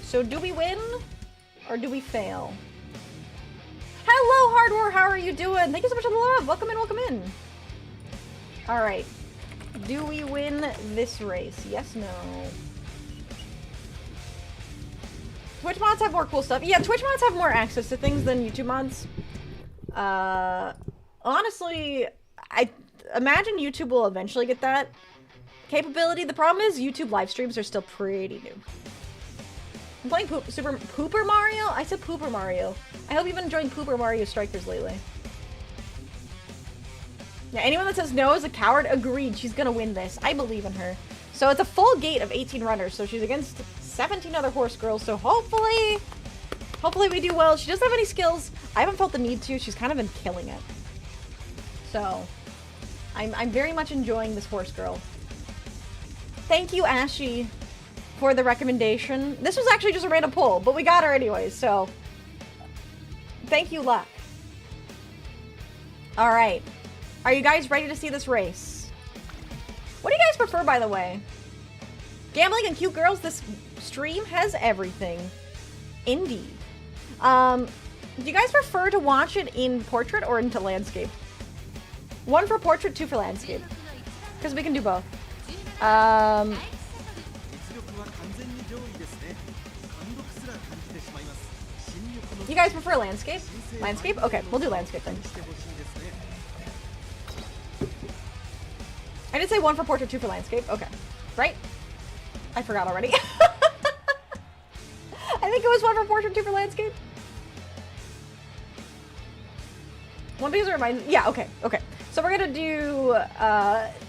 So do we win or do we fail? Hello, Hardware. How are you doing? Thank you so much for the love. Welcome in, welcome in. All right. Do we win this race? Yes, no. Twitch mods have more cool stuff. Yeah, Twitch mods have more access to things than YouTube mods. Honestly, I imagine YouTube will eventually get that capability. The problem is YouTube live streams are still pretty new. I'm playing Pooper Mario? I said Pooper Mario. I hope you've been enjoying Pooper Mario Strikers lately. Yeah, anyone that says no is a coward, agreed. She's gonna win this. I believe in her. So it's a full gate of 18 runners. So she's against 17 other horse girls. So hopefully we do well. She doesn't have any skills. I haven't felt the need to. She's kind of been killing it. So I'm very much enjoying this horse girl. Thank you, Ashy, for the recommendation. This was actually just a random poll, but we got her anyways, so thank you, Luck. All right. Are you guys ready to see this race? What do you guys prefer, by the way? Gambling and cute girls? This stream has everything. Indeed. Do you guys prefer to watch it in portrait or into landscape? 1 for portrait, 2 for landscape. Because we can do both. You guys prefer landscape? Landscape? Okay, we'll do landscape then. I did say 1 for portrait, 2 for landscape. Okay. Right? I forgot already. I think it was 1 for portrait, 2 for landscape. 1 because it reminds me. Yeah, okay, okay. So we're gonna do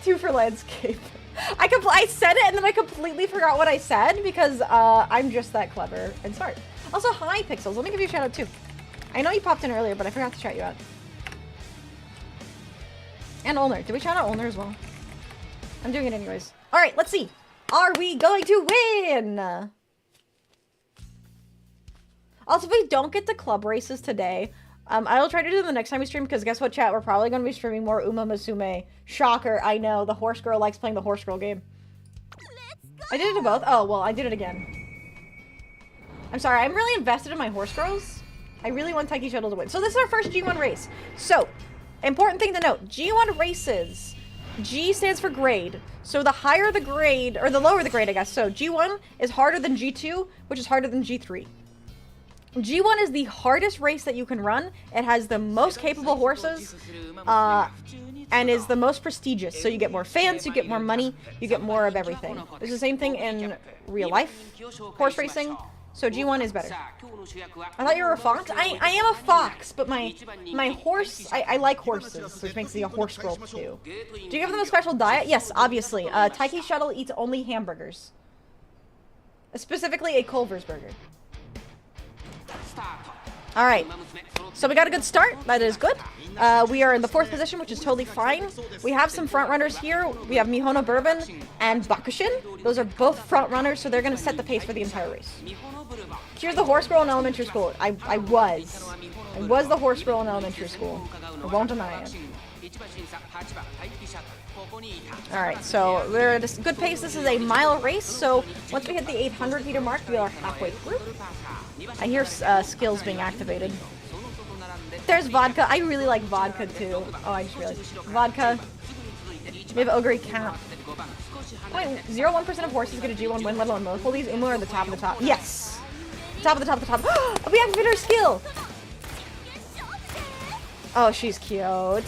2 for landscape. I said it and then I completely forgot what I said because I'm just that clever and smart. Also, hi Pixels. Let me give you a shout out too. I know you popped in earlier, but I forgot to shout you out. And Olner. Did we shout out Olner as well? I'm doing it anyways. All right, let's see. Are we going to win? Also, if we don't get to club races today, I'll try to do them the next time we stream, because guess what, chat? We're probably going to be streaming more Uma Musume. Shocker, I know. The horse girl likes playing the horse girl game. I did it to both? Oh, well, I did it again. I'm sorry, I'm really invested in my horse girls. I really want Taiki Shuttle to win. So this is our first G1 race. So, important thing to note. G1 races, G stands for grade. So the higher the grade, or the lower the grade, I guess. So G1 is harder than G2, which is harder than G3. G1 is the hardest race that you can run. It has the most capable horses, and is the most prestigious. So you get more fans, you get more money, you get more of everything. It's the same thing in real life horse racing. So G1 is better. I thought you were a fox? I am a fox, but my horse, I like horses, which makes me a horse girl too. Do you give them a special diet? Yes, obviously. Taiki Shuttle eats only hamburgers. Specifically a Culver's burger. Alright, so we got a good start. That is good. We are in the 4th position, which is totally fine. We have some front runners here. We have Mihono Bourbon and Bakushin. Those are both front runners, so they're going to set the pace for the entire race. Here's the horse girl in elementary school. I was the horse girl in elementary school. I won't deny it. Alright, so we're at a good pace. This is a mile race, so once we hit the 800 meter mark, we are halfway through. I hear skills being activated. There's vodka. I really like vodka too. Oh, I just realized. Vodka. We have Ogre Cap. Wait, 0.1% of horses get a G1 win, let alone multiple. These Umu are the top of the top. Yes! Top of the top of the top. We activated her skill! Oh, she's cute.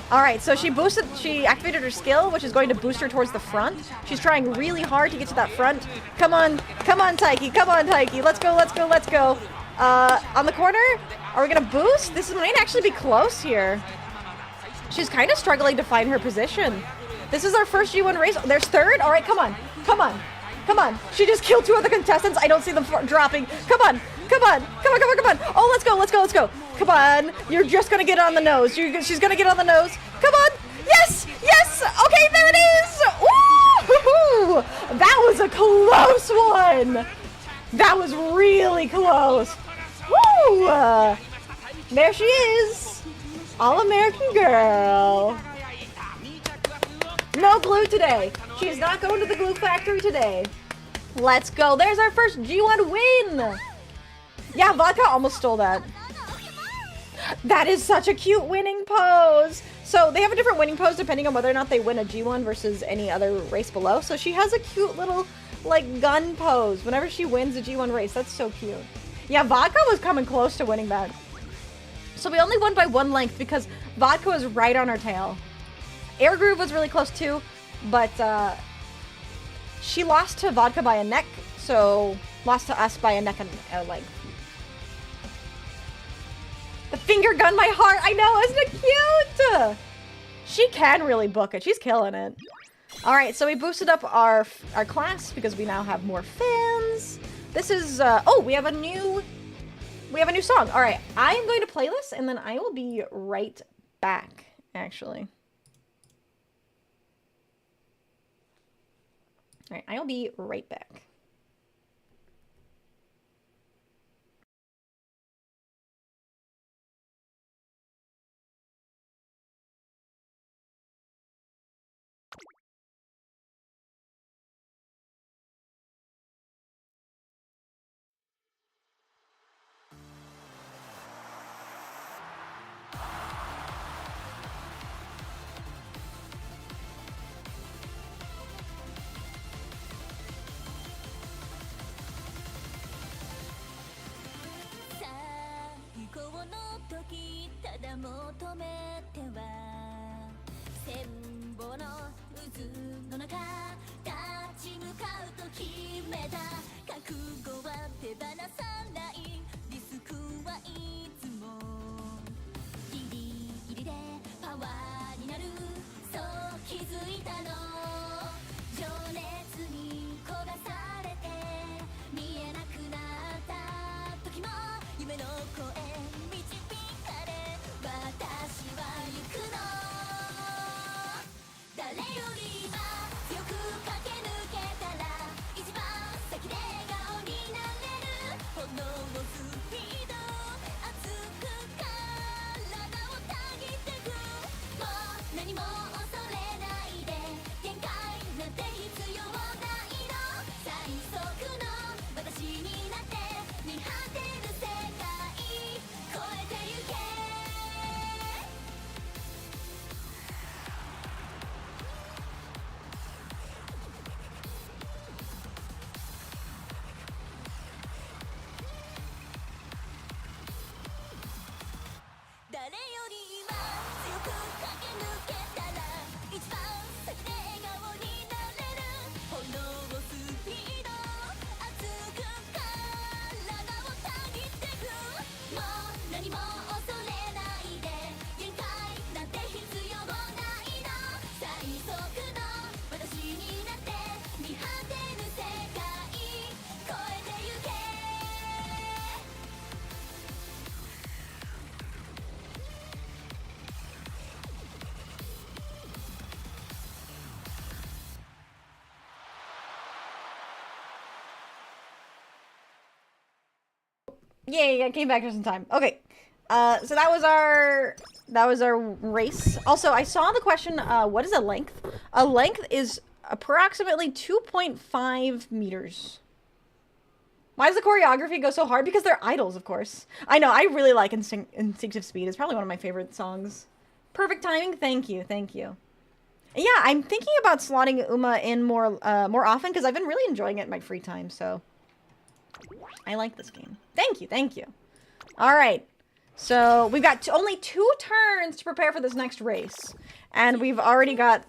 Alright, so she activated her skill, which is going to boost her towards the front. She's trying really hard to get to that front. Come on, Taiki, come on, Taiki. Let's go, let's go, let's go. On the corner, are we gonna boost? This might actually be close here. She's kind of struggling to find her position. This is our first G1 race. There's 3rd. Alright, come on, come on, come on. She just killed 2 other contestants. I don't see them dropping. Come on, come on, come on, come on, come on. Oh, let's go, let's go, let's go. Come on, you're just gonna get on the nose. She's gonna get on the nose. Come on, yes, yes. Okay, there it is. Ooh, that was a close one. That was really close. Woo! There she is, all-American girl. No glue today. She is not going to the glue factory today. Let's go. There's our first G1 win. Yeah, Vodka almost stole that. That is such a cute winning pose. So they have a different winning pose depending on whether or not they win a G1 versus any other race below. So she has a cute little, like, gun pose whenever she wins a G1 race. That's so cute. Yeah, Vodka was coming close to winning that. So we only won by 1 length because Vodka was right on her tail. Air Groove was really close too, but she lost to Vodka by a neck, so lost to us by a neck and a leg. The finger gun my heart. I know, isn't it cute? She can really book it. She's killing it. Alright, so we boosted up our class because we now have more fans. This is, oh, we have a new song. Alright, I am going to play this and then I will be right back, actually. Alright, I'll be right back. Yay, I came back just in time. Okay. So that was our race. Also, I saw the question, what is a length? A length is approximately 2.5 meters. Why does the choreography go so hard? Because they're idols, of course. I know, I really like Instinctive Speed. It's probably one of my favorite songs. Perfect timing, thank you, thank you. Yeah, I'm thinking about slotting Uma in more often because I've been really enjoying it in my free time, so I like this game. Thank you, thank you. All right, so we've got only 2 turns to prepare for this next race, and we've already got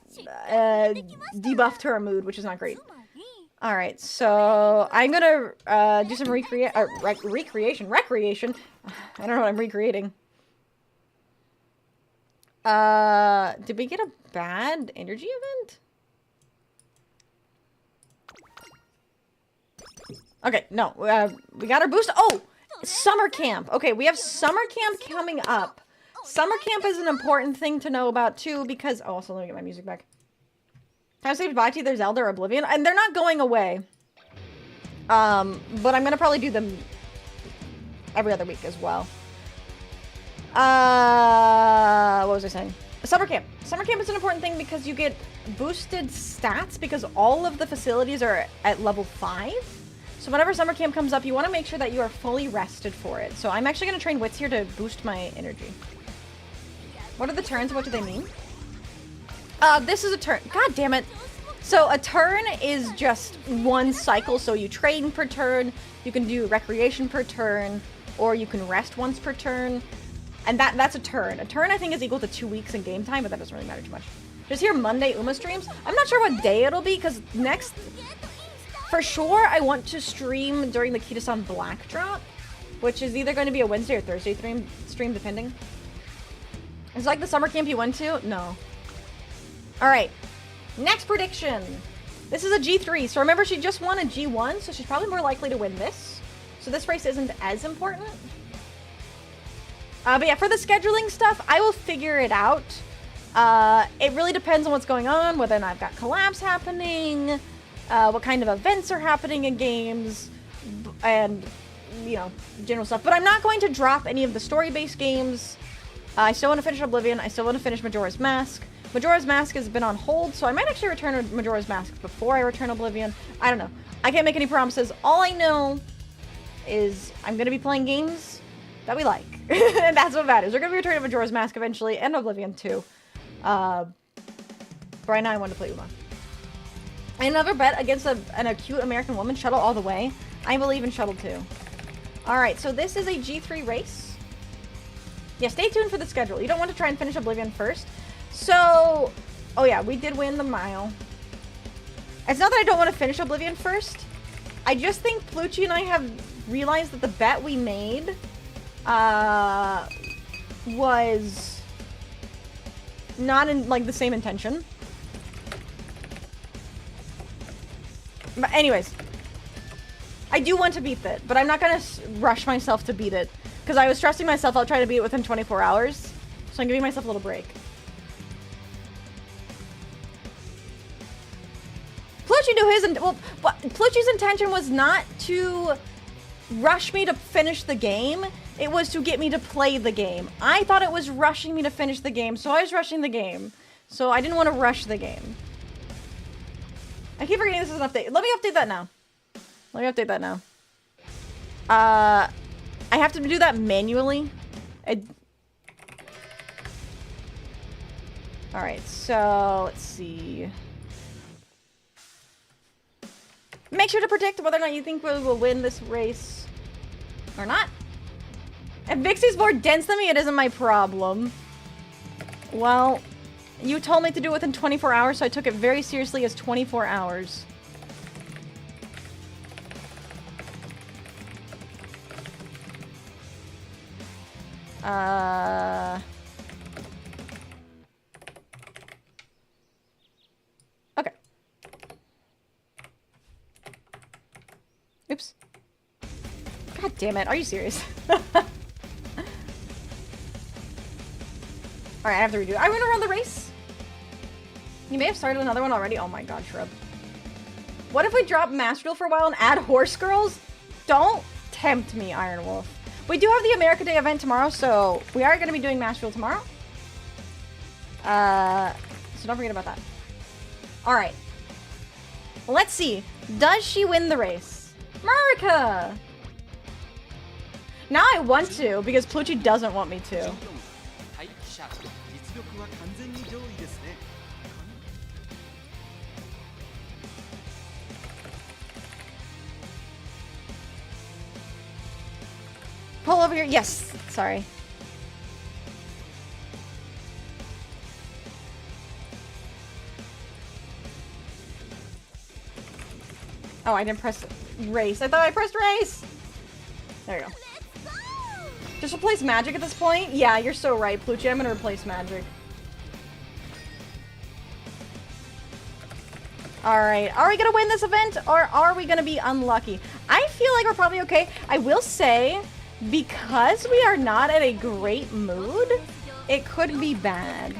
debuffed to our mood, which is not great. All right, so I'm gonna do some recreation. I don't know what I'm recreating. Did we get a bad energy event? Okay, no, we got our boost. Oh, summer camp. Okay, we have summer camp coming up. Summer camp is an important thing to know about too, because also let me get my music back. Time to say goodbye to either Zelda or Oblivion, and they're not going away. But I'm gonna probably do them every other week as well. What was I saying? Summer camp. Summer camp is an important thing because you get boosted stats because all of the facilities are at level 5. So whenever summer camp comes up, you want to make sure that you are fully rested for it. So I'm actually going to train Wits here to boost my energy. What are the turns? What do they mean? This is a turn. God damn it. So a turn is just one cycle. So you train per turn, you can do recreation per turn, or you can rest once per turn. And that's a turn. A turn, I think, is equal to 2 weeks in game time, but that doesn't really matter too much. Just here Monday Uma streams. I'm not sure what day it'll be, because next... For sure, I want to stream during the Kita-san Black drop, which is either going to be a Wednesday or Thursday stream, depending. It's like the summer camp you went to? No. Alright. Next prediction. This is a G3. So remember, she just won a G1, so she's probably more likely to win this. So this race isn't as important. But yeah, for the scheduling stuff, I will figure it out. It really depends on what's going on, whether or not I've got collabs happening, what kind of events are happening in games, and, you know, general stuff. But I'm not going to drop any of the story-based games. I still want to finish Oblivion. I still want to finish Majora's Mask. Majora's Mask has been on hold, so I might actually return Majora's Mask before I return Oblivion. I don't know. I can't make any promises. All I know is I'm going to be playing games that we like. And that's what matters. We're going to be returning Majora's Mask eventually, and Oblivion too. But right now I want to play Uma. Another bet against an acute American woman. Shuttle all the way. I believe in Shuttle too. Alright, so this is a G3 race. Yeah, stay tuned for the schedule. You don't want to try and finish Oblivion first. So, oh yeah, we did win the mile. It's not that I don't want to finish Oblivion first. I just think Plucci and I have realized that the bet we made was not in, like, the same intention. But anyways, I do want to beat it, but I'm not going to rush myself to beat it. Because I was stressing myself out trying to beat it within 24 hours. So I'm giving myself a little break. Plucci knew his... Well, Plucci's intention was not to rush me to finish the game. It was to get me to play the game. I thought it was rushing me to finish the game, so I was rushing the game. So I didn't want to rush the game. I keep forgetting this is an update. Let me update that now. Let me update that now. I have to do that manually. Alright, so let's see. Make sure to predict whether or not you think we will win this race or not. If Vixie's more dense than me, it isn't my problem. Well, you told me to do it within 24 hours, so I took it very seriously as 24 hours. Okay. Oops. God damn it, are you serious? Alright, I have to redo it. I went around the race. You may have started another one already. Oh my god, Shrub. What if we drop Master Duel for a while and add Horse Girls? Don't tempt me, Iron Wolf. We do have the America Day event tomorrow, so we are going to be doing Master Duel tomorrow. So don't forget about that. Alright. Let's see. Does she win the race? Marika! Now I want to, because Plucci doesn't want me to. Pull over here. Yes. Sorry. Oh, I didn't press race. I thought I pressed race. There you go. Just replace magic at this point? Yeah, you're so right, Plucci. I'm gonna replace magic. Alright, are we gonna win this event, or are we gonna be unlucky? I feel like we're probably okay. I will say, because we are not in a great mood, it could be bad.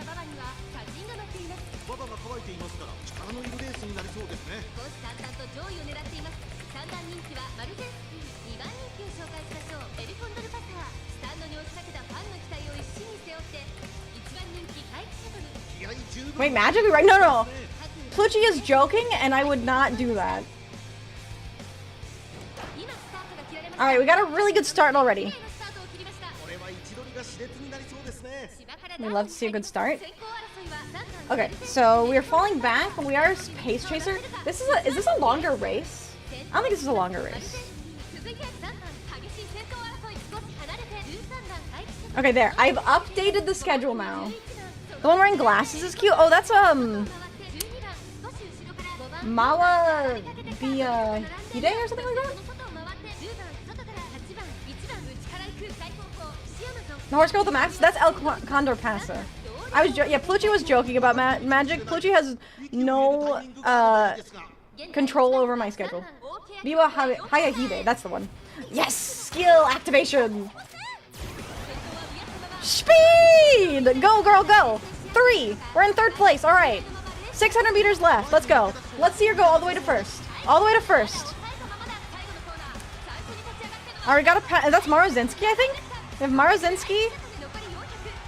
Wait, magic? Right? No, no. Plucci is joking, and I would not do that. Alright, we got a really good start already. We love to see a good start. Okay, so we are falling back. We are Pace Chaser. Is this a longer race? I don't think this is a longer race. Okay, there. I've updated the schedule now. The one wearing glasses is cute. Oh, that's, Mawa Hide or something like that? The horse girl with the max? That's El Condor Pasa. Yeah, Plucci was joking about magic. Plucci has no control over my schedule. Biwa Hayahide, that's the one. Yes! Skill activation! Speed! Go, girl, go! 3! We're in 3rd place, alright. 600 meters left, let's go. Let's see her go all the way to 1st. All the way to 1st. Alright, got a that's Marozinski, I think? We have Marozinski.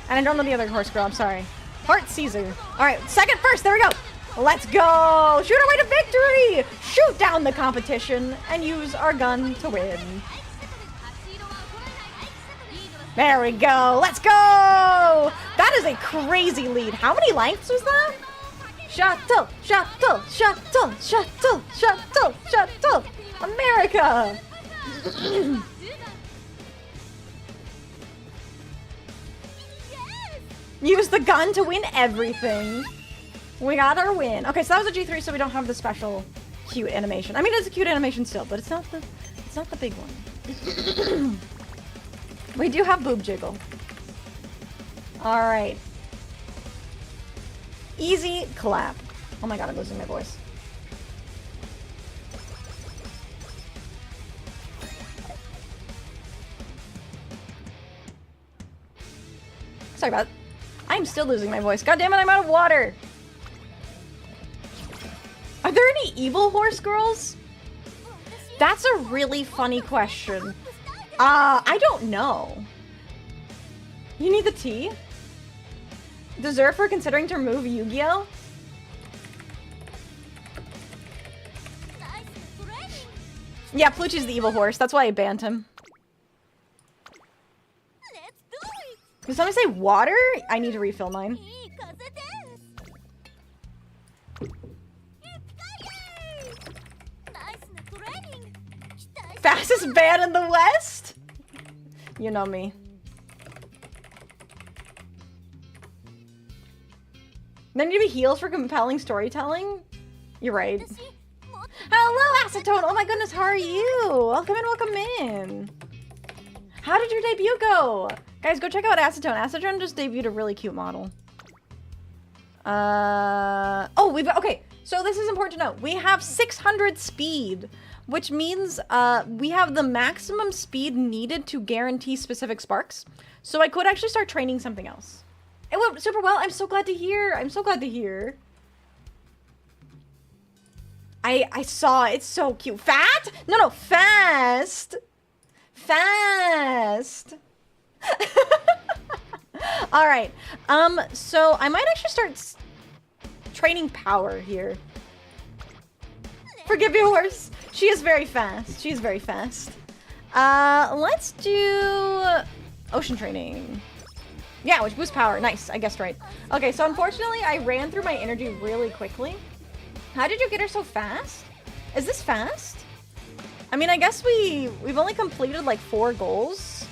And I don't know the other horse girl, I'm sorry. Heart Caesar. Alright, 2nd, 1st, there we go! Let's go! Shoot our way to victory! Shoot down the competition and use our gun to win. There we go! Let's go! That is a crazy lead. How many lengths was that? Shuttle, shuttle, shuttle, shuttle, shuttle, shuttle! America! Use the gun to win everything. We got our win. Okay, so that was a G3, so we don't have the special cute animation. I mean, it's a cute animation still, but it's not the big one. We do have boob jiggle. All right. Easy clap. Oh my god, I'm losing my voice. Sorry about it. I'm still losing my voice. God damn it, I'm out of water. Are there any evil horse girls? That's a really funny question. I don't know. You need the tea? Deserve for considering to remove Yu-Gi-Oh? Yeah, Plucci's the evil horse. That's why I banned him. Did somebody say water? I need to refill mine. Fastest band in the West? You know me. Then you be heals for compelling storytelling? You're right. Hello, Acetone! Oh my goodness, how are you? Welcome in, welcome in. How did your debut go? Guys, go check out Acetone. Acetone just debuted a really cute model. Okay, so this is important to know. We have 600 speed, which means we have the maximum speed needed to guarantee specific sparks. So I could actually start training something else. It went super well. I'm so glad to hear. I'm so glad to hear. I saw it's so cute. Fat? No, fast. Fast. All right. So I might actually start training power here. Forgive me, horse. She is very fast. She is very fast. Let's do ocean training. Yeah, which boosts power. Nice. I guessed right. Okay, so unfortunately, I ran through my energy really quickly. How did you get her so fast? Is this fast? I mean, I guess we've only completed like 4 goals.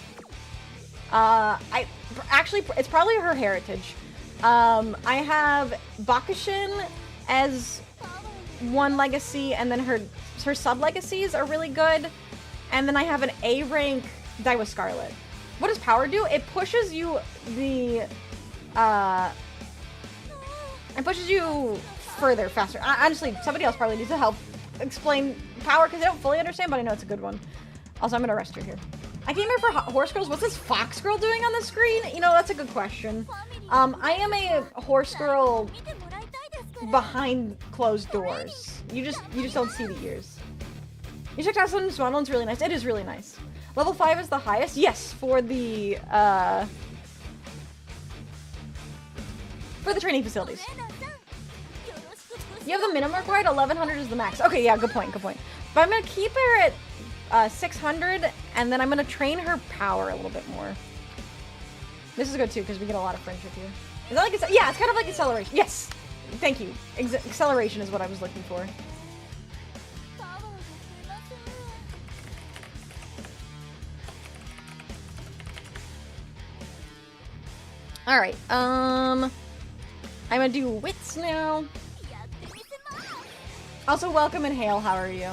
It's probably her heritage. I have Bakushin as one legacy, and then her sub-legacies are really good. And then I have an A rank Daiwa Scarlet. What does power do? It pushes you it pushes you further, faster. Honestly, somebody else probably needs to help explain power because I don't fully understand, but I know it's a good one. Also, I'm gonna rest her here. I came here for horse girls. What's this fox girl doing on the screen? You know, that's a good question. I am a horse girl behind closed doors. You just don't see the ears. You checked out Sun's model. It's really nice. It is really nice. Level 5 is the highest. Yes, for the training facilities. You have the minimum required. 1100 is the max. Okay, yeah, good point. Good point. But I'm gonna keep her at 600, and then I'm gonna train her power a little bit more. This is good too because we get a lot of friendship here. Is that like yeah? It's kind of like acceleration. Yes, thank you. Acceleration is what I was looking for. All right. I'm gonna do wits now. Also, welcome and hail. How are you?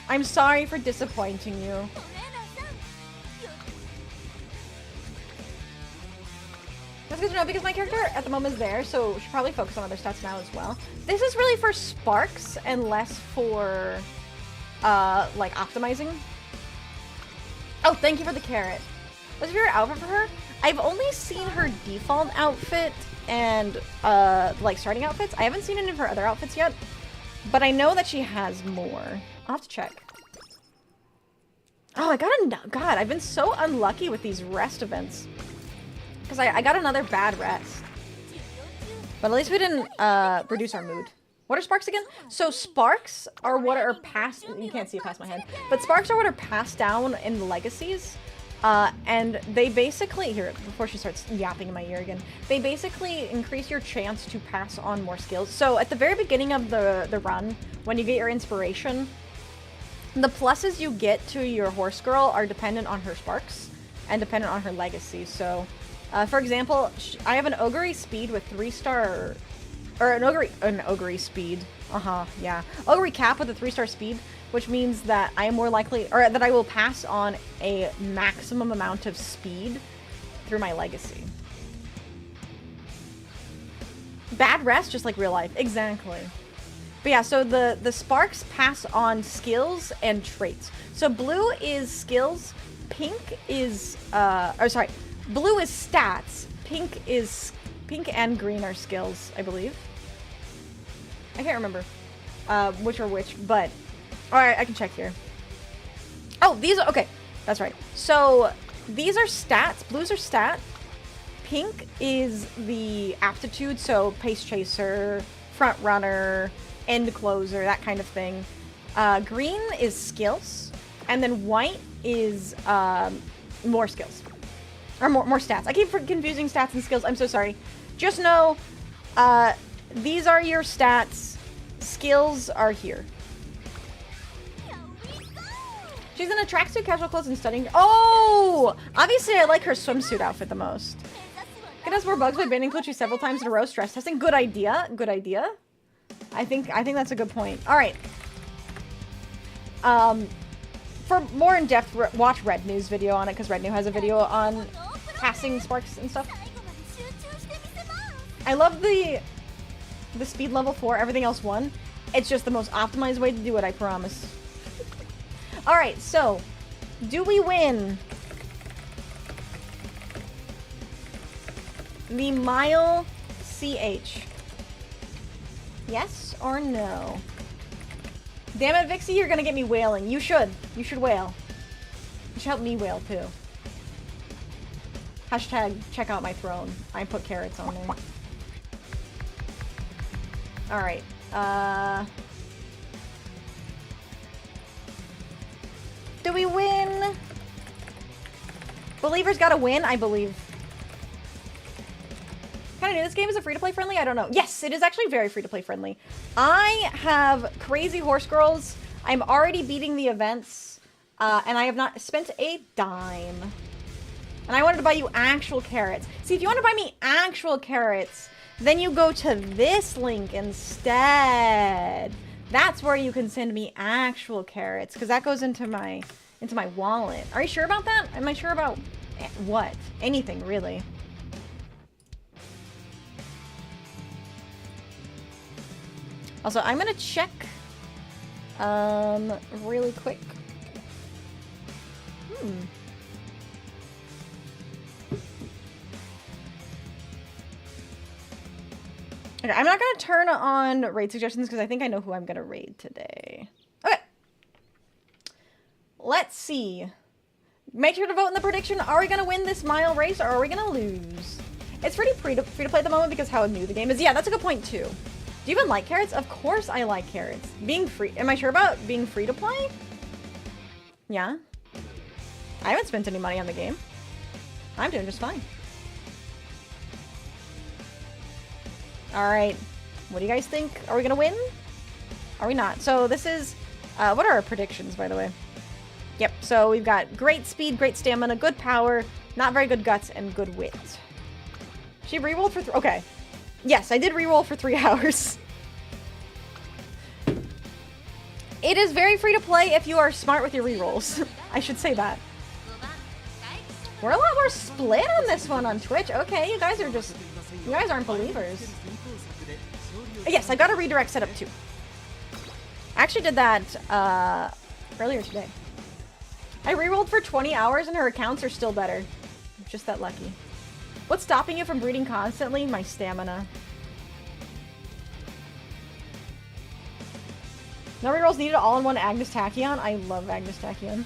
I'm sorry for disappointing you. That's good to know because my character at the moment is there, so we should probably focus on other stats now as well. This is really for sparks and less for, like, optimizing. Oh, thank you for the carrot. What's your outfit for her? I've only seen her default outfit and, like, starting outfits. I haven't seen any of her other outfits yet, but I know that she has more. I'll have to check. Oh, God, I've been so unlucky with these rest events. Because I got another bad rest. But at least we didn't reduce our mood. What are sparks again? So sparks are what are passed... You can't see it past my head. But sparks are what are passed down in the legacies. And they basically... Here, before she starts yapping in my ear again. They basically increase your chance to pass on more skills. So at the very beginning of the run, when you get your inspiration, the pluses you get to your horse girl are dependent on her sparks and dependent on her legacy. So... for example, I have an ogre speed with 3-star, or an ogre speed. Yeah. Ogre cap with a 3-star speed, which means that I am more likely, or that I will pass on a maximum amount of speed through my legacy. Bad rest, just like real life. Exactly. But yeah, so the sparks pass on skills and traits. So blue is skills, pink is, blue is stats. Pink and green are skills, I believe. I can't remember which are which, but alright, I can check here. Oh, these are, okay, that's right. So these are stats. Blues are stat. Pink is the aptitude, so pace chaser, front runner, end closer, that kind of thing. Green is skills, and then white is more skills. Or more stats. I keep confusing stats and skills. I'm so sorry. Just know, these are your stats. Skills are here. She's in a tracksuit, casual clothes, and studying. Oh! Obviously, I like her swimsuit outfit the most. Get us more bugs by banning Clutchy several times in a row. Stress testing. Good idea. Good idea. I think that's a good point. All right. For more in-depth, watch Red New's video on it, because Red New has a video on passing sparks and stuff. I love the speed level 4, everything else 1. It's just the most optimized way to do it, I promise. Alright, so, do we win the mile CH? Yes or no? Damn it, Vixie, you're gonna get me wailing. You should. You should wail. You should help me wail, too. Hashtag check out my throne. I put carrots on there. Alright. Do we win? Believers gotta win, I believe. Kinda new, this game is a free-to-play friendly? I don't know. Yes, it is actually very free-to-play friendly. I have crazy horse girls. I'm already beating the events. And I have not spent a dime. And I wanted to buy you actual carrots. See, if you want to buy me actual carrots, then you go to this link instead. That's where you can send me actual carrots, because that goes into my wallet. Are you sure about that? Am I sure about what? Anything, really. Also, I'm gonna check really quick. Okay, I'm not gonna turn on raid suggestions because I think I know who I'm gonna raid today. Okay. Let's see. Make sure to vote in the prediction. Are we gonna win this mile race or are we gonna lose? It's pretty free to play at the moment because how new the game is. Yeah, that's a good point too. Do you even like carrots? Of course I like carrots. Being free. Am I sure about being free to play? Yeah. I haven't spent any money on the game. I'm doing just fine. Alright. What do you guys think? Are we gonna win? Are we not? So this is... what are our predictions, by the way? Yep, so we've got great speed, great stamina, good power, not very good guts, and good wit. She rerolled for... Okay. Yes, I did reroll for 3 hours. It is very free to play if you are smart with your rerolls. I should say that. We're a lot more split on this one on Twitch. Okay, you guys aren't believers. Yes, I got a redirect setup too. I actually did that earlier today. I rerolled for 20 hours and her accounts are still better. I'm just that lucky. What's stopping you from breeding constantly? My stamina. No rerolls needed, all-in-one Agnes Tachyon. I love Agnes Tachyon.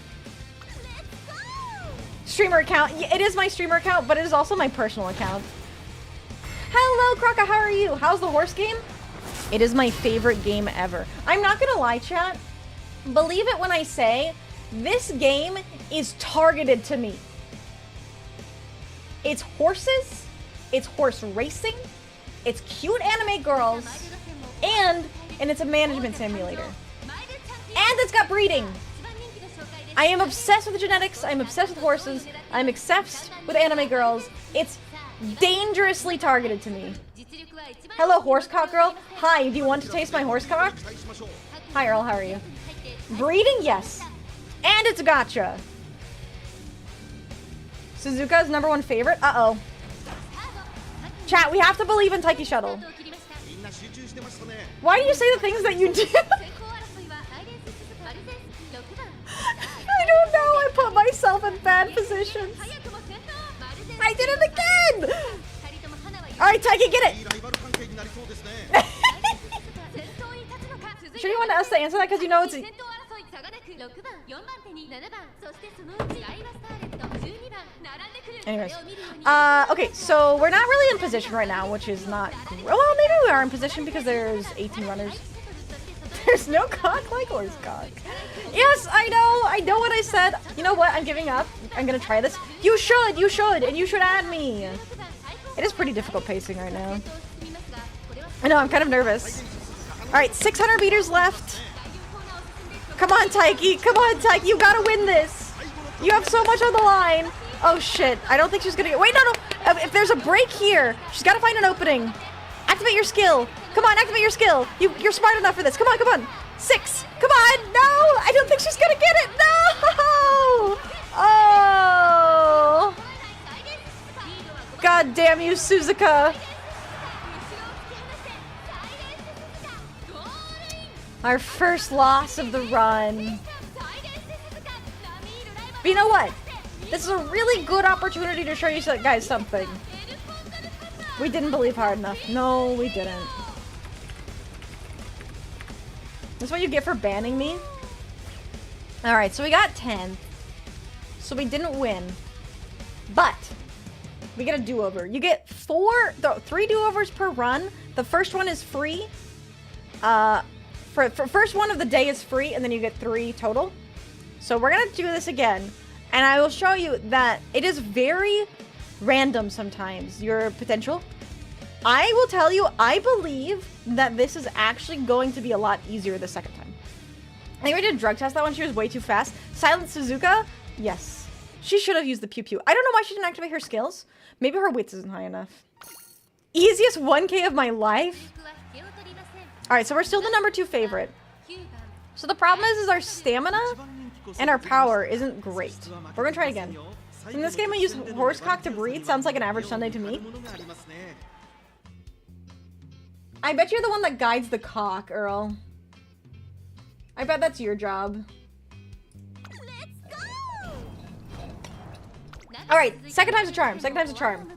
Streamer account. It is my streamer account, but it is also my personal account. Hello, Kraka. How are you? How's the horse game? It is my favorite game ever. I'm not gonna lie, chat. Believe it when I say this game is targeted to me. It's horses, it's horse racing, it's cute anime girls, and it's a management simulator. And it's got breeding. I am obsessed with the genetics, I'm obsessed with horses, I'm obsessed with anime girls. It's dangerously targeted to me. Hello, horsecock girl. Hi, do you want to taste my horsecock? Hi, Earl, how are you? Breeding? Yes. And it's a gacha. Suzuka's #1 favorite? Uh-oh. Chat, we have to believe in Taiki Shuttle. Why do you say the things that you do? I don't know, I put myself in bad positions. I did it again! Alright, Taiki, get it! Sure you want us to answer that because you know it's... Anyways. Okay, so we're not really in position right now, which is not... Well, maybe we are in position because there's 18 runners. There's no cock like horse cock. Yes, I know what I said. You know what, I'm giving up. I'm gonna try this. You should, and you should add me. It is pretty difficult pacing right now. I know, I'm kind of nervous. Alright, 600 meters left. Come on, Taiki. Come on, Taiki. You gotta win this. You have so much on the line. Oh, shit. I don't think she's gonna get... Wait, no. If there's a break here, she's gotta find an opening. Activate your skill. Come on, activate your skill. You're smart enough for this. Come on. 6. Come on. No. I don't think she's gonna get it. No. Oh. God damn you, Suzuka. Our first loss of the run. But you know what? This is a really good opportunity to show you guys something. We didn't believe hard enough. No, we didn't. That's what you get for banning me? Alright, so we got 10. So we didn't win. But we get a do-over. You get 3 do-overs per run. The first one is free. For first one of the day is free, and then you get 3 total. So we're gonna do this again, and I will show you that it is very random sometimes, your potential. I will tell you, I believe that this is actually going to be a lot easier the second time. I think we did a drug test that one, she was way too fast. Silent Suzuka? Yes. She should have used the pew pew. I don't know why she didn't activate her skills. Maybe her wits isn't high enough. Easiest 1K of my life? Alright, so we're still the #2 favorite. So the problem is our stamina and our power isn't great. We're gonna try it again. So in this game we use horsecock to breed. Sounds like an average Sunday to me. I bet you're the one that guides the cock, Earl. I bet that's your job. Alright, second time's a charm. Second time's a charm.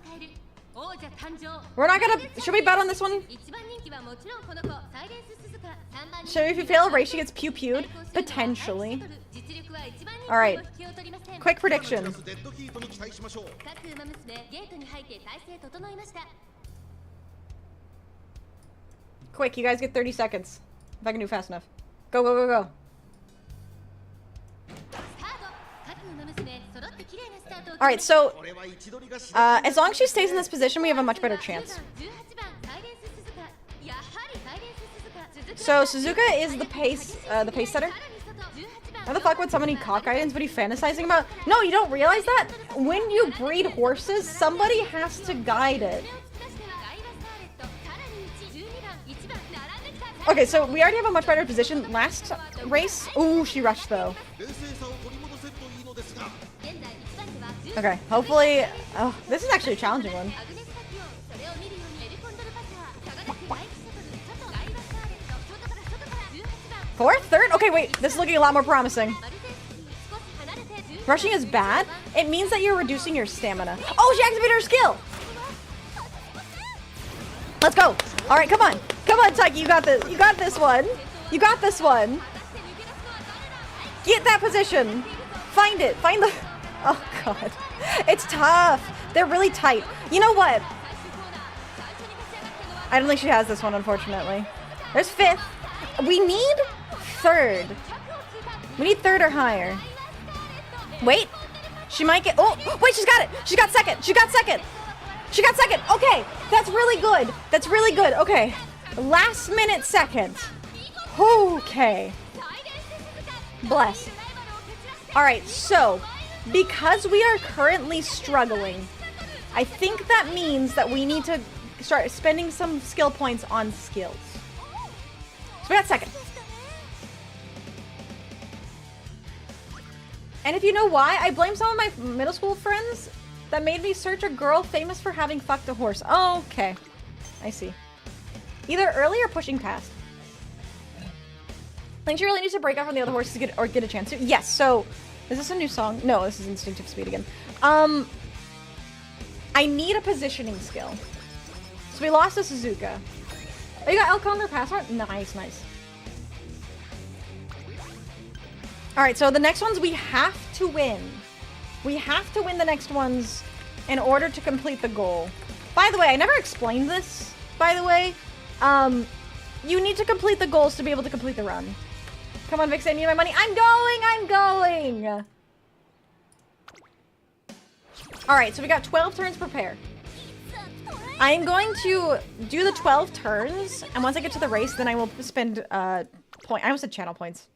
We're not gonna... Should we bet on this one? So if you fail a race, she gets pew-pewed. Potentially. Alright. Quick prediction. Quick, you guys get 30 seconds. If I can do fast enough. Go, go, go, go. Alright, so as long as she stays in this position, we have a much better chance. So Suzuka is the pace setter. How the fuck would somebody cock guidance? What are you fantasizing about? No, you don't realize that? When you breed horses, somebody has to guide it. Okay, so we already have a much better position. Last race, ooh, she rushed though. Okay, hopefully... Oh, this is actually a challenging one. Fourth? Third? Okay, wait. This is looking a lot more promising. Rushing is bad? It means that you're reducing your stamina. Oh, she activated her skill! Let's go! Alright, come on. Come on, Tucky, you got this. You got this one. You got this one. Get that position. Find it. Find the... Oh, God. It's tough. They're really tight. You know what? I don't think she has this one, unfortunately. There's fifth. We need third. We need third or higher. Wait. She might get... Oh, wait, she's got it. She got second. She got second. She got second. Okay. That's really good. That's really good. Okay. Last minute second. Okay. Bless. Alright, so... Because we are currently struggling, I think that means that we need to start spending some skill points on skills. So we got second. And if you know why, I blame some of my middle school friends that made me search a girl famous for having fucked a horse. Oh, okay. I see. Either early or pushing past. I think she really needs to break out from the other horses to get a chance to. Yes, so... Is this a new song? No, this is Instinctive Speed again. I need a positioning skill. So we lost to Suzuka. Oh, you got Elcon or Password? Nice, nice. Alright, so the next ones we have to win. We have to win the next ones in order to complete the goal. By the way, I never explained this, by the way. You need to complete the goals to be able to complete the run. Come on, Vixie, I need my money. I'm going! Alright, so we got 12 turns prepare. I'm going to do the 12 turns, and once I get to the race, then I will spend, I almost said channel points.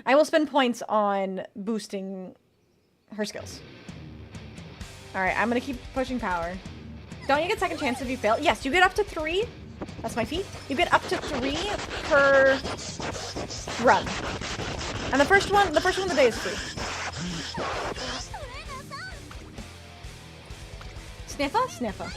I will spend points on boosting her skills. Alright, I'm gonna keep pushing power. Don't you get second chance if you fail? Yes, you get up to 3. That's my feet. You get up to 3 per run. And the first one of the day is free. Sniffa? Sniffa.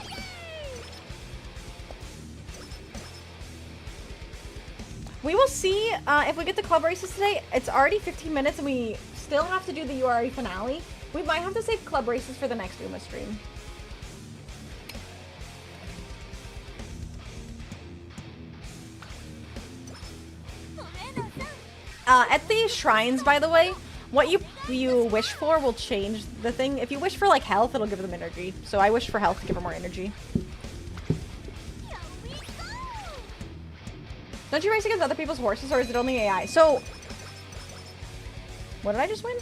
We will see if we get the club races today. It's already 15 minutes and we still have to do the URE finale. We might have to save club races for the next Uma stream. At the shrines, by the way, what you wish for will change the thing. If you wish for, like, health, it'll give them energy. So I wish for health to give her more energy. Don't you race against other people's horses, or is it only AI? So... What did I just win?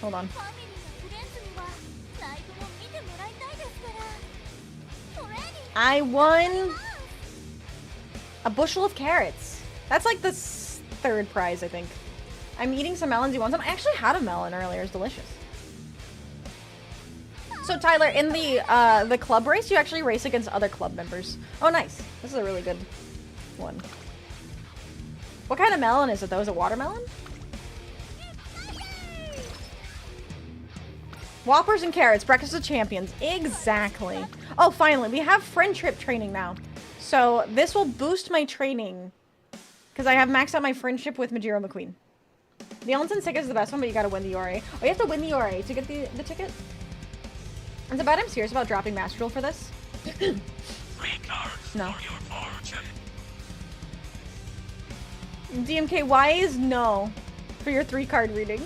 Hold on. I won... a bushel of carrots. That's like the... third prize, I think. I'm eating some melons. You want some? I actually had a melon earlier. It's delicious. So Tyler, in the club race, you actually race against other club members. Oh, nice. This is a really good one. What kind of melon is it, though? Is it watermelon? Whoppers and carrots. Breakfast of champions. Exactly. Oh, finally. We have friendship training now. So this will boost my training. Because I have maxed out my friendship with Majiro McQueen. The Ellenson ticket is the best one, but you gotta win the URA. Oh, you have to win the URA to get the ticket? Is it bad I'm serious about dropping Master Duel for this? No. DMK, why is no for your 3-card reading?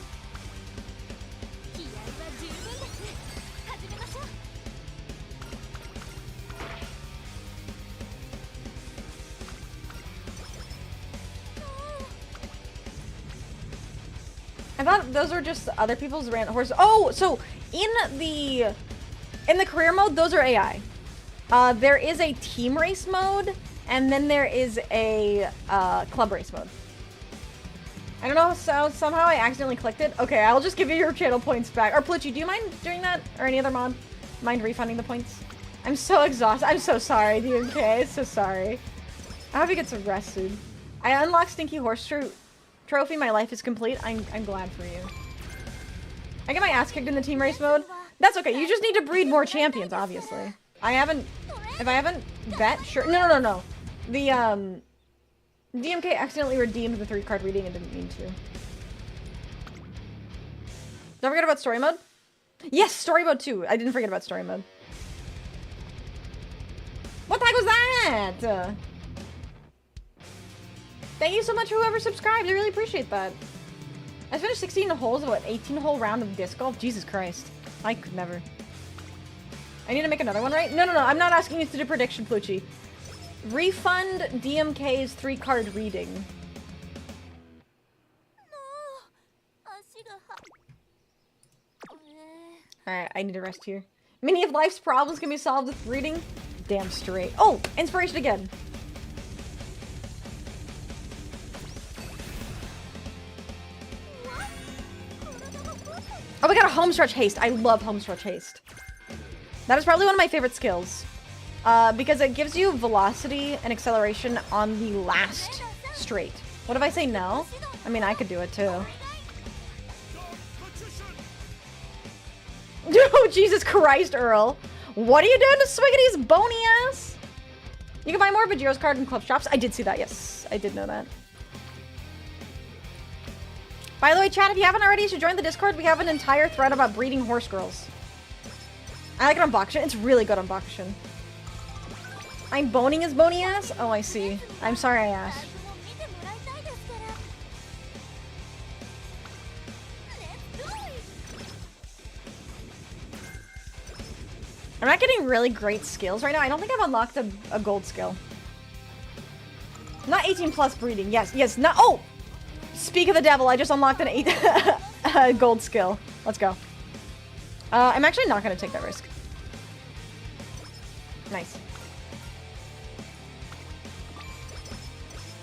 I thought those were just other people's random horses. Oh, so in the career mode, those are AI. There is a team race mode, and then there is a club race mode. I don't know, so somehow I accidentally clicked it. Okay, I'll just give you your channel points back. Or Plitchy, do you mind doing that? Or any other mod? Mind refunding the points? I'm so exhausted. I'm so sorry, DMK. So sorry. I hope he gets arrested. I unlocked Stinky Horse Trophy. My life is complete. I'm glad for you. I get my ass kicked in the team race mode. That's okay. You just need to breed more champions, obviously. If I haven't bet, sure. No. The, DMK accidentally redeemed the 3-card reading and didn't mean to. Don't forget about story mode. Yes, story mode too. I didn't forget about story mode. What the heck was that? Thank you so much whoever subscribed. I really appreciate that. I finished 16 holes of what, 18-hole round of disc golf? Jesus Christ. I could never. I need to make another one, right? No. I'm not asking you to do prediction, Plucci. Refund DMK's 3-card reading. Alright, I need to rest here. Many of life's problems can be solved with reading. Damn straight. Oh, inspiration again. Oh, we got a home stretch haste. I love home stretch haste. That is probably one of my favorite skills. Because it gives you velocity and acceleration on the last straight. What if I say no? I mean, I could do it too. Oh, Jesus Christ, Earl. What are you doing to Swiggity's bony ass? You can buy more Bajiro's card in club shops. I did see that, yes. I did know that. By the way, chat, if you haven't already, you should join the Discord. We have an entire thread about breeding horse girls. I like it on Bakushin. It's really good on Bakushin. I'm boning his bony ass? Oh, I see. I'm sorry I asked. I'm not getting really great skills right now. I don't think I've unlocked a gold skill. Not 18 plus breeding. Yes. No. Oh! Speak of the devil. I just unlocked an gold skill. Let's go. I'm actually not going to take that risk. Nice.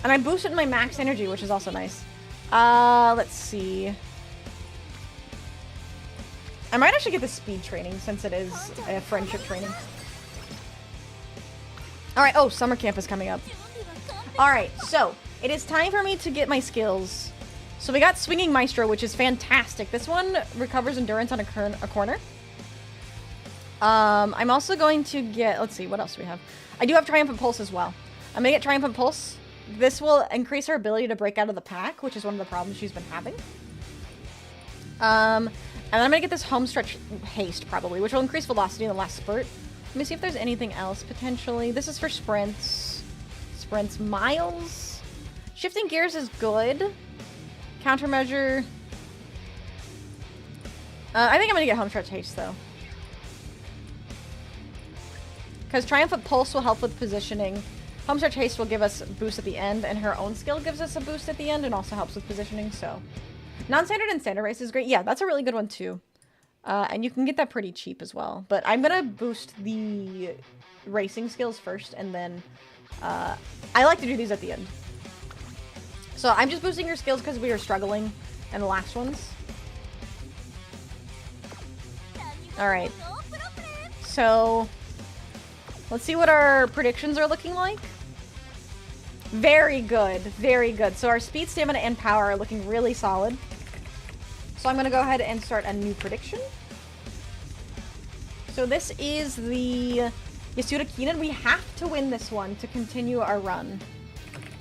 And I boosted my max energy, which is also nice. Let's see. I might actually get the speed training since it is a friendship training. Alright, oh, summer camp is coming up. Alright, so it is time for me to get my skills. So we got Swinging Maestro, which is fantastic. This one recovers endurance on a corner. I'm also going to get, let's see, what else do we have? I do have Triumphant Pulse as well. I'm going to get Triumphant Pulse. This will increase her ability to break out of the pack, which is one of the problems she's been having. And then I'm going to get this home stretch haste, probably, which will increase velocity in the last spurt. Let me see if there's anything else, potentially. This is for sprints. Sprints. Miles. Shifting gears is good. Countermeasure. I think I'm going to get home stretch haste, though. Because Triumphant Pulse will help with positioning. Home stretch haste will give us a boost at the end, and her own skill gives us a boost at the end and also helps with positioning, so... Non-standard and standard race is great. Yeah, that's a really good one too. And you can get that pretty cheap as well. But I'm going to boost the racing skills first, and then I like to do these at the end. So I'm just boosting your skills because we are struggling in the last ones. Alright. So let's see what our predictions are looking like. Very good. Very good. So our speed, stamina, and power are looking really solid. So I'm going to go ahead and start a new prediction. So this is the Yasuda Keenan. We have to win this one to continue our run.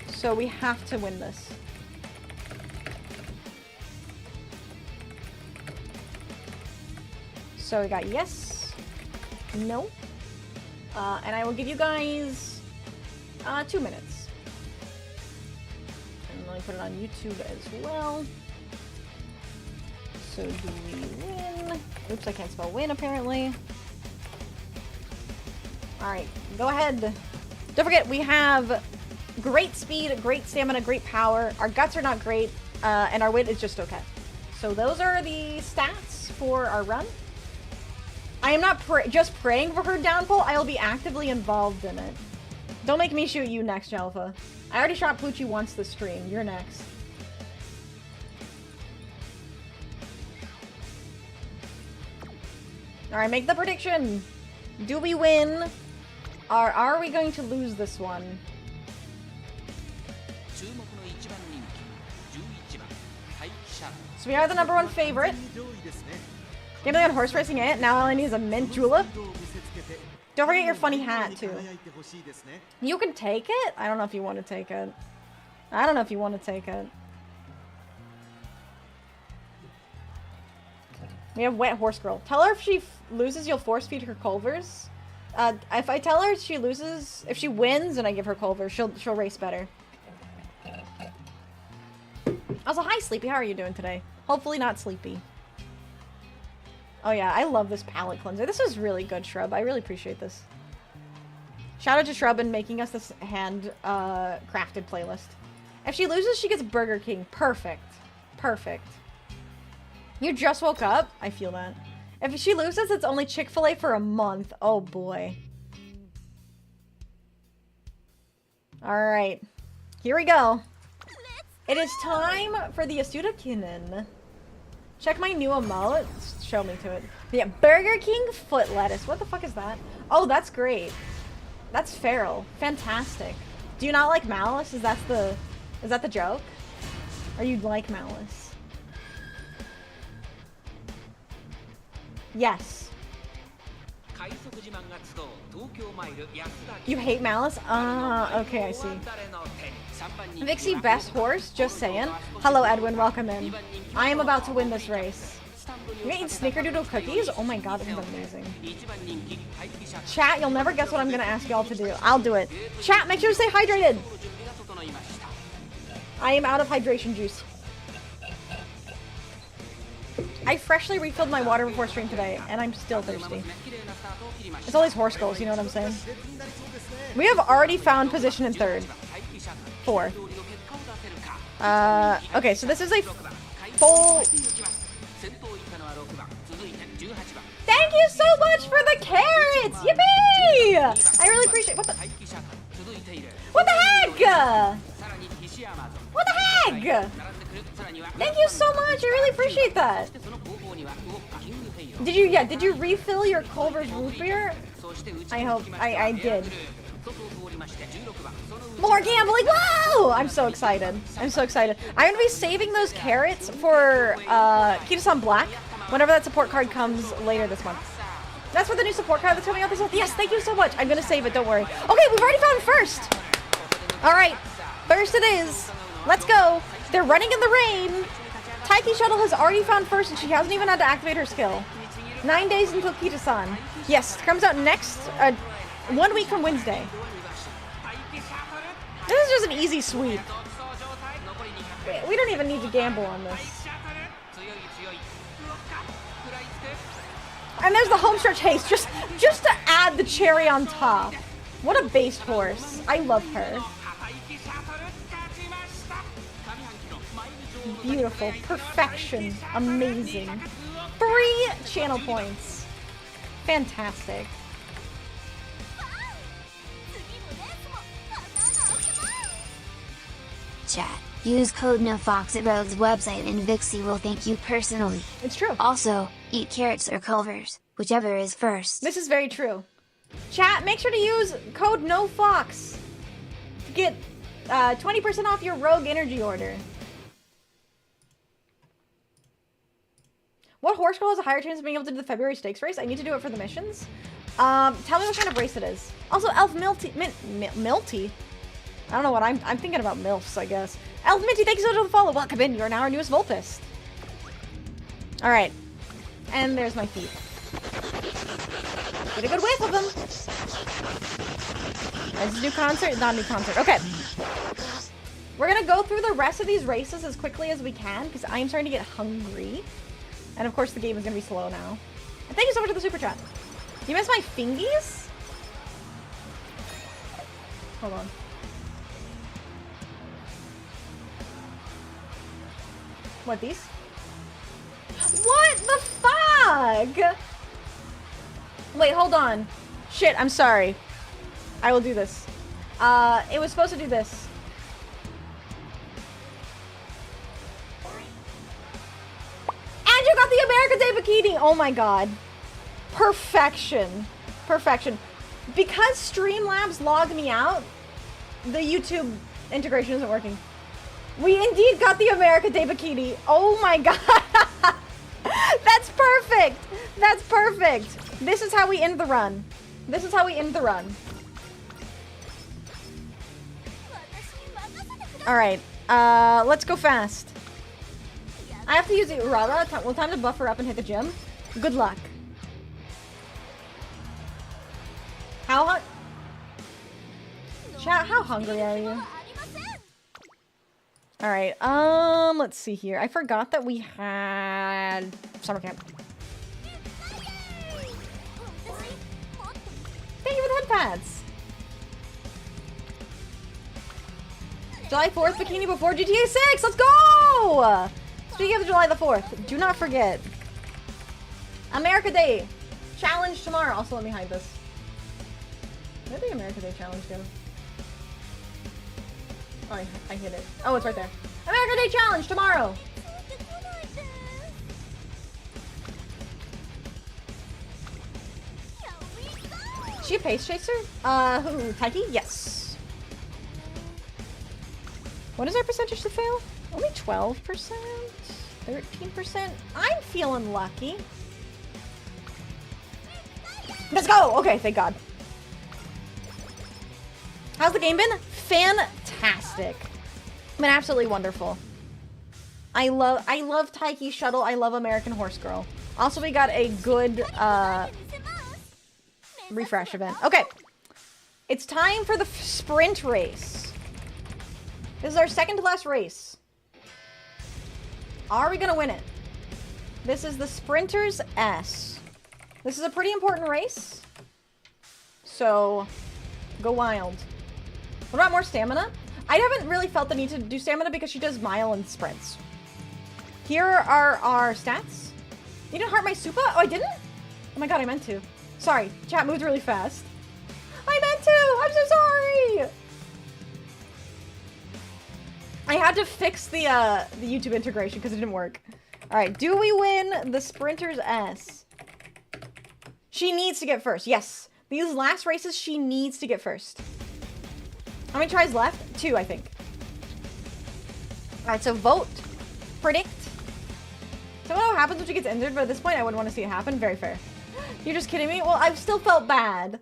So we have to win this. So we got yes, no, and I will give you guys 2 minutes. And let me put it on YouTube as well. So do we win? Oops, I can't spell win apparently. Alright, go ahead. Don't forget, we have great speed, great stamina, great power. Our guts are not great, and our wit is just okay. So those are the stats for our run. I am not just praying for her downfall, I will be actively involved in it. Don't make me shoot you next, Jalfa. I already shot Poochie once this stream. You're next. Alright, make the prediction. Do we win? Or are we going to lose this one? So we are the #1 favorite. Gambling on horse racing it. Now all I need is a mint julep. Don't forget your funny hat, too. You can take it? I don't know if you want to take it. I don't know if you want to take it. We have Wet Horse Girl. Tell her if she loses, you'll force feed her Culvers. If I tell her she loses, if she wins and I give her Culvers, she'll race better. Also, hi Sleepy, how are you doing today? Hopefully not sleepy. Oh yeah, I love this palette cleanser. This is really good, Shrub. I really appreciate this. Shout out to Shrub in making us this hand crafted playlist. If she loses, she gets Burger King. Perfect. Perfect. You just woke up? I feel that. If she loses, it's only Chick-fil-A for a month. Oh boy. Alright. Here we go. It is time for the Asudakinen. Check my new emote. Show me to it. Yeah, Burger King foot lettuce. What the fuck is that? Oh, that's great. That's feral. Fantastic. Do you not like Malice? Is that the joke? Or you like Malice? Yes. You hate Malice? Okay, I see. Vixie, best horse? Just saying. Hello, Edwin. Welcome in. I am about to win this race. You're gonna eat snickerdoodle cookies? Oh my god, this is amazing. Chat, you'll never guess what I'm gonna ask y'all to do. I'll do it. Chat, make sure to stay hydrated! I am out of hydration juice. I freshly refilled my water before stream today, and I'm still thirsty. It's all these horse goals, you know what I'm saying? We have already found position in 3rd. 4. Okay, so this is a full... Thank you so much for the carrots! Yippee! I really appreciate... What the... What the heck? What the heck? Thank you so much. I really appreciate that. Did you refill your Culver's root beer? I hope I did. More gambling. Whoa! I'm so excited. I'm so excited. I'm gonna be saving those carrots for Kita-san Black whenever that support card comes later this month. That's for the new support card that's coming out this month. Yes, thank you so much. I'm gonna save it, don't worry. Okay, we've already found first. Alright, first it is. Let's go. They're running in the rain. Taiki Shuttle has already found first and she hasn't even had to activate her skill. 9 days until Kita-san. Yes, it comes out next, 1 week from Wednesday. This is just an easy sweep. We don't even need to gamble on this. And there's the homestretch haste, just to add the cherry on top. What a based horse. I love her. Beautiful. Perfection. Amazing. 3 channel points. Fantastic. Chat. Use code NOFOX at Rogue's website and Vixie will thank you personally. It's true. Also, eat carrots or Culvers, whichever is first. This is very true. Chat, make sure to use code NOFOX to get 20% off your Rogue Energy order. What horse girl has a higher chance of being able to do the February stakes race? I need to do it for the missions. Tell me what kind of race it is. Also, Elf Milty. Milty? I don't know what I'm thinking about MILFs, I guess. Elf Minty, thank you so much for the follow. Welcome in. You're now our newest Vulpist. Alright. And there's my feet. Get a good whiff of them. Is this a new concert? Not a new concert. Okay. We're gonna go through the rest of these races as quickly as we can, because I am starting to get hungry. And of course the game is gonna be slow now. And thank you so much for the super chat. You missed my fingies? Hold on. What, these? What the fuck? Wait, hold on. Shit, I'm sorry. I will do this. It was supposed to do this. And you got the America Day bikini! Oh my god. Perfection. Perfection. Because Streamlabs logged me out, the YouTube integration isn't working. We indeed got the America Day bikini. Oh my god. That's That's perfect! That's perfect! This is how we end the run. This is how we end the run. Alright, let's go fast. I have to use the Urara. Well, time to buffer up and hit the gym. Good luck. How Chat, how hungry are you? Alright, let's see here. I forgot that we had summer camp. Thank you for the head pads. July 4th bikini before GTA 6. Let's go! Speaking of July the 4th, do not forget. America Day challenge tomorrow. Also, let me hide this. Where did the America Day challenge go? Oh, I hit it. Oh, it's right there. America Day challenge tomorrow. Is she a pace chaser? Who? Taiki? Yes. What is our percentage to fail? Only 12%? 13%? I'm feeling lucky. Let's go! Okay, thank God. How's the game been? Fantastic. Been absolutely wonderful. I love Taiki Shuttle. I love American Horse Girl. Also, we got a good refresh event. Okay. It's time for the sprint race. This is our second to last race. Are we gonna win it? This is the Sprinters S. This is a pretty important race. So, go wild. What about more stamina? I haven't really felt the need to do stamina because she does mile and sprints. Here are our stats. You didn't heart my Supa? Oh, I didn't? Oh my god, I meant to. Sorry, chat moved really fast. I meant to! I'm so sorry! I had to fix the YouTube integration because it didn't work. Alright, do we win the Sprinters S? She needs to get first. Yes. These last races, she needs to get first. How many tries left? 2, I think. Alright, so vote. Predict. So what happens when she gets injured, but at this point I wouldn't want to see it happen. Very fair. You're just kidding me? Well, I've still felt bad.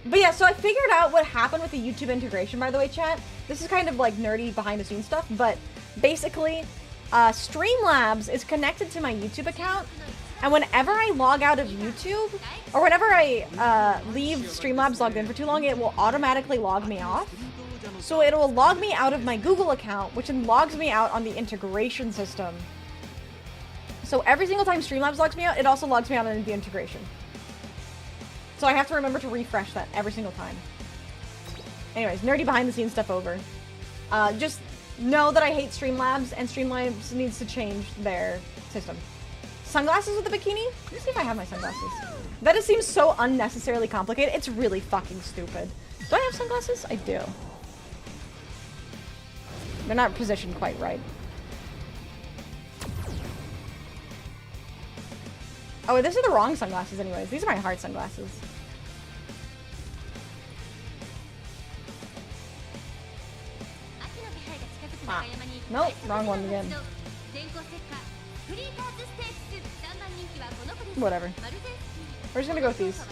But yeah, so I figured out what happened with the YouTube integration, by the way, chat. This is kind of like nerdy behind the scenes stuff, but basically, Streamlabs is connected to my YouTube account, and whenever I log out of YouTube, or whenever I leave Streamlabs logged in for too long, it will automatically log me off. So it will log me out of my Google account, which then logs me out on the integration system. So every single time Streamlabs logs me out, it also logs me out on the integration. So I have to remember to refresh that every single time. Anyways, nerdy behind the scenes stuff over. Just know that I hate Streamlabs, and Streamlabs needs to change their system. Sunglasses with the bikini? Let me see if I have my sunglasses. That just seems so unnecessarily complicated. It's really fucking stupid. Do I have sunglasses? I do. They're not positioned quite right. Oh, these are the wrong sunglasses anyways. These are my hard sunglasses. Ah. Nope, wrong one again. Whatever. We're just gonna go with these.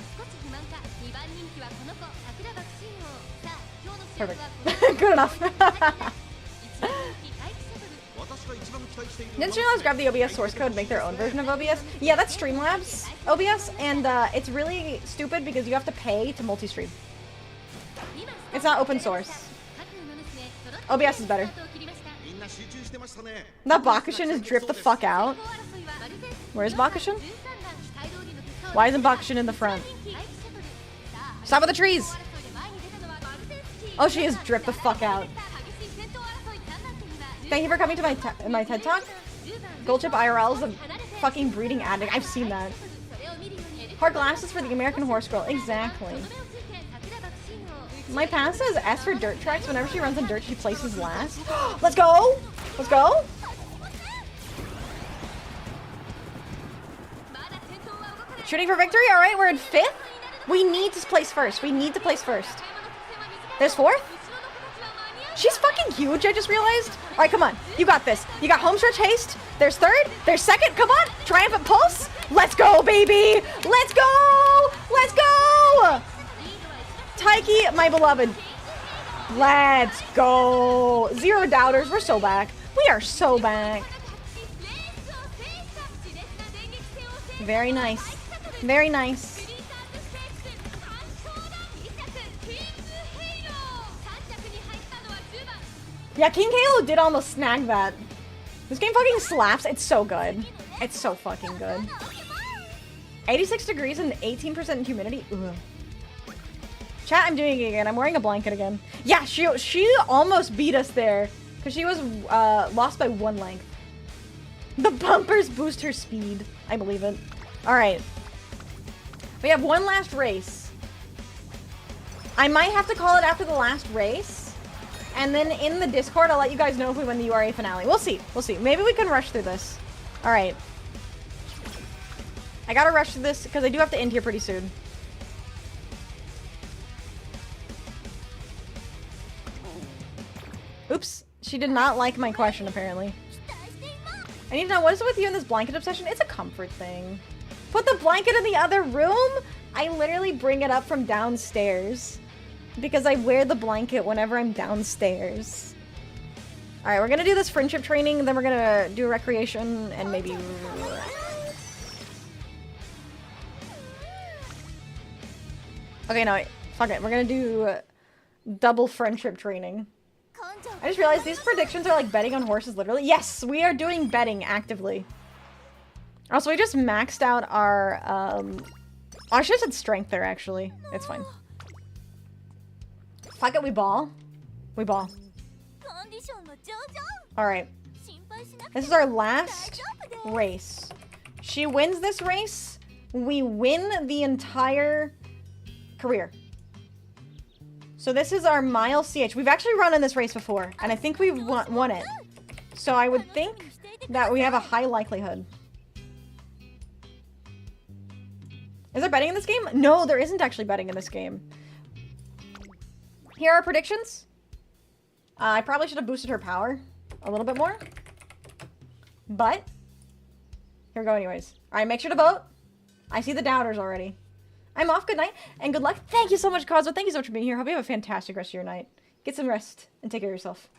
Perfect. Good enough. Didn't Streamlabs grab the OBS source code and make their own version of OBS? Yeah, that's Streamlabs OBS, and it's really stupid because you have to pay to multi-stream. It's not open source. OBS is better. That Bakushin is dripped the fuck out. Where's Bakushin? Why isn't Bakushin in the front? Stop with the trees! Oh, she is dripped the fuck out. Thank you for coming to my TED Talk. Gold Chip IRL is a fucking breeding addict. I've seen that. Hard glasses for the American Horse Girl. Exactly. My pass says S for dirt tracks. Whenever she runs on dirt, she places last. Let's go! Let's go! Shooting for victory? Alright, we're in 5th. We need to place first. We need to place first. There's 4th? She's fucking huge, I just realized. Alright, come on. You got this. You got home stretch haste. There's third. There's second. Come on. Triumphant pulse. Let's go, baby. Let's go. Let's go. Taiki, my beloved. Let's go. Zero doubters. We're so back. We are so back. Very nice. Very nice. Yeah, King Halo did almost snag that. This game fucking slaps. It's so good. It's so fucking good. 86 degrees and 18% humidity. Ugh. Chat, I'm doing it again. I'm wearing a blanket again. Yeah, she almost beat us there. Because she was lost by 1 length. The bumpers boost her speed. I believe it. Alright. We have one last race. I might have to call it after the last race. And then in the Discord, I'll let you guys know if we win the URA finale. We'll see. We'll see. Maybe we can rush through this. Alright. I gotta rush through this because I do have to end here pretty soon. Oops. She did not like my question, apparently. I need to know, what is it with you and this blanket obsession? It's a comfort thing. Put the blanket in the other room? I literally bring it up from downstairs. Because I wear the blanket whenever I'm downstairs. Alright, we're gonna do this friendship training, then we're gonna do recreation, and maybe... Okay, no, fuck it. We're gonna do double friendship training. I just realized these predictions are like betting on horses, literally. Yes, we are doing betting actively. Also, we just maxed out our, oh, I should have said strength there, actually. It's fine. Fuck it, we ball. We ball. Alright. This is our last race. She wins this race, we win the entire career. So this is our mile CH. We've actually run in this race before, and I think we've won it. So I would think that we have a high likelihood. Is there betting in this game? No, there isn't actually betting in this game. Here are our predictions. I probably should have boosted her power a little bit more. But, here we go anyways. Alright, make sure to vote. I see the doubters already. I'm off. Good night and good luck. Thank you so much, Cosmo. Thank you so much for being here. Hope you have a fantastic rest of your night. Get some rest and take care of yourself.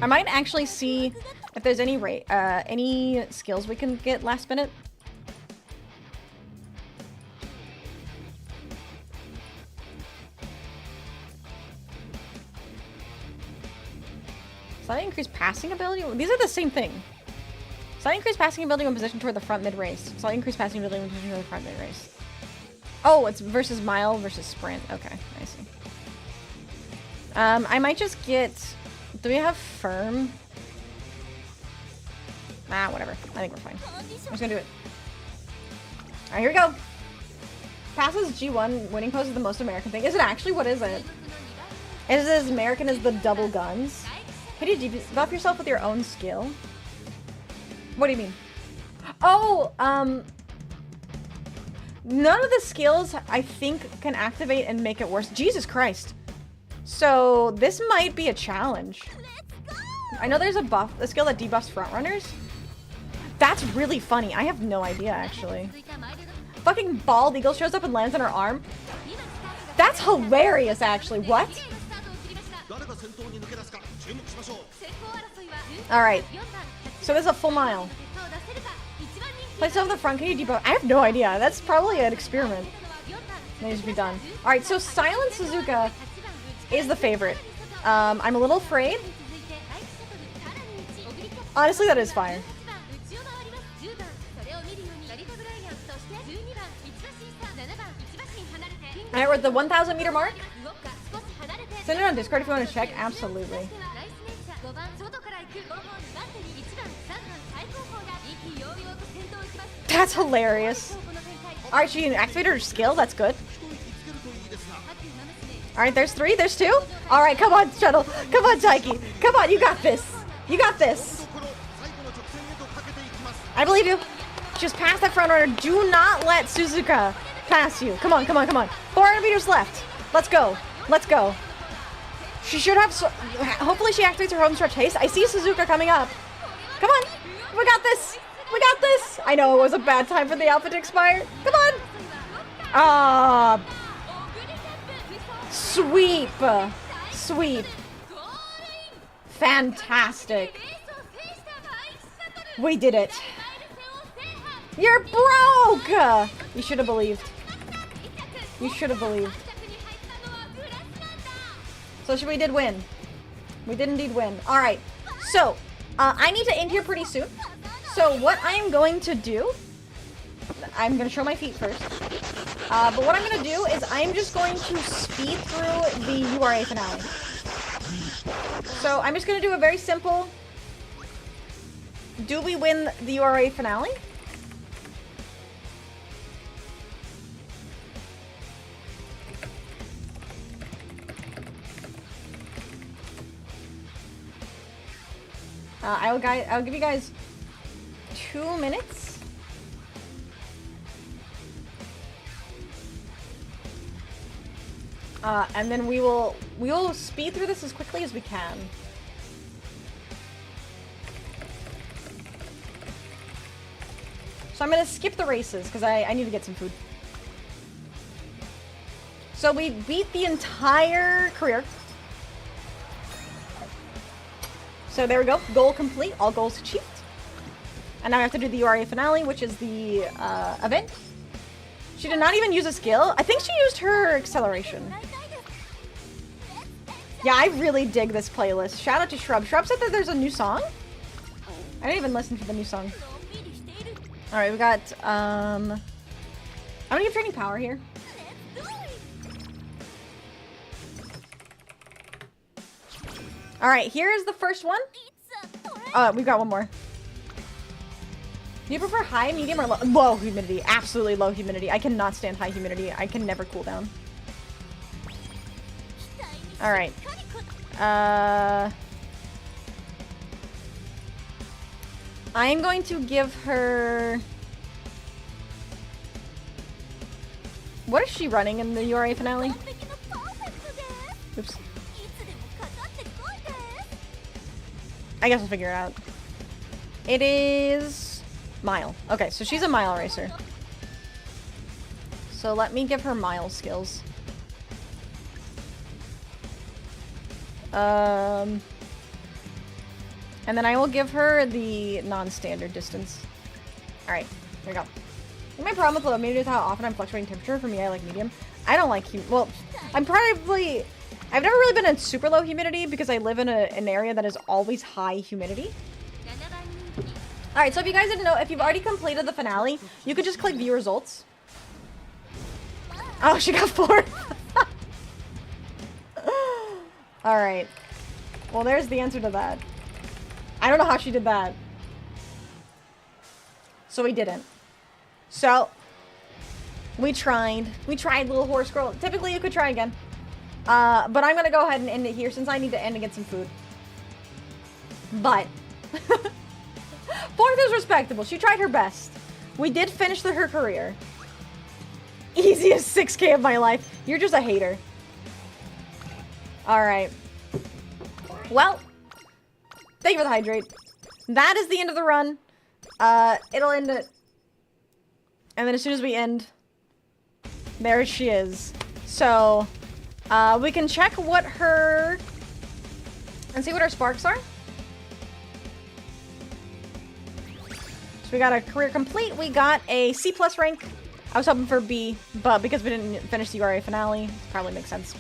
I might actually see if there's any skills we can get last minute. Slightly increased passing ability? These are the same thing. Slightly increased passing ability when positioned toward the front mid-race. Slightly increased passing ability when positioned toward the front mid-race. Oh, it's versus mile versus sprint. Okay, I see. I might just get... Do we have firm? Nah, whatever. I think we're fine. I'm just gonna do it. Alright, here we go. Passes G1 winning pose is the most American thing. Is it actually? What is it? Is it as American as the double guns? Can you debuff yourself with your own skill? What do you mean? Oh, none of the skills I think can activate and make it worse. Jesus Christ. So this might be a challenge. I know there's a skill that debuffs frontrunners. That's really funny. I have no idea, actually. Fucking bald eagle shows up and lands on her arm. That's hilarious, actually. What? Alright. So there's a full mile. Place over the front. Can you debuff? I have no idea. That's probably an experiment. That needs to be done. Alright, so Silent Suzuka is the favorite. I'm a little afraid. Honestly, that is fire. Alright, we're at the 1,000 meter mark. Send it on Discord if you want to check. Absolutely. That's hilarious. Alright, she activated her skill. That's good. Alright, there's 3. There's 2. Alright, come on, Shuttle. Come on, Taiki. Come on, you got this. You got this. I believe you. Just pass that front runner. Do not let Suzuka pass you. Come on, come on, come on. 400 meters left. Let's go. Let's go. She should have... hopefully she activates her home stretch haste. I see Suzuka coming up. Come on. We got this. We got this. I know it was a bad time for the alpha to expire. Come on. Ah. Sweep. Sweep. Fantastic. We did it. You're broke. You should have believed. You should have believed. So we did win. We did indeed win. All right. So, I need to end here pretty soon. So what I am going to do, I'm going to show my feet first. But what I'm going to do is I'm just going to speed through the URA finale. So I'm just going to do a very simple, do we win the URA finale? I'll give you guys 2 minutes. And then we will speed through this as quickly as we can. So I'm gonna skip the races because I need to get some food. So we beat the entire career. So there we go. Goal complete. All goals achieved. And now I have to do the URA finale, which is the event. She did not even use a skill. I think she used her acceleration. Yeah, I really dig this playlist. Shout out to Shrub. Shrub said that there's a new song. I didn't even listen to the new song. Alright, we got, I'm gonna give training power here. Alright, here is the first one. We've got one more. Do you prefer high, medium, or low humidity? Absolutely low humidity. I cannot stand high humidity. I can never cool down. Alright. I am going to give her... What is she running in the URA finale? Oops. I guess I'll figure it out. It is... Mile. Okay, so she's a mile racer. So let me give her mile skills. And then I will give her the non-standard distance. Alright, here we go. My problem with low humidity is how often I'm fluctuating temperature. For me, I like medium. I don't like well, I've never really been in super low humidity because I live in an area that is always high humidity. Alright, so if you guys didn't know, if you've already completed the finale, you could just click view results. Oh, she got 4. Alright. Well, there's the answer to that. I don't know how she did that. So we didn't. So, we tried. We tried, little horse girl. Typically, you could try again. But I'm gonna go ahead and end it here since I need to end and get some food. But... 4th is respectable. She tried her best. We did finish her career. Easiest 6K of my life. You're just a hater. Alright. Well, thank you for the hydrate. That is the end of the run. It'll end it. And then as soon as we end, there she is. So, we can check what her... and see what our sparks are. So we got a career complete. We got a C+ rank. I was hoping for B, but because we didn't finish the URA finale, probably makes sense.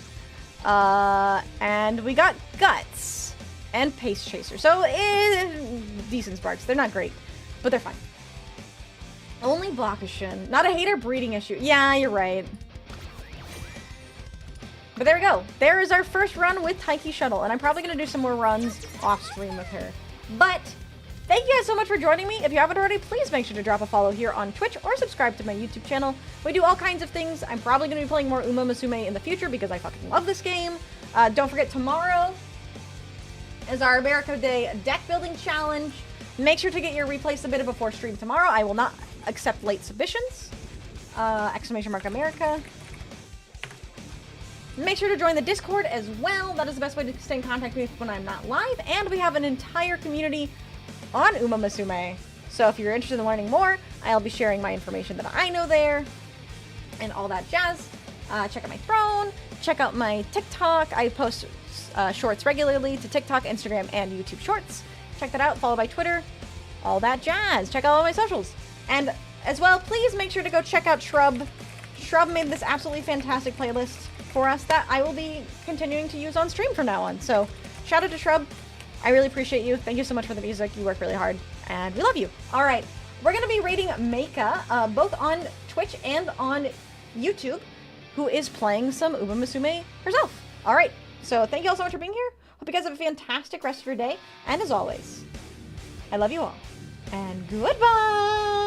And we got Guts and Pace Chaser. So, decent sparks. They're not great, but they're fine. Only Blockation. Not a hater, breeding issue. Yeah, you're right. But there we go. There is our first run with Taiki Shuttle, and I'm probably going to do some more runs off-stream with her. But... thank you guys so much for joining me. If you haven't already, please make sure to drop a follow here on Twitch or subscribe to my YouTube channel. We do all kinds of things. I'm probably going to be playing more Uma Musume in the future because I fucking love this game. Don't forget, tomorrow is our America Day deck building challenge. Make sure to get your replay submitted before stream tomorrow. I will not accept late submissions. Exclamation mark America. Make sure to join the Discord as well. That is the best way to stay in contact with me when I'm not live. And we have an entire community on Uma Musume. So if you're interested in learning more, I'll be sharing my information that I know there and all that jazz. Check out my throne. Check out my TikTok. I post shorts regularly to TikTok, Instagram, and YouTube Shorts. Check that out. Follow by Twitter. All that jazz. Check out all my socials. And as well, please make sure to go check out Shrub. Shrub made this absolutely fantastic playlist for us that I will be continuing to use on stream from now on. So shout out to Shrub. I really appreciate you. Thank you so much for the music. You work really hard, and we love you. All right, we're going to be rating Meika, both on Twitch and on YouTube, who is playing some Uma Musume herself. All right, so thank you all so much for being here. Hope you guys have a fantastic rest of your day. And as always, I love you all. And goodbye!